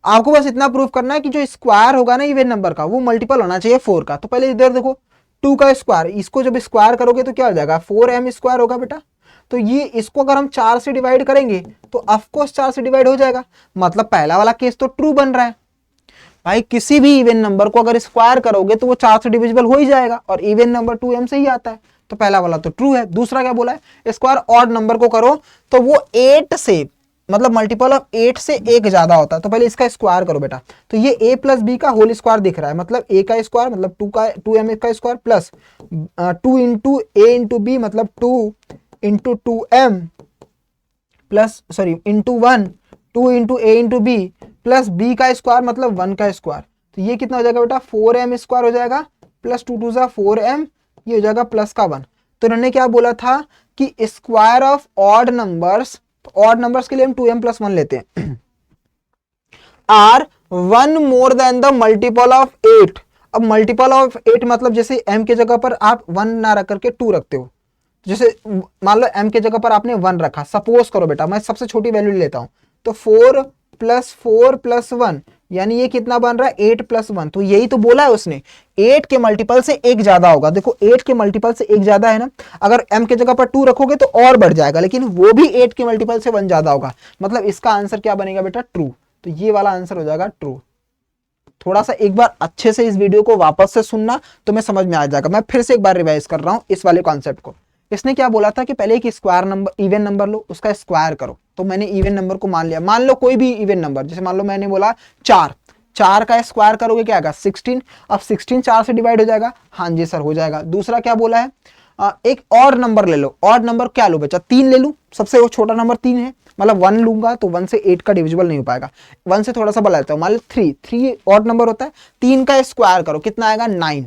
आपको बस इतना प्रूफ करना है कि जो स्क्वायर होगा ना इवन नंबर का वो मल्टीपल होना चाहिए 4 का। तो पहले इधर देखो 2 का स्क्वायर, इसको जब स्क्वायर करोगे तो क्या हो जाएगा, 4m² होगा बेटा। तो ये इसको अगर हम 4 से डिवाइड करेंगे तो ऑफकोर्स 4 से डिवाइड हो जाएगा, मतलब पहला वाला केस तो ट्रू बन रहा है। भाई किसी भी इवन नंबर को अगर स्क्वायर करोगे तो वो 4 से डिविजिबल हो ही जाएगा, और इवन नंबर 2m से ही आता है, तो पहला वाला तो ट्रू है। दूसरा क्या बोला है, स्क्वायर ऑड नंबर को करो तो वो 8 से, मतलब मल्टीपल ऑफ 8 से एक ज्यादा होता है, तो पहले इसका स्क्वायर करो बेटा। तो ये a + b का होल स्क्वायर दिख रहा है, मतलब a का स्क्वायर मतलब 2m का square plus 2 into a into b मतलब 2 into 2m plus sorry into 1, 2 into a into b plus b का स्क्वायर मतलब 1 का स्क्वायर। तो ये कितना हो जाएगा बेटा, 4m² हो जाएगा प्लस 2 2 जा 4m, ये हो जाएगा प्लस का 1। तो इन्होंने क्या बोला था कि square of odd numbers, odd numbers के लिए हम 2m प्लस 1 लेते हैं, are 1 more than the multiple of 8। अब मल्टीपल ऑफ 8 मतलब जैसे m के जगह पर आप 1 ना रख करके 2 रखते हो, जैसे मान लो m के जगह पर आपने 1 रखा, सपोज करो बेटा मैं सबसे छोटी वैल्यू लेता हूं, तो 4 प्लस 1 यानी ये कितना बन रहा है 8 प्लस 1। तो यही तो बोला है उसने, 8 के मल्टीपल से एक ज्यादा होगा। देखो 8 के मल्टीपल से एक ज्यादा है ना, अगर m के जगह पर 2 रखोगे तो और बढ़ जाएगा, लेकिन वो भी 8 के मल्टीपल से 1 ज्यादा होगा, मतलब इसका आंसर क्या बनेगा बेटा ट्रू। तो ये वाला आंसर हो जाएगा ट्रू। थोड़ा सा एक बार अच्छे से इस वीडियो को वापस से सुनना तो मैं समझ में आ जाएगा। मैं फिर से एक बार रिवाइज कर रहा हूं इस वाले कॉन्सेप्ट को। इसने क्या बोला था कि पहले एक स्क्वायर नंबर, इवन नंबर लो, उसका स्क्वायर करो। तो मैंने इवन नंबर को मान लिया, मान लो कोई भी इवन नंबर, जैसे मान लो मैंने बोला 4, 4 का स्क्वायर करोगे क्या आएगा 16। अब 16 4 से डिवाइड हो जाएगा, हाँ जी सर हो जाएगा। दूसरा क्या बोला है, एक और नंबर ले लो। और नंबर क्या लो बच्चा, 3 ले लूं, सबसे वो छोटा नंबर 3 है, मतलब 1 लूंगा तो 1 से 8 का डिविजिबल नहीं हो पाएगा, 1 से थोड़ा सा बड़ा लेता हूं, मान लो 3 ऑड नंबर होता है, 3 का स्क्वायर करो कितना आएगा 9।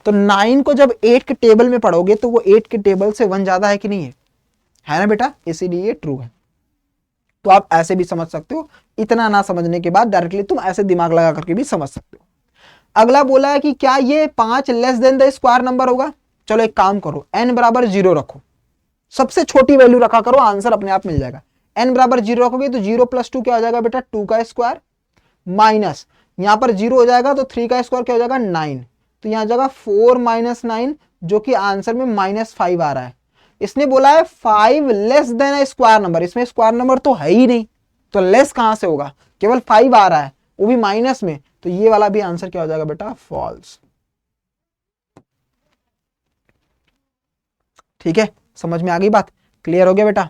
तो 9 को जब 8 के टेबल में पढ़ोगे तो वो 8 के टेबल से 1 ज्यादा है कि नहीं है ना बेटा, इसीलिए ये ट्रू है। तो आप ऐसे भी समझ सकते हो, इतना ना समझने के बाद डायरेक्टली तुम ऐसे दिमाग लगा करके भी समझ सकते हो। अगला बोला है कि क्या ये 5 less than the square number होगा। चलो एक काम करो, n बराबर 0 रखो, सबसे छोटी वैल्यू रखा करो, आंसर अपने आप मिल जाएगा। n बराबर 0 रखोगे तो 0 प्लस 2 क्या हो जाएगा बेटा 2 का स्क्वायर, माइनस यहां पर 0 हो जाएगा तो 3 का स्क्वायर क्या हो जाएगा 9, तो यहां जाएगा 4 माइनस 9, जो कि आंसर में -5 आ रहा है। इसने बोला है 5 लेस देन ए स्क्वायर नंबर, इसमें स्क्वायर नंबर तो है ही नहीं, तो लेस कहां से होगा, केवल 5 आ रहा है वो भी माइनस में, तो ये वाला भी आंसर क्या हो जाएगा बेटा फॉल्स। ठीक है, समझ में आ गई बात, क्लियर हो गया बेटा।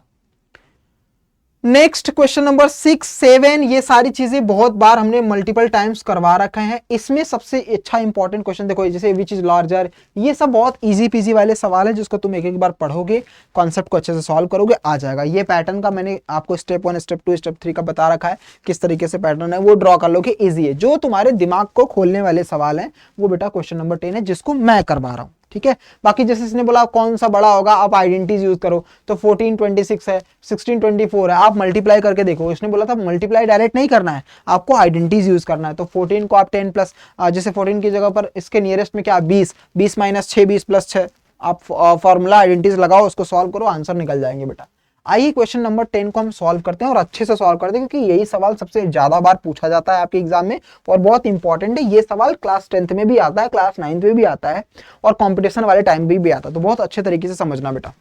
नेक्स्ट क्वेश्चन नंबर 6 7, ये सारी चीजें बहुत बार हमने मल्टीपल टाइम्स करवा रखे हैं। इसमें सबसे अच्छा इंपॉर्टेंट क्वेश्चन देखो, जैसे विच इज लार्जर, ये सब बहुत इजी पीजी वाले सवाल है, जिसको तुम एक एक बार पढ़ोगे, कॉन्सेप्ट को अच्छे से सॉल्व करोगे, आ जाएगा। ये पैटर्न का मैंने आपको स्टेप 1 स्टेप 2 स्टेप 3 का बता रखा है, किस तरीके से पैटर्न है वो ड्रॉ कर लो कि ईजी है। जो तुम्हारे दिमाग को खोलने वाले सवाल है वो बेटा क्वेश्चन नंबर 10 है, जिसको मैं करवा रहा हूं। ठीक है, बाकी जैसे इसने बोला कौन सा बड़ा होगा, आप आइडेंटिटीज यूज करो, तो 14 26 है, 16 24 है, आप मल्टीप्लाई करके देखो। इसने बोला था मल्टीप्लाई डायरेक्ट नहीं करना है, आपको आइडेंटिटीज यूज करना है। तो 14 को आप 10 प्लस, जैसे 14 की जगह पर इसके नियरेस्ट में क्या 20, 20 माइनस 6, 20 प्लस 6, आप फॉर्मूला आइडेंटिटीज लगाओ, उसको सॉल्व करो, आंसर निकल जाएंगे बेटा। आइए क्वेश्चन नंबर 10 को हम सॉल्व करते हैं और अच्छे से सॉल्व करते हैं, क्योंकि यही सवाल सबसे ज्यादा बार पूछा जाता है आपके एग्जाम में और बहुत इंपॉर्टेंट है। ये सवाल क्लास 10th में भी आता है, क्लास 9th में भी आता है और कंपटीशन वाले टाइम भी आता है, तो बहुत अच्छे तरीके से समझना बेटा।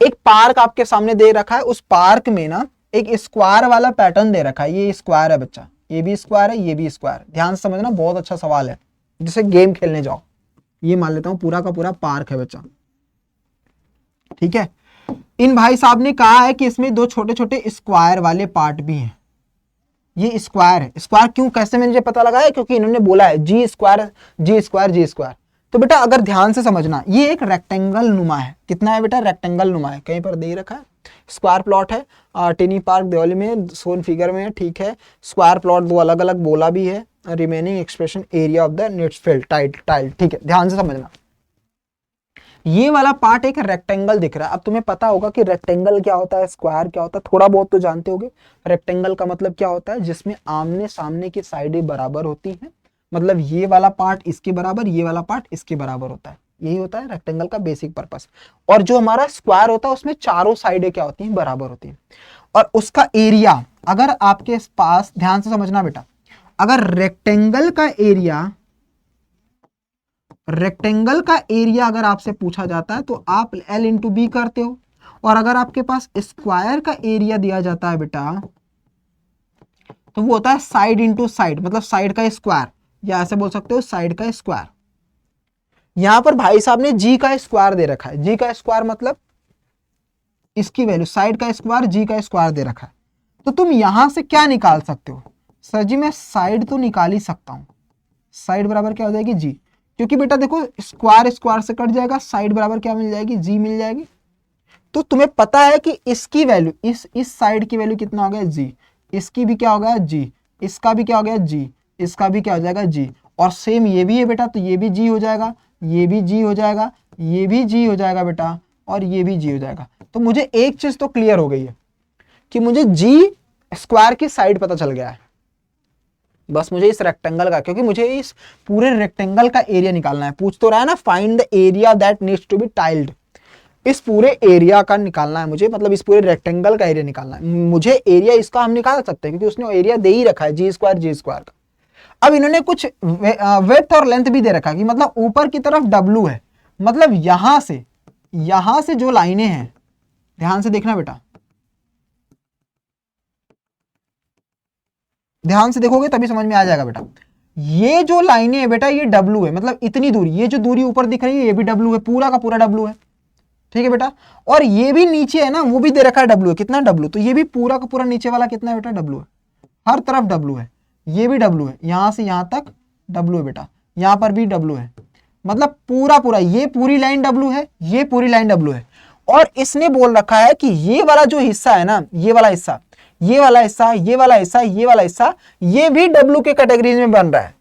एक पार्क आपके सामने दे रखा है, उस पार्क में ना एक स्क्वायर वाला पैटर्न दे रखा है, ये स्क्वायर है बच्चा, ये भी स्क्वायर है, ये भी स्क्वायर, ध्यान से समझना, बहुत अच्छा सवाल है, जिसे गेम खेलने जाओ। ये मान लेता हूं पूरा का पूरा पार्क है बच्चा, ठीक है। इन भाई साहब ने कहा है कि इसमें 2 छोटे छोटे स्क्वायर वाले पार्ट भी हैं। ये स्क्वायर है, स्क्वायर क्यों कैसे मुझे पता लगा है, क्योंकि इन्होंने बोला है जी स्क्वायर जी स्क्वायर जी स्क्वायर। तो बेटा अगर ध्यान से समझना, ये एक रेक्टेंगल नुमा है, कितना है बेटा रेक्टेंगल नुमा है, कहीं पर दे रखा है, स्क्वायर प्लॉट है, टिनी पार्क देवली में सोन फिगर में, ठीक है। स्क्वायर प्लॉट 2 अलग अलग बोला भी है, remaining expression area of the nets field tile, ठीक है, ध्यान से समझना। ये वाला पार्ट एक रेक्टेंगल दिख रहा है। अब तुम्हें पता होगा कि रेक्टेंगल क्या होता है, स्क्वायर क्या होता है, थोड़ा बहुत तो जानते होगे। रेक्टेंगल का मतलब क्या होता है, जिसमें आमने सामने की साइडें बराबर होती हैं, मतलब ये वाला पार्ट इसके बराबर, ये वाला पार्ट इसके बराबर होता है, यही होता है रेक्टेंगल का बेसिक पर्पस। और जो हमारा स्क्वायर होता है उसमें चारों साइडें क्या होती हैं, बराबर होती हैं। और उसका एरिया, अगर आपके पास, ध्यान से समझना बेटा, अगर रेक्टेंगल का एरिया अगर आपसे पूछा जाता है तो आप L इंटू बी करते हो, और अगर आपके पास स्क्वायर का एरिया दिया जाता है बेटा तो वो होता है साइड इंटू साइड, मतलब साइड का स्क्वायर, या ऐसे बोल सकते हो साइड का स्क्वायर। यहां पर भाई साहब ने जी का स्क्वायर दे रखा है, जी का स्क्वायर मतलब इसकी वैल्यू, साइड का स्क्वायर जी का स्क्वायर दे रखा है। तो तुम यहां से क्या निकाल सकते हो, सर जी मैं साइड तो निकाल ही सकता हूं, साइड बराबर क्या हो जाएगी जी, क्योंकि बेटा देखो स्क्वायर स्क्वायर से कट जाएगा, साइड बराबर क्या मिल जाएगी, जी मिल जाएगी। तो तुम्हें पता है कि इसकी वैल्यू, इस साइड की वैल्यू कितना हो गया जी, इसकी भी क्या हो गया जी, इसका भी क्या हो गया जी, इसका भी क्या हो जाएगा जी, और सेम ये भी है बेटा, तो ये भी जी हो जाएगा, ये भी जी हो जाएगा, ये भी जी हो जाएगा बेटा, और ये भी जी हो जाएगा। तो मुझे एक चीज तो क्लियर हो गई है कि मुझे जी स्क्वायर की साइड पता चल गया है। बस मुझे इस रेक्टेंगल का, क्योंकि मुझे इस पूरे रेक्टेंगल का एरिया निकालना है। पूछ तो रहा है ना, find the area that needs to be tiled. इस पूरे एरिया का निकालना है मुझे, मतलब इस पूरे रेक्टेंगल का एरिया निकालना है मुझे। एरिया इसका हम निकाल सकते हैं क्योंकि उसने एरिया दे ही रखा है जी स्क्वायर का। अब इन्होंने कुछ विड्थ और लेंथ भी दे रखा है कि मतलब ऊपर की तरफ W है, मतलब यहां से जो लाइनें हैं, ध्यान से देखना बेटा, ध्यान से देखोगे तभी समझ में आ जाएगा बेटा। ये जो लाइनें है बेटा, ये W है, मतलब इतनी दूरी, ये जो दूरी ऊपर दिख रही है ये भी W है, पूरा का पूरा W है, ठीक है बेटा। और ये भी नीचे है ना, वो भी दे रखा है W है, कितना W, तो ये भी पूरा का पूरा नीचे वाला कितना है बेटा, W है, हर तरफ W है, ये भी W है, यहां से यहां तक W है बेटा, यहां पर भी W है, मतलब पूरा ये पूरी लाइन W है, ये पूरी लाइन W है। और इसने बोल रखा है कि ये वाला जो हिस्सा है ना, ये वाला हिस्सा, ये वाला हिस्सा, ये वाला हिस्सा, ये वाला हिस्सा, ये भी W के कैटेगरीज में बन रहा है,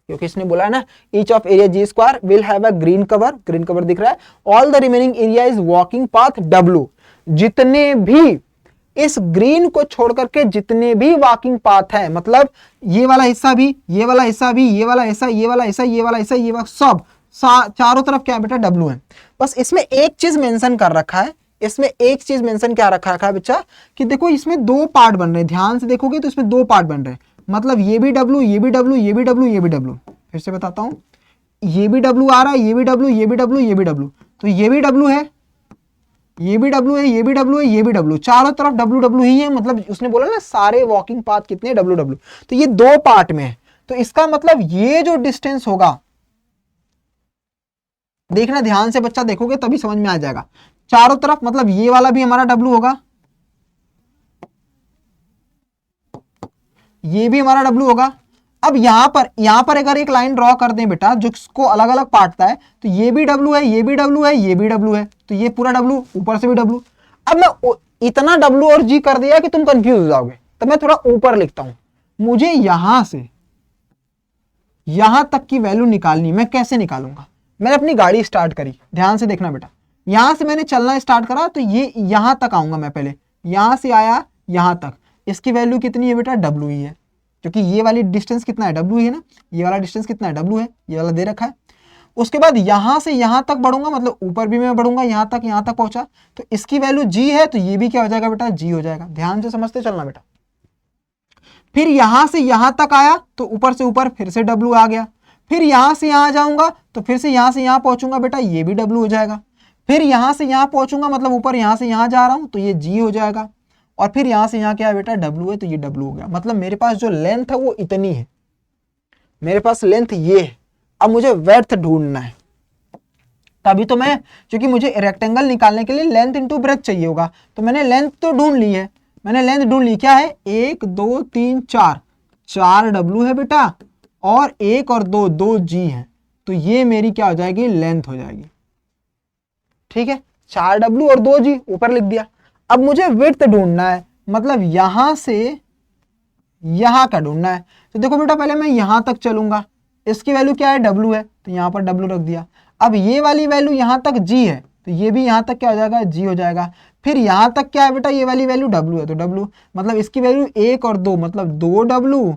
क्योंकि इसने बोला है ना, each of area G square will have a green cover दिख रहा है, all the remaining area is walking path W। जितने भी इस ग्रीन को छोड़ करके जितने भी वॉकिंग पाथ है, मतलब ये वाला हिस्सा भी, ये वाला हिस्सा भी, ये वाला हिस्सा, ये वाला हिस्सा, ये वाला हिस्सा, ये वाला, सब चारों तरफ क्या है बेटा, W है। बस इसमें एक चीज मेंशन कर रखा है, इसमें एक चीज मेंशन क्या रखा है बच्चा, कि देखो इसमें दो पार्ट बन रहे हैं, ध्यान से देखोगे तो इसमें दो पार्ट बन रहे हैं, मतलब ये भी W, ये भी W, ये भी W, ये भी W। फिर से बताता हूं, ये भी W आ रहा है, ये भी W, ये भी W, ये भी W, तो ये भी W है, ये भी W है, ये भी W है, ये भी W, चारों तरफ W ही है। मतलब उसने बोला ना सारे वॉकिंग पाथ कितने W, तो ये दो पार्ट में है, तो इसका मतलब ये जो डिस्टेंस होगा, देखना ध्यान से बच्चा, देखोगे तभी समझ में आ जाएगा। चारों तरफ मतलब ये वाला भी हमारा W होगा, ये भी हमारा W होगा। अब यहां पर अगर एक लाइन ड्रॉ कर दें बेटा, जो इसको अलग अलग बांटता है, तो ये भी W है, ये भी W है, ये भी W है, तो ये पूरा W, ऊपर से भी W। अब मैं इतना W और G कर दिया कि तुम कंफ्यूज हो जाओगे, तो मैं थोड़ा ऊपर लिखता हूं। मुझे यहां से यहां तक की वैल्यू निकालनी, मैं कैसे निकालूंगा? मैंने अपनी गाड़ी स्टार्ट करी, ध्यान से देखना बेटा, यहां से मैंने चलना स्टार्ट करा, तो ये यहां तक आऊंगा मैं, पहले यहां से आया यहां तक, इसकी वैल्यू कितनी है बेटा, W ही है, क्योंकि ये वाली डिस्टेंस कितना है, W ही है ना, ये वाला डिस्टेंस कितना है, W है, ये वाला दे रखा है। उसके बाद यहां से यहां तक बढ़ूंगा, मतलब ऊपर भी मैं बढ़ूंगा, यहां तक पहुंचा, तो इसकी वैल्यू G है, तो ये भी क्या हो जाएगा बेटा, G हो जाएगा। ध्यान से समझते चलना बेटा। फिर यहां से यहां तक आया, तो ऊपर से ऊपर फिर से W आ गया, फिर यहां से यहां जाऊंगा, तो फिर से यहां पहुंचूंगा बेटा, ये भी W हो जाएगा। फिर यहां से यहां पहुंचूंगा, मतलब ऊपर यहां से यहां जा रहा हूं, तो ये G हो जाएगा। और फिर यहां से यहां क्या है बेटा, W है, तो ये W हो गया। मतलब मेरे पास जो लेंथ है वो इतनी है, मेरे पास लेंथ ये है। अब मुझे वेड्थ ढूंढना है, तभी तो मैं, क्योंकि मुझे रेक्टेंगल निकालने के लिए लेंथ इंटू ब्रेथ चाहिए होगा, तो मैंने लेंथ तो ढूंढ ली है, मैंने लेंथ ढूंढ ली, क्या है, 1 2 3 4 W है बेटा, और 1 और 2 G है, तो ये मेरी क्या हो जाएगी, लेंथ हो जाएगी। ठीक है, 4 W और 2 G ऊपर लिख दिया। अब मुझे विड्थ ढूंढना है, मतलब यहां से यहां का ढूंढना है। तो देखो बेटा, पहले मैं यहां तक चलूंगा, इसकी वैल्यू क्या है, W है, तो यहां पर W रख दिया। अब ये वाली वैल्यू यहां तक G है, तो ये भी यहां तक क्या हो जाएगा, G हो जाएगा। फिर यहां तक क्या है बेटा, ये वाली वैल्यू W है, तो W, मतलब इसकी वैल्यू 1 और 2, मतलब 2W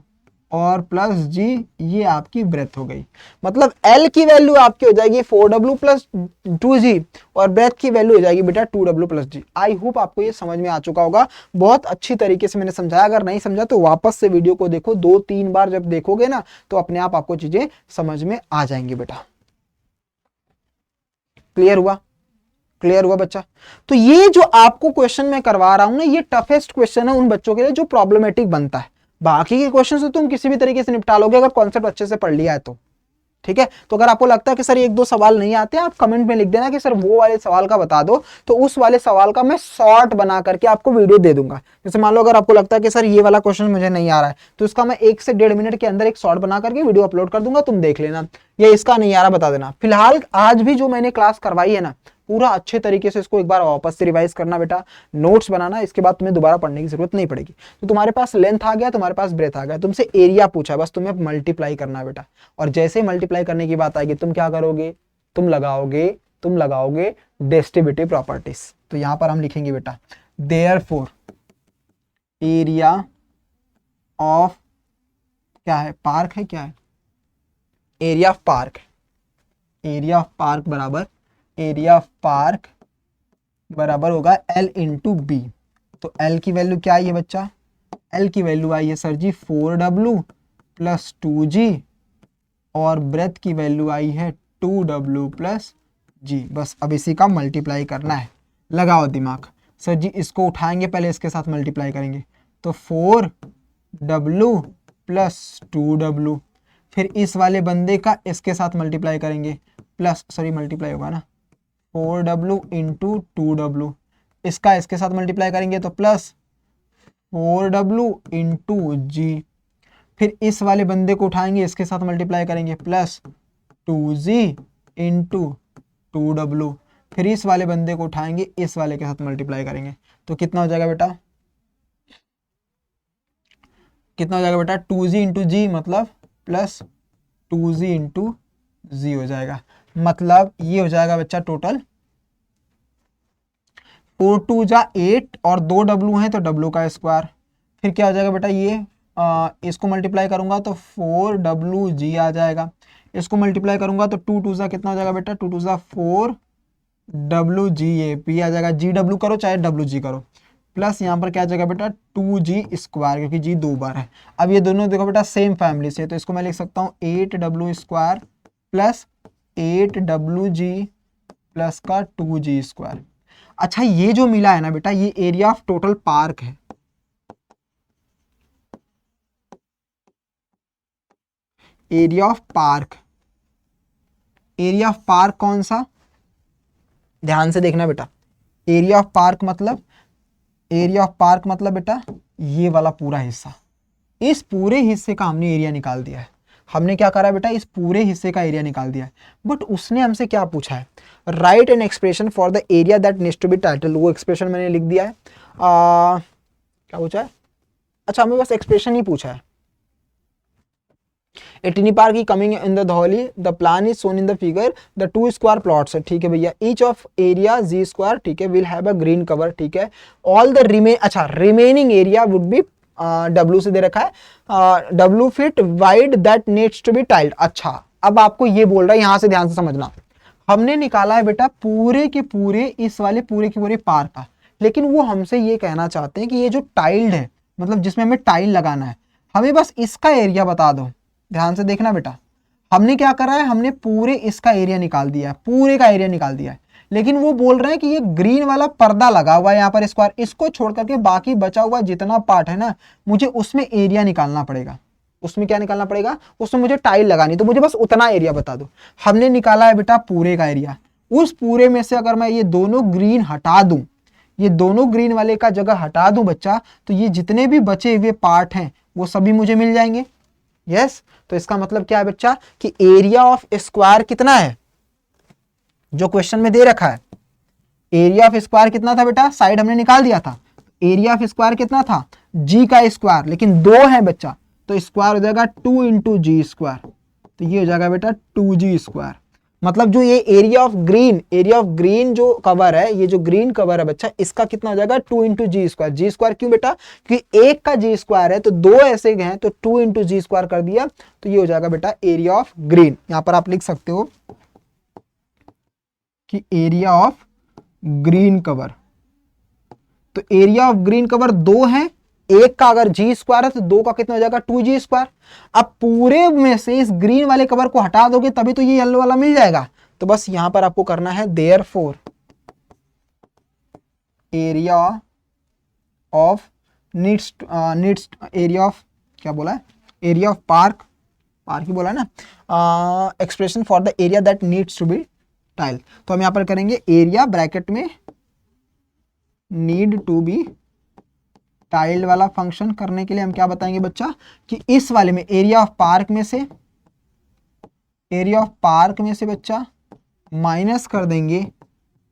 और प्लस G, ये आपकी ब्रेथ हो गई। मतलब L की वैल्यू आपकी हो जाएगी 4W प्लस 2G, और ब्रेथ की वैल्यू हो जाएगी बेटा 2W प्लस G। आई होप आपको ये समझ में आ चुका होगा, बहुत अच्छी तरीके से मैंने समझाया। अगर नहीं समझा तो वापस से वीडियो को देखो, 2-3 बार जब देखोगे ना, तो अपने आप आपको चीजें समझ में आ जाएंगी बेटा। क्लियर हुआ? क्लियर हुआ बच्चा? तो ये जो आपको क्वेश्चन मैं करवा रहा हूं ना, ये टफेस्ट क्वेश्चन है उन बच्चों के लिए जो प्रॉब्लमेटिक बनता है। बाकी के क्वेश्चन से तुम किसी भी तरीके से निपटा लोगे, अगर कॉन्सेप्ट अच्छे से पढ़ लिया है तो। ठीक है, तो अगर आपको लगता है कि सर 1-2 सवाल नहीं आते, आप कमेंट में लिख देना कि सर वो वाले सवाल का बता दो, तो उस वाले सवाल का मैं शॉर्ट बना करके आपको वीडियो दे दूंगा। जैसे मान लो अगर आपको लगता है कि सर ये वाला क्वेश्चन मुझे नहीं आ रहा है, तो इसका मैं 1 से 1.5 मिनट के अंदर एक शॉर्ट बना करके वीडियो अपलोड कर दूंगा, तुम देख लेना। या इसका नहीं आ रहा बता देना। फिलहाल आज भी जो मैंने क्लास करवाई है ना, पूरा अच्छे तरीके से इसको एक बार वापस से रिवाइज करना बेटा, नोट्स बनाना, इसके बाद तुम्हें दोबारा पढ़ने की जरूरत नहीं पड़ेगी। तो तुम्हारे पास लेंथ आ गया, तुम्हारे पास ब्रेथ आ गया, तुमसे एरिया पूछा, बस तुम्हें मल्टीप्लाई करना है बेटा। और जैसे मल्टीप्लाई करने की बात आएगी तुम क्या करोगे, तुम लगाओगे डिस्ट्रीब्यूटिव प्रॉपर्टीज। तो यहां पर हम लिखेंगे बेटा देयरफॉर एरिया ऑफ क्या है, पार्क है, क्या है, area of park, area of park बराबर एरिया ऑफ पार्क बराबर होगा L इंटू बी। तो L की वैल्यू क्या आई है बच्चा, L की वैल्यू आई है सर जी 4W प्लस 2G और ब्रेथ की वैल्यू आई है 2W प्लस G। बस अब इसी का मल्टीप्लाई करना है, लगाओ दिमाग। सर जी इसको उठाएंगे पहले इसके साथ मल्टीप्लाई करेंगे, तो 4W प्लस 2W, फिर इस वाले बंदे का इसके साथ मल्टीप्लाई करेंगे, प्लस सॉरी मल्टीप्लाई होगा ना 4W इंटू 2W, इसका इसके साथ मल्टीप्लाई करेंगे तो प्लस 4W इंटू G, फिर इस वाले बंदे को उठाएंगे इसके साथ मल्टीप्लाई करेंगे प्लस 2G इंटू 2W, फिर इस वाले बंदे को उठाएंगे इस वाले के साथ मल्टीप्लाई करेंगे, तो कितना हो जाएगा बेटा, कितना हो जाएगा बेटा 2G इंटू जी मतलब प्लस 2G इंटू जी हो जाएगा। मतलब ये हो जाएगा बच्चा टोटल 4 2 जा 8 और 2W है तो W का स्क्वायर, फिर क्या हो जाएगा बेटा ये इसको मल्टीप्लाई करूंगा तो 4WG आ जाएगा, इसको मल्टीप्लाई करूंगा तो 2 2 जा कितना हो जाएगा बेटा 2 2 जा 4WGAP आ जाएगा, GW करो चाहे WG करो, प्लस यहाँ पर क्या आ जाएगा बेटा 2G स्क्वायर क्योंकि G 2 बार है। अब ये दोनों देखो बेटा सेम फैमिली से, तो इसको मैं लिख सकता हूँ 8W square plus 8WG plus का 2G स्क्वायर। अच्छा ये जो मिला है ना बेटा ये एरिया ऑफ टोटल पार्क है, area of park, area of park कौन सा, ध्यान से देखना बेटा, एरिया ऑफ पार्क मतलब, एरिया ऑफ पार्क मतलब बेटा ये वाला पूरा हिस्सा, इस पूरे हिस्से का हमने एरिया निकाल दिया है। हमने क्या करा बेटा इस पूरे हिस्से का एरिया निकाल दिया है, बट उसने हमसे क्या पूछा है, write an expression for the area that needs to be titled. वो एक्सप्रेशन मैंने लिख दिया है, क्या पूछा है, अच्छा हमें बस एक्सप्रेशन ही पूछा है। A tiny park is coming in the Dholi. The plan is shown in the figure. The two square plots है, ठीक है भैया, each of area G square, ठीक है, will have a green cover, ठीक है, all the अच्छा remaining area would be W से दे रखा है W feet wide that needs to be tiled। अच्छा अब आपको ये बोल रहा है, यहां से ध्यान से समझना, हमने निकाला है बेटा पूरे के पूरे इस वाले पूरे के पूरे पार्क का, लेकिन वो हमसे ये कहना चाहते हैं कि ये जो टाइल्ड है मतलब जिसमें हमें टाइल लगाना है, हमें बस इसका एरिया बता दो। ध्यान से देखना बेटा, हमने क्या करा है, हमने पूरे इसका एरिया निकाल दिया है, पूरे का एरिया निकाल दिया है, लेकिन वो बोल रहे हैं कि ये ग्रीन वाला पर्दा लगा हुआ है यहाँ पर स्क्वायर, इसको छोड़ करके बाकी बचा हुआ जितना पार्ट है ना मुझे उसमें एरिया निकालना पड़ेगा। उसमें क्या निकालना पड़ेगा, उसमें मुझे टाइल लगानी, तो मुझे बस उतना एरिया बता दो। हमने निकाला है बेटा पूरे का एरिया, उस पूरे में से अगर मैं ये दोनों ग्रीन हटा दूं, ये दोनों ग्रीन वाले का जगह हटा दूं बच्चा, तो ये जितने भी बचे हुए पार्ट हैं वो सभी मुझे मिल जाएंगे। यस तो इसका मतलब क्या है बच्चा कि एरिया ऑफ स्क्वायर कितना है, जो क्वेश्चन में दे रखा है, एरिया ऑफ स्क्वायर कितना था बेटा, साइड हमने निकाल दिया था, एरिया ऑफ स्क्वायर कितना था जी का स्क्वायर, लेकिन दो है बच्चा तो स्क्वायर हो जाएगा 2 इंटू जी स्क्वायर, तो ये हो जाएगा बेटा 2G स्क्वायर। मतलब जो ये एरिया ऑफ ग्रीन जो कवर है, ये जो ग्रीन कवर है बच्चा, इसका कितना हो जाएगा 2 इंटू जी स्क्वायर। जी स्क्वायर क्यों बेटा, क्योंकि एक का जी स्क्वायर है तो दो ऐसे हैं तो 2 इंटू जी स्क्वायर कर दिया, तो ये हो जाएगा बेटा एरिया ऑफ ग्रीन। यहां पर आप लिख सकते हो कि एरिया ऑफ ग्रीन कवर, तो एरिया ऑफ ग्रीन कवर दो है, एक का अगर जी स्क्वायर है तो दो का कितना हो जाएगा 2G स्क्वायर। अब पूरे में से इस ग्रीन वाले कवर को हटा दोगे तभी तो ये येलो वाला मिल जाएगा, तो बस यहां पर आपको करना है therefore area of needs area of क्या बोला है, एरिया ऑफ पार्क ही बोला है ना, expression for the area that needs to be tile. तो हम यहां पर करेंगे एरिया ब्रैकेट में नीड टू बी टाइल्ड वाला फंक्शन करने के लिए हम क्या बताएंगे बच्चा कि इस वाले में एरिया ऑफ पार्क में से बच्चा माइनस कर देंगे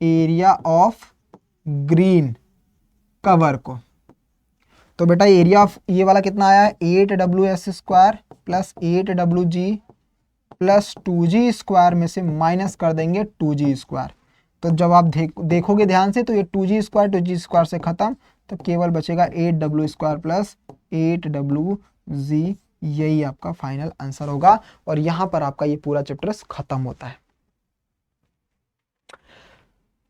एरिया ऑफ ग्रीन कवर को। तो बेटा एरिया ऑफ ये वाला कितना आया है 8WS² plus 8WG plus 2G² में से माइनस कर देंगे 2G²। तो जब आप देखोगे ध्यान से तो ये 2G² से खत्म, तो केवल बचेगा 8W² प्लस 8WG। यही आपका फाइनल आंसर होगा और यहां पर आपका ये पूरा चैप्टर खत्म होता है।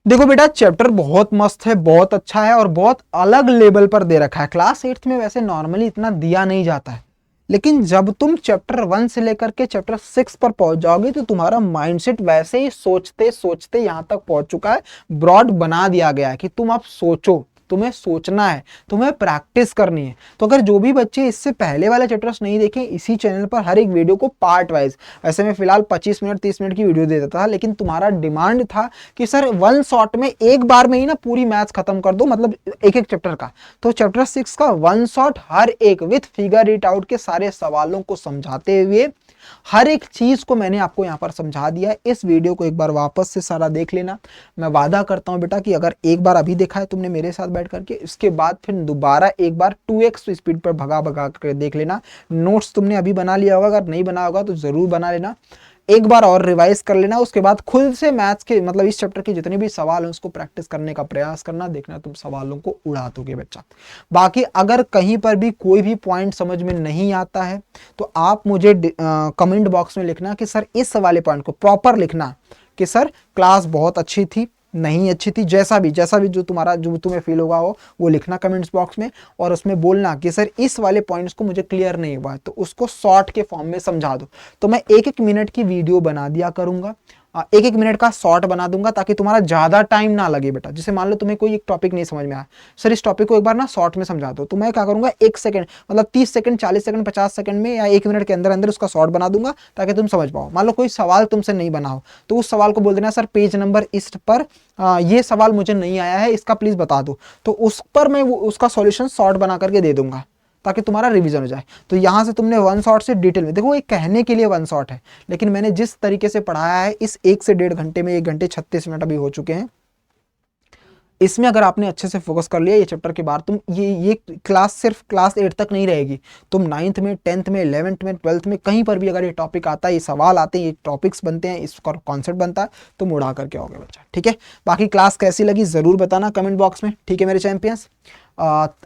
देखो बेटा चैप्टर बहुत मस्त है, बहुत अच्छा है और बहुत अलग लेवल पर दे रखा है। क्लास 8th में वैसे नॉर्मली इतना दिया नहीं जाता है, लेकिन जब तुम चैप्टर 1 से लेकर के चैप्टर 6 पर पहुंच जाओगे तो तुम्हारा माइंडसेट वैसे ही सोचते सोचते यहां तक पहुंच चुका है, ब्रॉड बना दिया गया है कि तुम अब सोचो, तुम्हें सोचना है, तुम्हें प्रैक्टिस करनी है। तो अगर जो भी बच्चे इससे पहले वाले चैप्टर्स नहीं देखे, इसी चैनल पर हर एक वीडियो को पार्ट वाइज, ऐसे में फिलहाल 25 मिनट 30 मिनट की वीडियो दे देता था, लेकिन तुम्हारा डिमांड था कि सर वन शॉट में एक बार में ही ना पूरी मैथ्स खत्म कर दो, मतलब एक एक चैप्टर का। तो चैप्टर 6 का वन शॉट हर एक विथ फिगर इट आउट के सारे सवालों को समझाते हुए हर एक चीज को मैंने आपको यहाँ पर समझा दिया है। इस वीडियो को एक बार वापस से सारा देख लेना। मैं वादा करता हूँ बेटा कि अगर एक बार अभी देखा है तुमने मेरे साथ बैठ करके, इसके बाद फिर दोबारा एक बार 2x स्पीड पर भगा भगा कर देख लेना। नोट्स तुमने अभी बना लिया होगा, अगर नहीं बना होगा तो जरूर बना लेना, एक बार और रिवाइज कर लेना। उसके बाद खुद से मैथ्स के मतलब इस चैप्टर के जितने भी सवाल हैं उसको प्रैक्टिस करने का प्रयास करना, देखना तुम सवालों को उड़ा दोगे बच्चा। बाकी अगर कहीं पर भी कोई भी पॉइंट समझ में नहीं आता है तो आप मुझे कमेंट बॉक्स में लिखना कि सर इस वाले पॉइंट को प्रॉपर लिखना कि सर क्लास बहुत अच्छी थी, नहीं अच्छी थी, जैसा भी जो तुम्हें फील होगा वो लिखना कमेंट्स बॉक्स में, और उसमें बोलना कि सर इस वाले पॉइंट्स को मुझे क्लियर नहीं हुआ है तो उसको शॉर्ट के फॉर्म में समझा दो। तो मैं 1-1 मिनट की वीडियो बना दिया करूंगा, 1-1 मिनट का शॉर्ट बना दूंगा ताकि तुम्हारा ज्यादा टाइम ना लगे बेटा। जैसे मान लो तुम्हें कोई एक टॉपिक नहीं समझ में आया, सर इस टॉपिक को एक बार ना शॉर्ट में समझा दो, तो मैं क्या करूंगा 1 सेकंड मतलब 30 सेकंड 40 सेकंड 50 सेकंड में या 1 मिनट के अंदर अंदर उसका शॉर्ट बना दूंगा ताकि तुम समझ पाओ। मान लो कोई सवाल तुमसे नहीं बना हो तो उस सवाल को बोल देना सर पेज नंबर इस पर ये सवाल मुझे नहीं आया है, इसका प्लीज बता दो, तो उस पर मैं उसका सॉल्यूशन शॉर्ट बना करके दे दूंगा ताकि तुम्हारा रिवीजन हो जाए। तो यहां से तुमने वन शॉट से डिटेल में देखो, एक कहने के लिए वन शॉट है, लेकिन मैंने जिस तरीके से पढ़ाया है इस 1 से 1.5 घंटे में 1 घंटे 36 मिनट अभी हो चुके हैं, इसमें अगर आपने अच्छे से फोकस कर लिया ये चैप्टर के बाद तुम ये क्लास सिर्फ क्लास 8 तक नहीं रहेगी, तुम 9th में 10th में 11th में 12th में कहीं पर भी अगर ये टॉपिक आता है, ये सवाल आते हैं, ये टॉपिक्स बनते हैं, इसका कॉन्सेप्ट बनता है, तुम उड़ा करके आओगे बच्चा। ठीक है, बाकी क्लास कैसी लगी जरूर बताना कमेंट बॉक्स में। ठीक है मेरे चैंपियंस,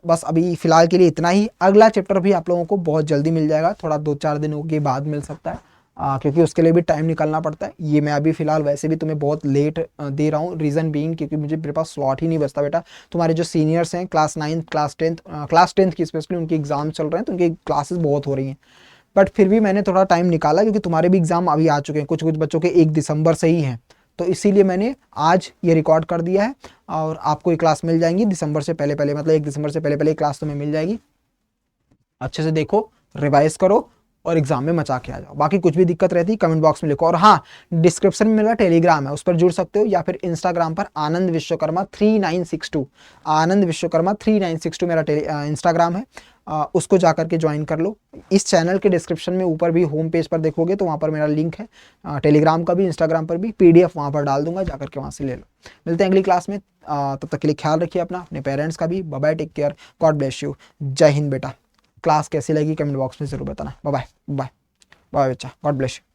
बस अभी फिलहाल के लिए इतना ही। अगला चैप्टर भी आप लोगों को बहुत जल्दी मिल जाएगा, थोड़ा 2-4 दिनों के बाद मिल सकता है, क्योंकि उसके लिए भी टाइम निकालना पड़ता है। ये मैं अभी फिलहाल वैसे भी तुम्हें बहुत लेट दे रहा हूँ, रीज़न बीइंग क्योंकि मुझे मेरे पास स्लॉट ही नहीं बचता बेटा। तुम्हारे जो सीनियर्स हैं क्लास 9th क्लास 10th की स्पेशली उनके एग्जाम चल रहे हैं तो उनकी क्लासेस बहुत हो रही हैं, बट फिर भी मैंने थोड़ा टाइम निकाला क्योंकि तुम्हारे भी एग्जाम अभी आ चुके हैं, कुछ कुछ बच्चों के 1 दिसंबर से ही हैं, तो इसीलिए मैंने आज ये रिकॉर्ड कर दिया है और आपको ये क्लास मिल जाएंगी दिसंबर से पहले पहले, मतलब 1 दिसंबर से पहले पहले क्लास तुम्हें मिल जाएगी। अच्छे से देखो, रिवाइज करो और एग्जाम में मचा के आ जाओ। बाकी कुछ भी दिक्कत रहती है कमेंट बॉक्स में लिखो, और हाँ डिस्क्रिप्शन में मेरा टेलीग्राम है उस पर जुड़ सकते हो, या फिर इंस्टाग्राम पर आनंद विश्वकर्मा 3962 आनंद विश्वकर्मा 3962 मेरा इंस्टाग्राम है, उसको जाकर के ज्वाइन कर लो। इस चैनल के डिस्क्रिप्शन में ऊपर भी होम पेज पर देखोगे तो वहाँ पर मेरा लिंक है, टेलीग्राम का भी इंस्टाग्राम पर भी, PDF वहाँ पर डाल दूंगा, जाकर के वहाँ से ले लो। मिलते हैं अगली क्लास में, तब तक के लिए ख्याल रखिए अपना, अपने पेरेंट्स का भी। Bye bye, take care, God bless you, जय हिंद बेटा। क्लास कैसी लगी कमेंट बॉक्स में जरूर बताना। बाय बाय बाय बाय बच्चा, गॉड ब्लेस यू।